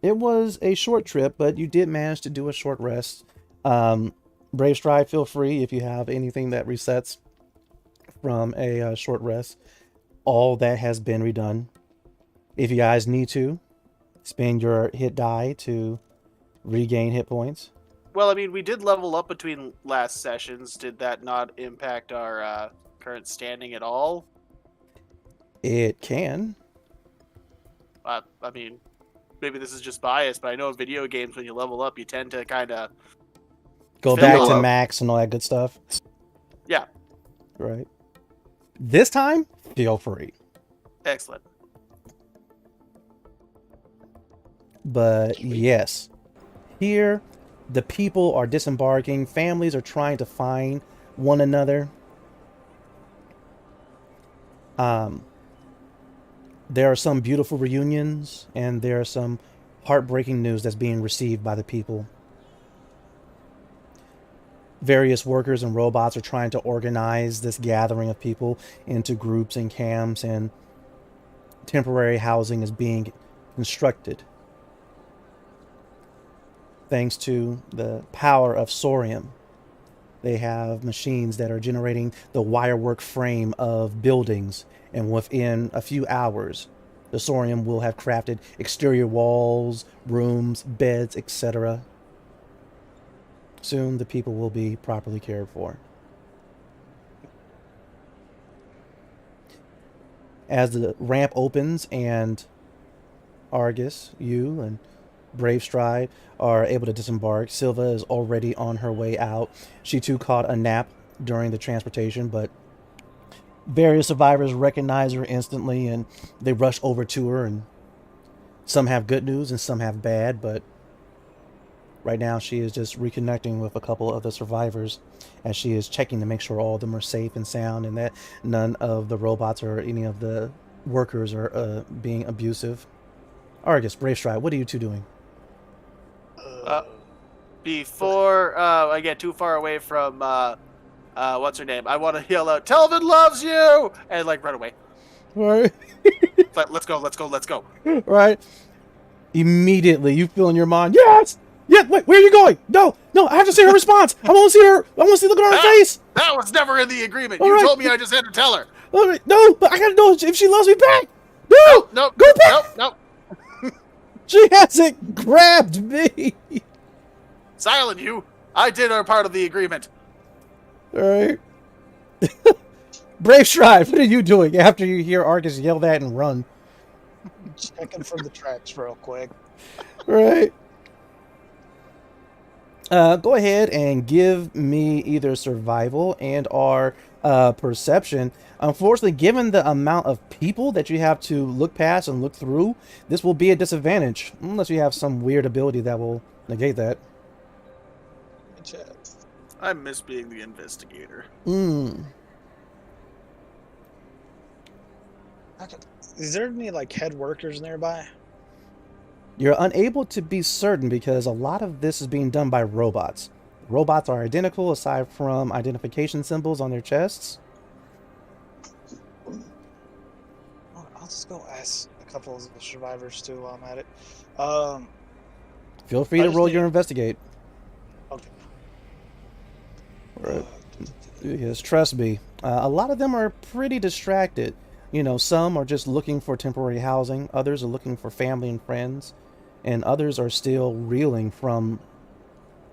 It was a short trip, but you did manage to do a short rest. Brave Stride, feel free if you have anything that resets from a short rest. All that has been redone. If you guys need to, spend your hit die to regain hit points. Well, I mean, we did level up between last sessions. Did that not impact our current standing at all? It can. I mean, maybe this is just bias, but I know in video games when you level up, you tend to kind of go back to max and all that good stuff. Yeah. Right. This time, feel free. Excellent. But yes, here the people are disembarking. Families are trying to find one another. There are some beautiful reunions, and there are some heartbreaking news that's being received by the people. Various workers and robots are trying to organize this gathering of people into groups and camps, and temporary housing is being constructed. Thanks to the power of Sorium, they have machines that are generating the wirework frame of buildings, and within a few hours, the Sorium will have crafted exterior walls, rooms, beds, etc. Soon, the people will be properly cared for. As the ramp opens and Argus, you, and Brave Stride are able to disembark, Silva is already on her way out. She too caught a nap during the transportation, but various survivors recognize her instantly and they rush over to her, and some have good news and some have bad, but right now she is just reconnecting with a couple of the survivors as she is checking to make sure all of them are safe and sound and that none of the robots or any of the workers are being abusive. Argus, Brave Stride, what are you two doing? Before I get too far away from what's her name, I want to yell out, "Telvin loves you!" and like run away. Right. But let's go. Right. Immediately, you feel in your mind, yes! Yeah, wait, where are you going? No, I have to see her response. I want to see her. I want to see the look on her face. That was never in the agreement. All you right. told me I just had to tell her. All right. No, but I got to know if she loves me back. No, No, go back. No. She hasn't grabbed me. Silent you. I did our part of the agreement. All right. Brave Stride, what are you doing after you hear Argus yell that and run? Checking for the tracks real quick. Right. Go ahead and give me either survival and or perception. Unfortunately, given the amount of people that you have to look past and look through, this will be a disadvantage unless you have some weird ability that will negate that. I miss being the investigator. Is there any like head workers nearby? You're unable to be certain because a lot of this is being done by robots. Robots are identical aside from identification symbols on their chests. I'll just go ask a couple of the survivors too while I'm at it. Feel free to roll your investigate. Okay. Right. Yes, trust me. A lot of them are pretty distracted. You know, some are just looking for temporary housing. Others are looking for family and friends. And others are still reeling from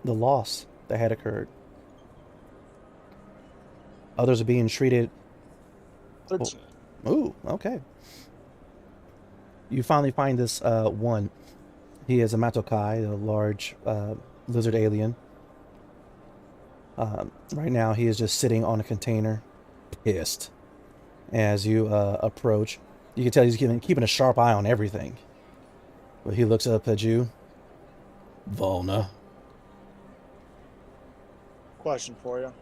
the loss that had occurred. Others are being treated. 13. Ooh, okay. You finally find this one. He is a Matokai, a large lizard alien. Right now, he is just sitting on a container, pissed. As you approach, you can tell he's keeping a sharp eye on everything. But he looks up at you. Volna. Question for you.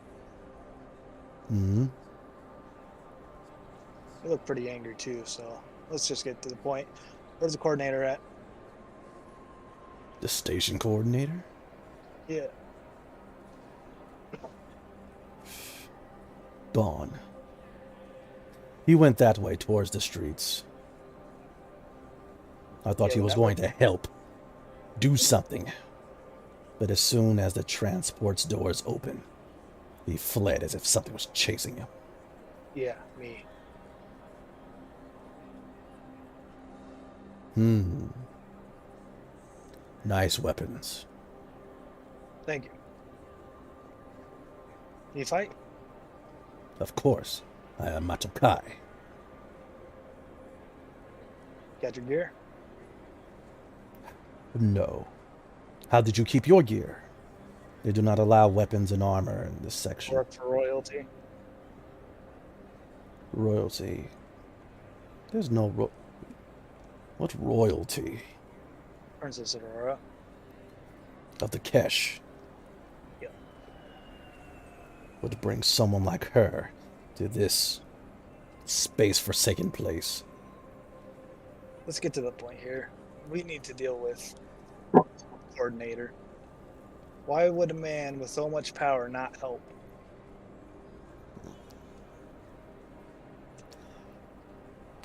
Hmm. You look pretty angry too, so let's just get to the point. Where's the coordinator at? The station coordinator? Yeah. Gone. He went that way towards the streets. I thought he was going to help. Do something. But as soon as the transport's doors open, he fled as if something was chasing him. Yeah, me. Nice weapons. Thank you. You fight? Of course. I am Matokai. Got your gear? No. How did you keep your gear? They do not allow weapons and armor in this section. Work for royalty? Royalty. There's no What royalty? Princess Aurora. Of the Kesh. Yep. Would bring someone like her to this space-forsaken place. Let's get to the point here. We need to deal with coordinator. Why would a man with so much power not help?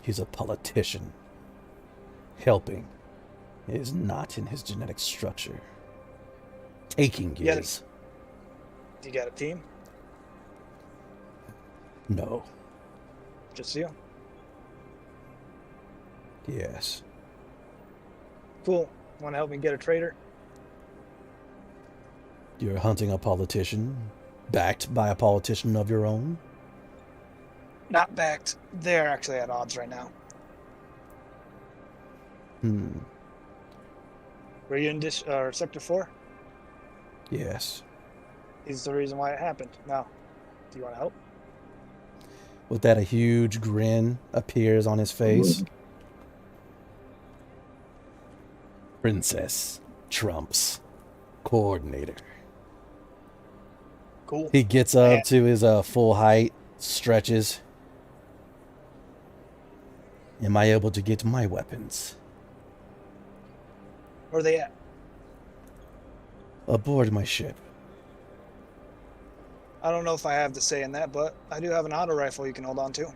He's a politician. Helping is not in his genetic structure. Taking is. You got a team? No. Just you? Yes. Cool. Want to help me get a traitor? You're hunting a politician, backed by a politician of your own? Not backed. They're actually at odds right now. Were you in Sector 4? Yes. He's the reason why it happened. Now, do you want to help? With that, a huge grin appears on his face. Princess trumps coordinator. Cool. He gets up to his full height, stretches. Am I able to get my weapons? Where are they at? Aboard my ship. I don't know if I have to say in that, but I do have an auto rifle you can hold on to.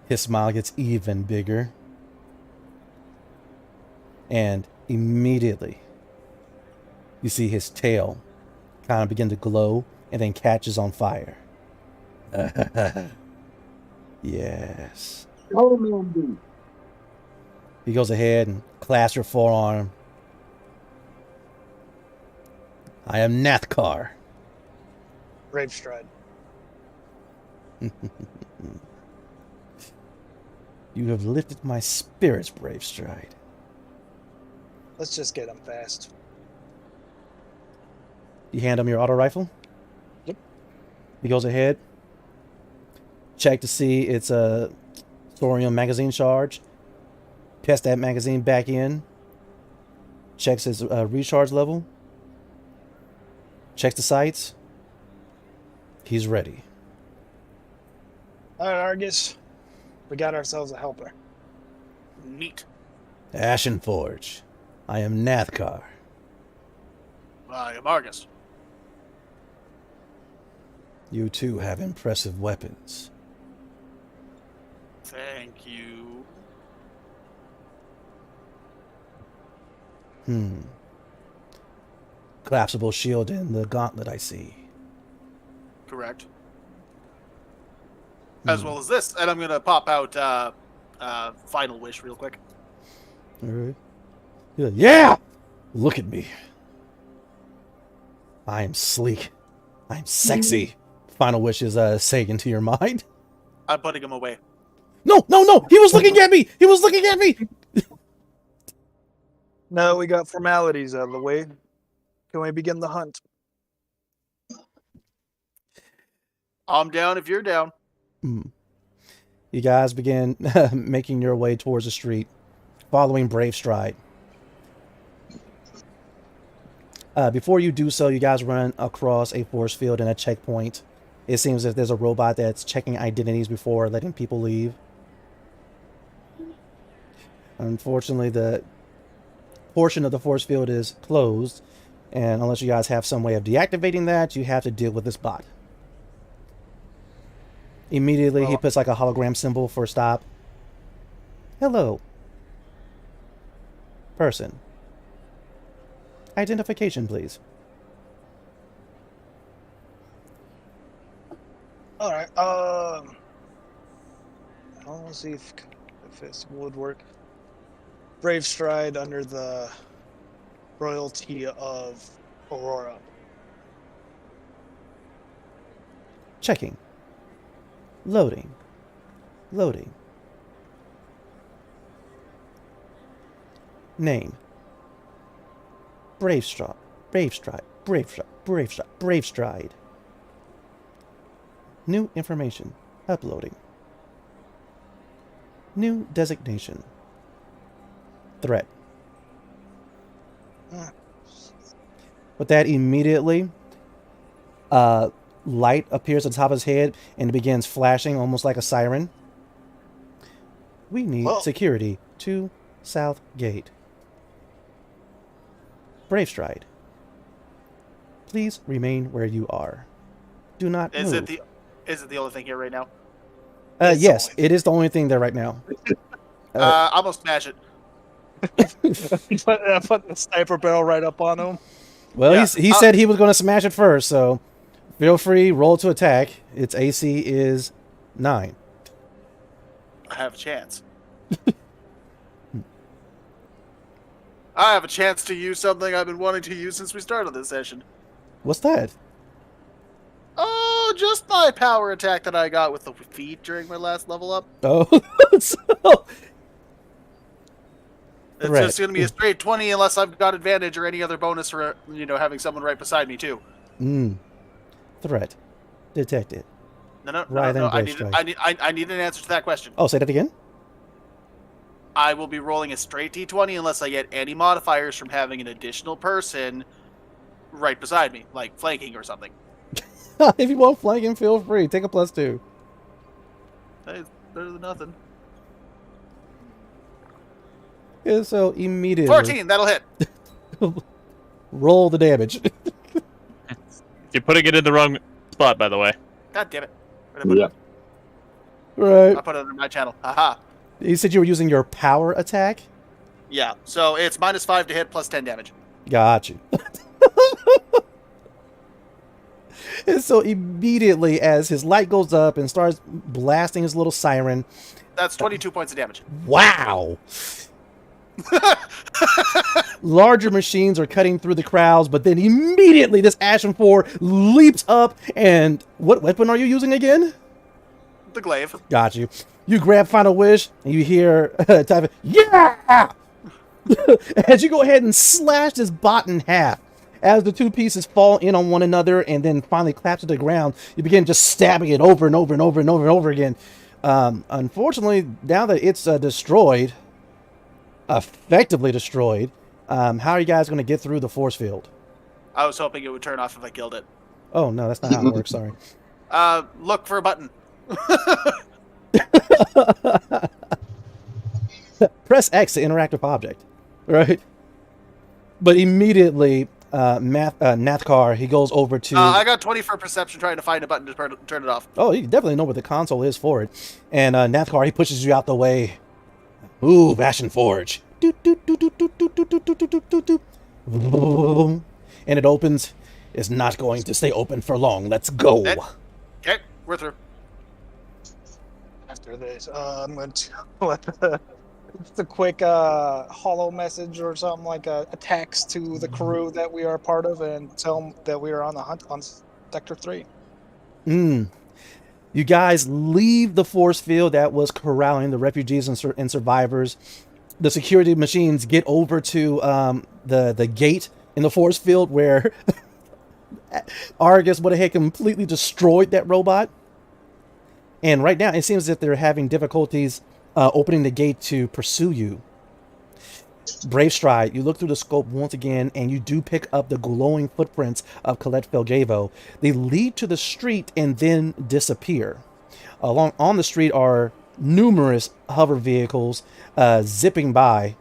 His smile gets even bigger. And immediately, you see his tail kind of begin to glow and then catches on fire. Yes. He goes ahead and clasps your forearm. I am Nathkar. Brave Stride. You have lifted my spirits, Brave Stride. Let's just get him fast. You hand him your auto rifle? Yep. He goes ahead. Check to see it's a thorium magazine charge. Test that magazine back in. Checks his recharge level. Checks the sights. He's ready. All right, Argus. We got ourselves a helper. Neat. Ashenforge. I am Nathkar. I am Argus. You two have impressive weapons. Thank you. Collapsible shield and the gauntlet I see. Correct. As well as this. And I'm going to pop out Final Wish real quick. All right. Yeah! Look at me. I am sleek, I'm sexy. Final Wish is saying into your mind. I'm putting him away. No, no, no! He was looking at me! He was looking at me! No, we got formalities out of the way. Can we begin the hunt? I'm down if you're down. You guys begin making your way towards the street, following Brave Stride. Before you do so, you guys run across a force field and a checkpoint. It seems as if there's a robot that's checking identities before letting people leave. Unfortunately, the portion of the force field is closed, and unless you guys have some way of deactivating that, you have to deal with this bot. Immediately, he puts like a hologram symbol for stop. Hello. Person. Identification, please. All right. Let's see if this would work. Brave Stride under the royalty of Aurora. Checking. Loading. Loading. Name. Brave Stride. Brave Stride. Brave Stride. Brave Stride. Brave Stride. New information. Uploading. New designation. Threat. With that, immediately, light appears at the top of his head and it begins flashing almost like a siren. We need security to South Gate. Brave Stride. Please remain where you are. Do not move. Is it the only thing here right now? Yes, it is the only thing there right now. I'm gonna smash it. I put the sniper barrel right up on him. Well, yeah. he said he was going to smash it first, so feel free, roll to attack. Its AC is 9. I have a chance. I have a chance to use something I've been wanting to use since we started this session. What's that? Oh, just my power attack that I got with the feet during my last level up. Oh, so... It's just going to be a straight 20 unless I've got advantage or any other bonus for, having someone right beside me, too. Threat. Detected. No. I need an answer to that question. Oh, say that again? I will be rolling a straight D20 unless I get any modifiers from having an additional person right beside me, like flanking or something. If you want flanking, feel free. Take a +2. Hey, it's better than nothing. Yeah, so immediately 14, that'll hit. Roll the damage. You're putting it in the wrong spot, by the way. God damn it. Yeah. Right. I put it under my channel. Haha. You said you were using your power attack? Yeah, so it's -5 to hit plus 10 damage. Got you. And so immediately as his light goes up and starts blasting his little siren. That's 22 points of damage. Wow. Larger machines are cutting through the crowds, but then immediately this Ashen 4 leaps up, and what weapon are you using again? The glaive. Got you. You grab Final Wish, and you hear type, yeah! As you go ahead and slash this bot in half. As the two pieces fall in on one another and then finally collapse to the ground, you begin just stabbing it over and over and over and over and over again. Unfortunately, now that it's destroyed, effectively destroyed, how are you guys going to get through the force field? I was hoping it would turn off if I killed it. Oh, no, that's not how it works, sorry. Look for a button. Press X to interact with object, right? But immediately, Nathkar, he goes over to... I got 20 for perception trying to find a button to turn it off. Oh, you definitely know where the console is for it. And Nathkar, he pushes you out the way. Ooh, Ashen Forge. And it opens. It's not going to stay open for long. Let's go. Okay, we're through. After this, I'm going to let just a quick hollow message or something like a text to the crew that we are part of and tell them that we are on the hunt on Sector 3. You guys leave the force field that was corralling the refugees and survivors. The security machines get over to the gate in the force field where Argus would have completely destroyed that robot. And right now, it seems that they're having difficulties opening the gate to pursue you. Brave Stride, you look through the scope once again, and you do pick up the glowing footprints of Colette Felgavo. They lead to the street and then disappear. On the street are numerous hover vehicles zipping by.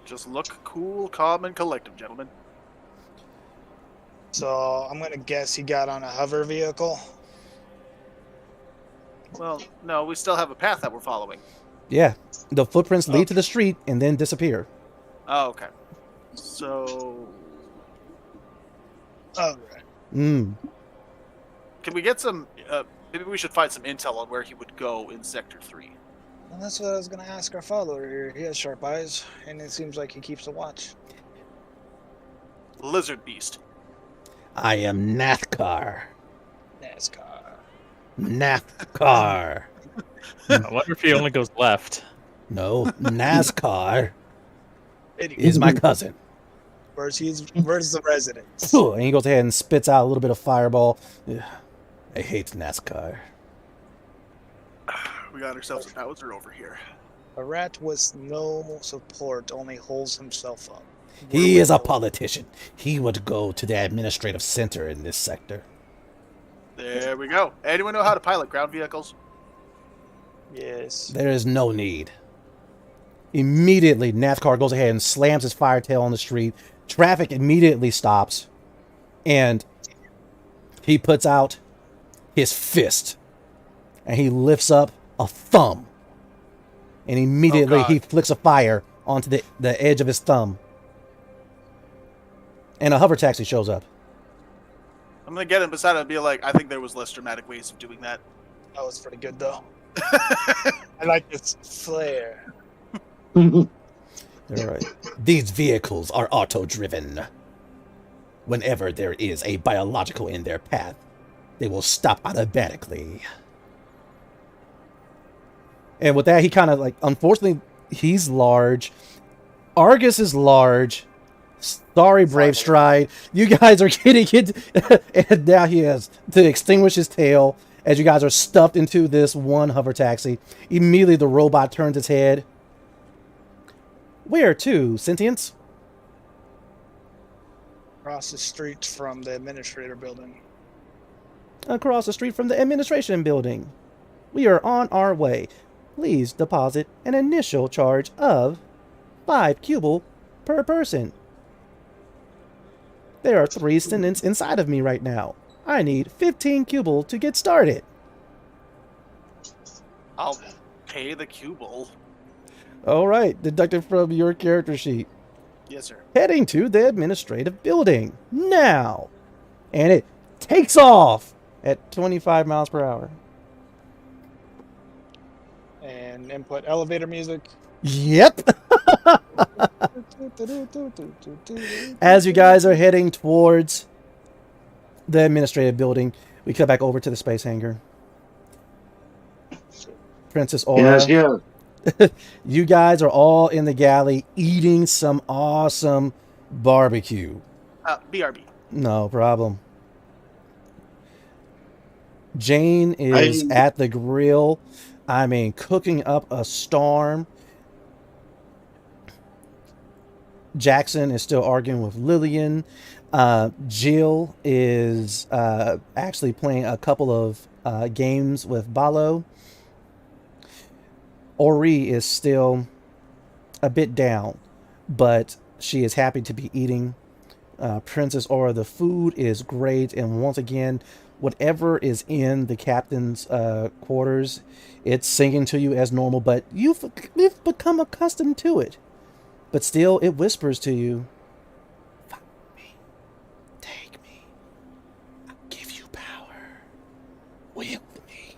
Just look cool, calm, and collective, gentlemen. So I'm going to guess he got on a hover vehicle. Well, no, we still have a path that we're following. Yeah, the footprints lead to the street and then disappear. Oh, okay. So... All right. Can we get some... maybe we should find some intel on where he would go in Sector 3. Well, that's what I was going to ask our follower here. He has sharp eyes, and it seems like he keeps a watch. Lizard Beast. I am NASCAR. NASCAR. I wonder if he only goes left. No, NASCAR is my cousin. Where's the residence? And he goes ahead and spits out a little bit of fireball. I hate NASCAR. We got ourselves a Bowser over here. A rat with no support only holds himself up. He is a politician. He would go to the administrative center in this sector. There we go. Anyone know how to pilot ground vehicles? Yes. There is no need. Immediately, NASCAR goes ahead and slams his fire tail on the street. Traffic immediately stops. And he puts out his fist. And he lifts up a thumb. And immediately he flicks a fire onto the edge of his thumb. And a hover taxi shows up. I'm going to get him beside him and be like, I think there was less dramatic ways of doing that. That was pretty good, though. I like this flair. All right. These vehicles are auto-driven. Whenever there is a biological in their path, they will stop automatically. And with that, he kind of like, unfortunately, he's large. Argus is large. Sorry, Brave Stride. You guys are getting it. And now he has to extinguish his tail as you guys are stuffed into this one hover taxi. Immediately, the robot turns its head. Where to, Sentience? Across the street from the administrator building. Across the street from the administration building. We are on our way. Please deposit an initial charge of 5 cubal per person. There are 3 students inside of me right now. I need 15 cubal to get started. I'll pay the cubal. All right, deducted from your character sheet. Yes, sir. Heading to the administrative building now. And it takes off at 25 miles per hour. And input elevator music. Yep. As you guys are heading towards the administrative building, we come back over to the space hangar. Princess Aura. Yes. You guys are all in the galley eating some awesome barbecue. BRB. No problem. Jane is at the grill. I mean, cooking up a storm. Jackson is still arguing with Lillian. Jill is actually playing a couple of games with Balo. Ori is still a bit down, but she is happy to be eating. Princess Aura, the food is great, and once again, whatever is in the captain's quarters, it's singing to you as normal, but you've become accustomed to it. But still, it whispers to you, "Follow me. Take me. I'll give you power. Wield me."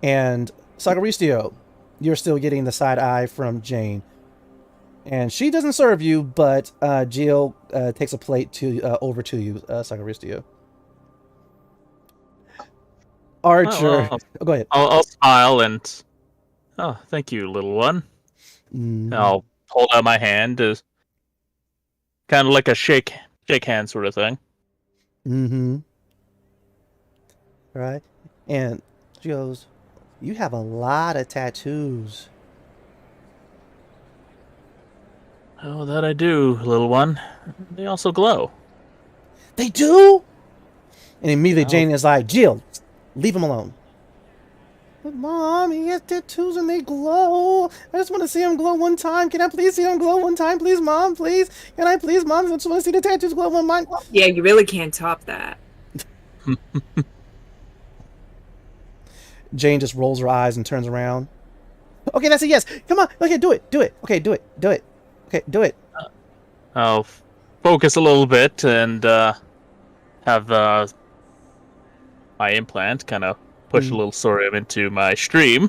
And Sagaristio, you're still getting the side eye from Jane. And she doesn't serve you, but Jill takes a plate over to you, Sakaristia. Archer, go ahead. I'll smile and, thank you, little one. I'll hold out my hand as kind of like a shake hand sort of thing. Right. And she goes, "You have a lot of tattoos." Oh, that I do, little one. They also glow. They do? And immediately Jane is like, "Jill, leave him alone." "But Mom, he has tattoos and they glow. I just want to see him glow one time. Can I please see him glow one time? Please, Mom, please. Can I please, Mom? I just want to see the tattoos glow one time." Yeah, you really can't top that. Jane just rolls her eyes and turns around. "Okay, that's a yes. Come on. Okay, do it. Do it. Okay, do it. Do it. Okay, do it." I'll focus a little bit and have my implant kind of push a little sorium into my stream.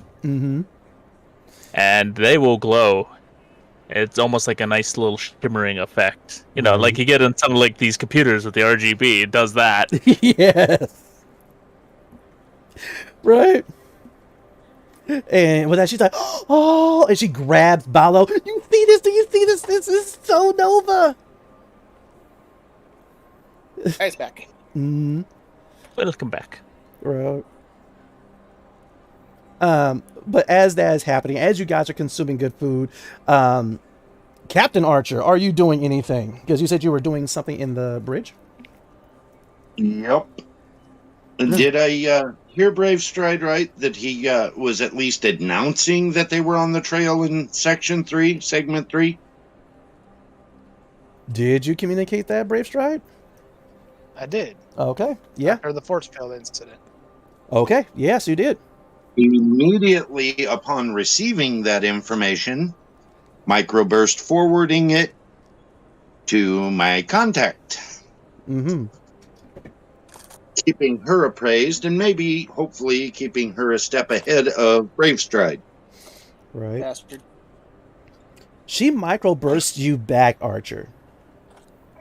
And they will glow. It's almost like a nice little shimmering effect. You know, like you get in some like these computers with the RGB. It does that. Yes. Right. And with that, she's like, "Oh," and she grabs Ballo. "You see this? Do you see this? This is so Nova." Guys, back. Welcome back. Right. But as that is happening, as you guys are consuming good food, Captain Archer, are you doing anything? Because you said you were doing something in the bridge. Yep. Did I hear Brave Stride right? That he was at least announcing that they were on the trail in Section 3, Segment 3? Did you communicate that, Brave Stride? I did. Okay. Yeah. After the force field incident. Okay. Yes, you did. Immediately upon receiving that information, microburst forwarding it to my contact. Keeping her appraised and maybe, hopefully, keeping her a step ahead of Brave Stride. Right. Bastard. She microbursts you back, Archer.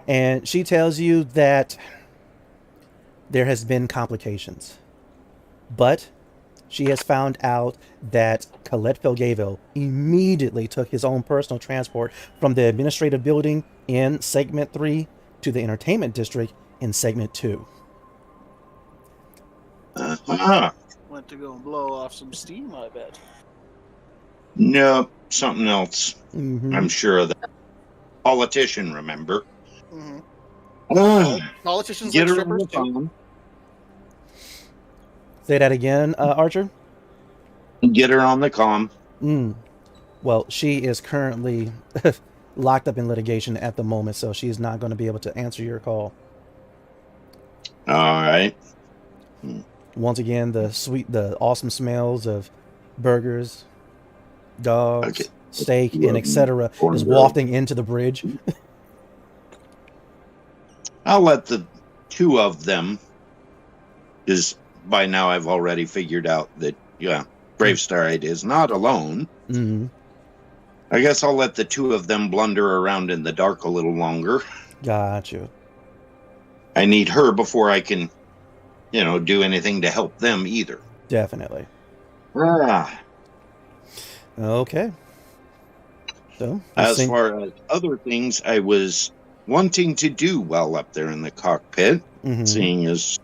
And she tells you that there has been complications. But she has found out that Colette Felgavo immediately took his own personal transport from the administrative building in Segment 3 to the entertainment district in Segment 2. Went to go and blow off some steam, I bet. No, something else. I'm sure of that. Politician, remember? Politicians Get like her on strippers the too. phone. Say that again, Archer? Get her on the comm. Well, she is currently locked up in litigation at the moment, so she is not going to be able to answer your call. All right. Once again, the awesome smells of burgers, dogs, steak, and etc. is wafting into the bridge. I'll let the two of them, because by now I've already figured out that, Brave Stride is not alone. I guess I'll let the two of them blunder around in the dark a little longer. Gotcha. I need her before I can, do anything to help them either. Definitely. Okay. So, as far as other things I was wanting to do while up there in the cockpit, seeing as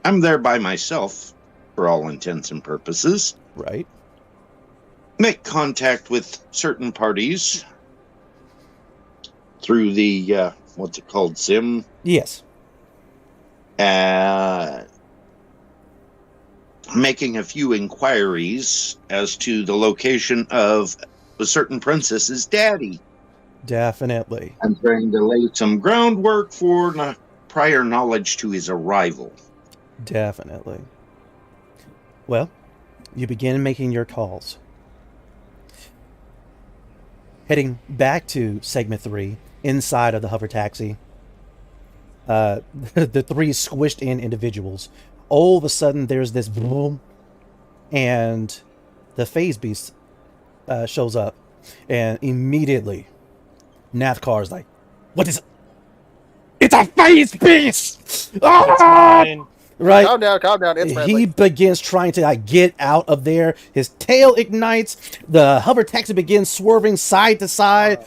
I'm there by myself for all intents and purposes. Right. Make contact with certain parties through the, what's it called, SIM? Yes. Making a few inquiries as to the location of a certain princess's daddy. Definitely. I'm trying to lay some groundwork for prior knowledge to his arrival. Definitely. Well, you begin making your calls. Heading back to Segment 3, inside of the hover taxi, the three squished in individuals. All of a sudden, there's this boom, and the phase beast shows up And immediately, Nathkar's like, what is it? It's a phase beast! Ah! Right? Calm down. It's friendly. He begins trying to get out of there. His tail ignites. The hover taxi begins swerving side to side.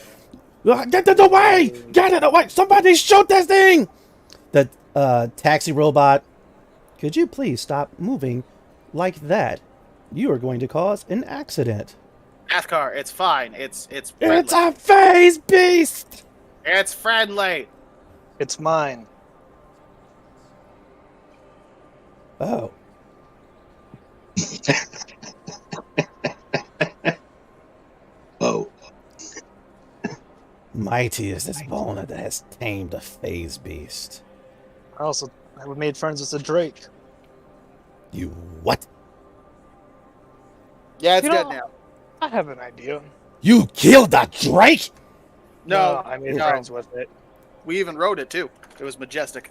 Get it away! Get it away! Somebody shoot this thing! The taxi robot, could you please stop moving like that? You are going to cause an accident. Athkar, it's fine. It's friendly. It's a phase beast! It's friendly. It's mine. Oh. Oh. Mighty is this Bona that has tamed a phase beast. I also made friends with the Drake. You what? Yeah, it's You dead know- now. I have an idea. You killed a Drake? No, I made no. friends with it. We even rode it too. It was majestic.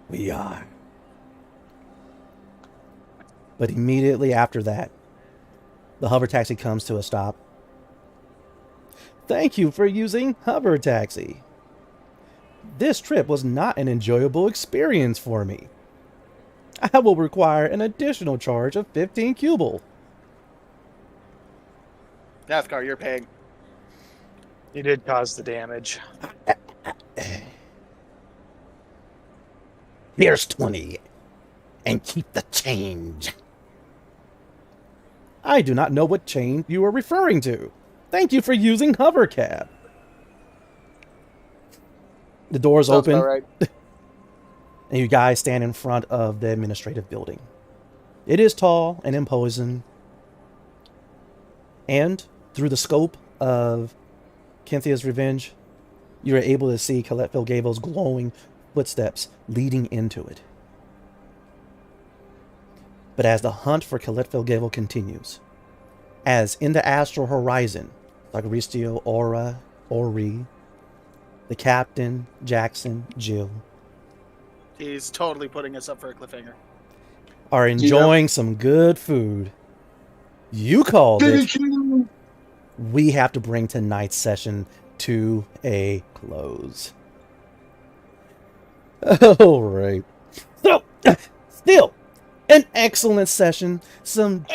We are. But immediately after that, the hover taxi comes to a stop. Thank you for using hover taxi. This trip was not an enjoyable experience for me. I will require an additional charge of 15 cubal. Athkar, you're paying. You did cause the damage. Here's 20, and keep the change. I do not know what chain you are referring to. Thank you for using hovercab. The doors Sounds open, about right. and you guys stand in front of the administrative building. It is tall and imposing, and through the scope of Cynthia's Revenge, you are able to see Colette Filgavel's glowing footsteps leading into it. But as the hunt for Colette Filgavel continues, as in the astral horizon, Sagristio, Aura, Ori, the captain, Jackson, Jill, He's totally putting us up for a cliffhanger. are enjoying some good food, you called it. We have to bring tonight's session to a close. All right. So, still, an excellent session. Some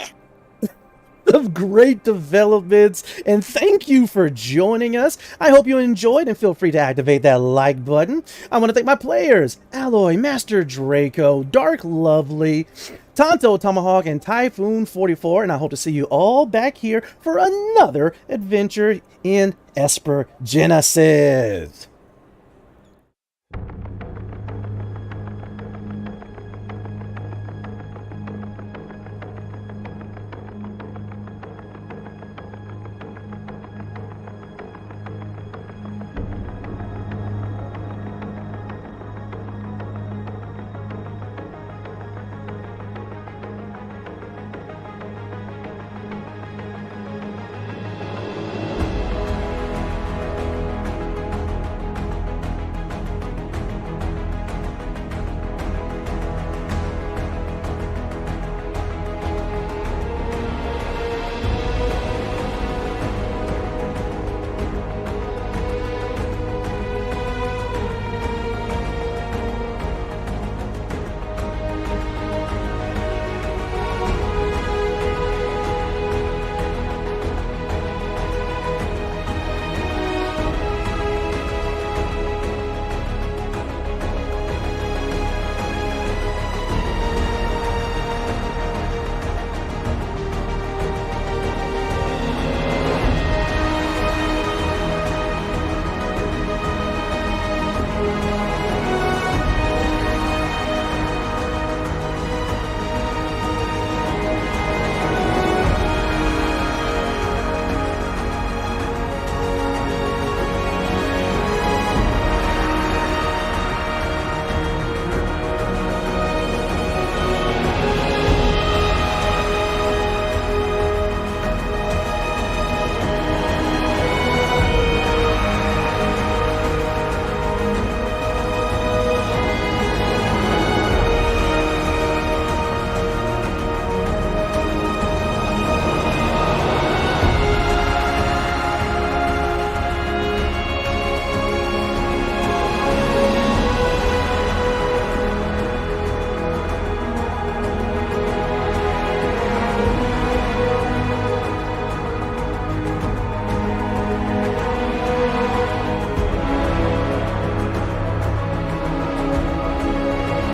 of great developments, and thank you for joining us. I hope you enjoyed, and feel free to activate that like button. I want to thank my players, Alloy, Master Draco, Dark Lovely, Tonto Tomahawk, and Typhoon 44, and I hope to see you all back here for another adventure in Esper Genesis.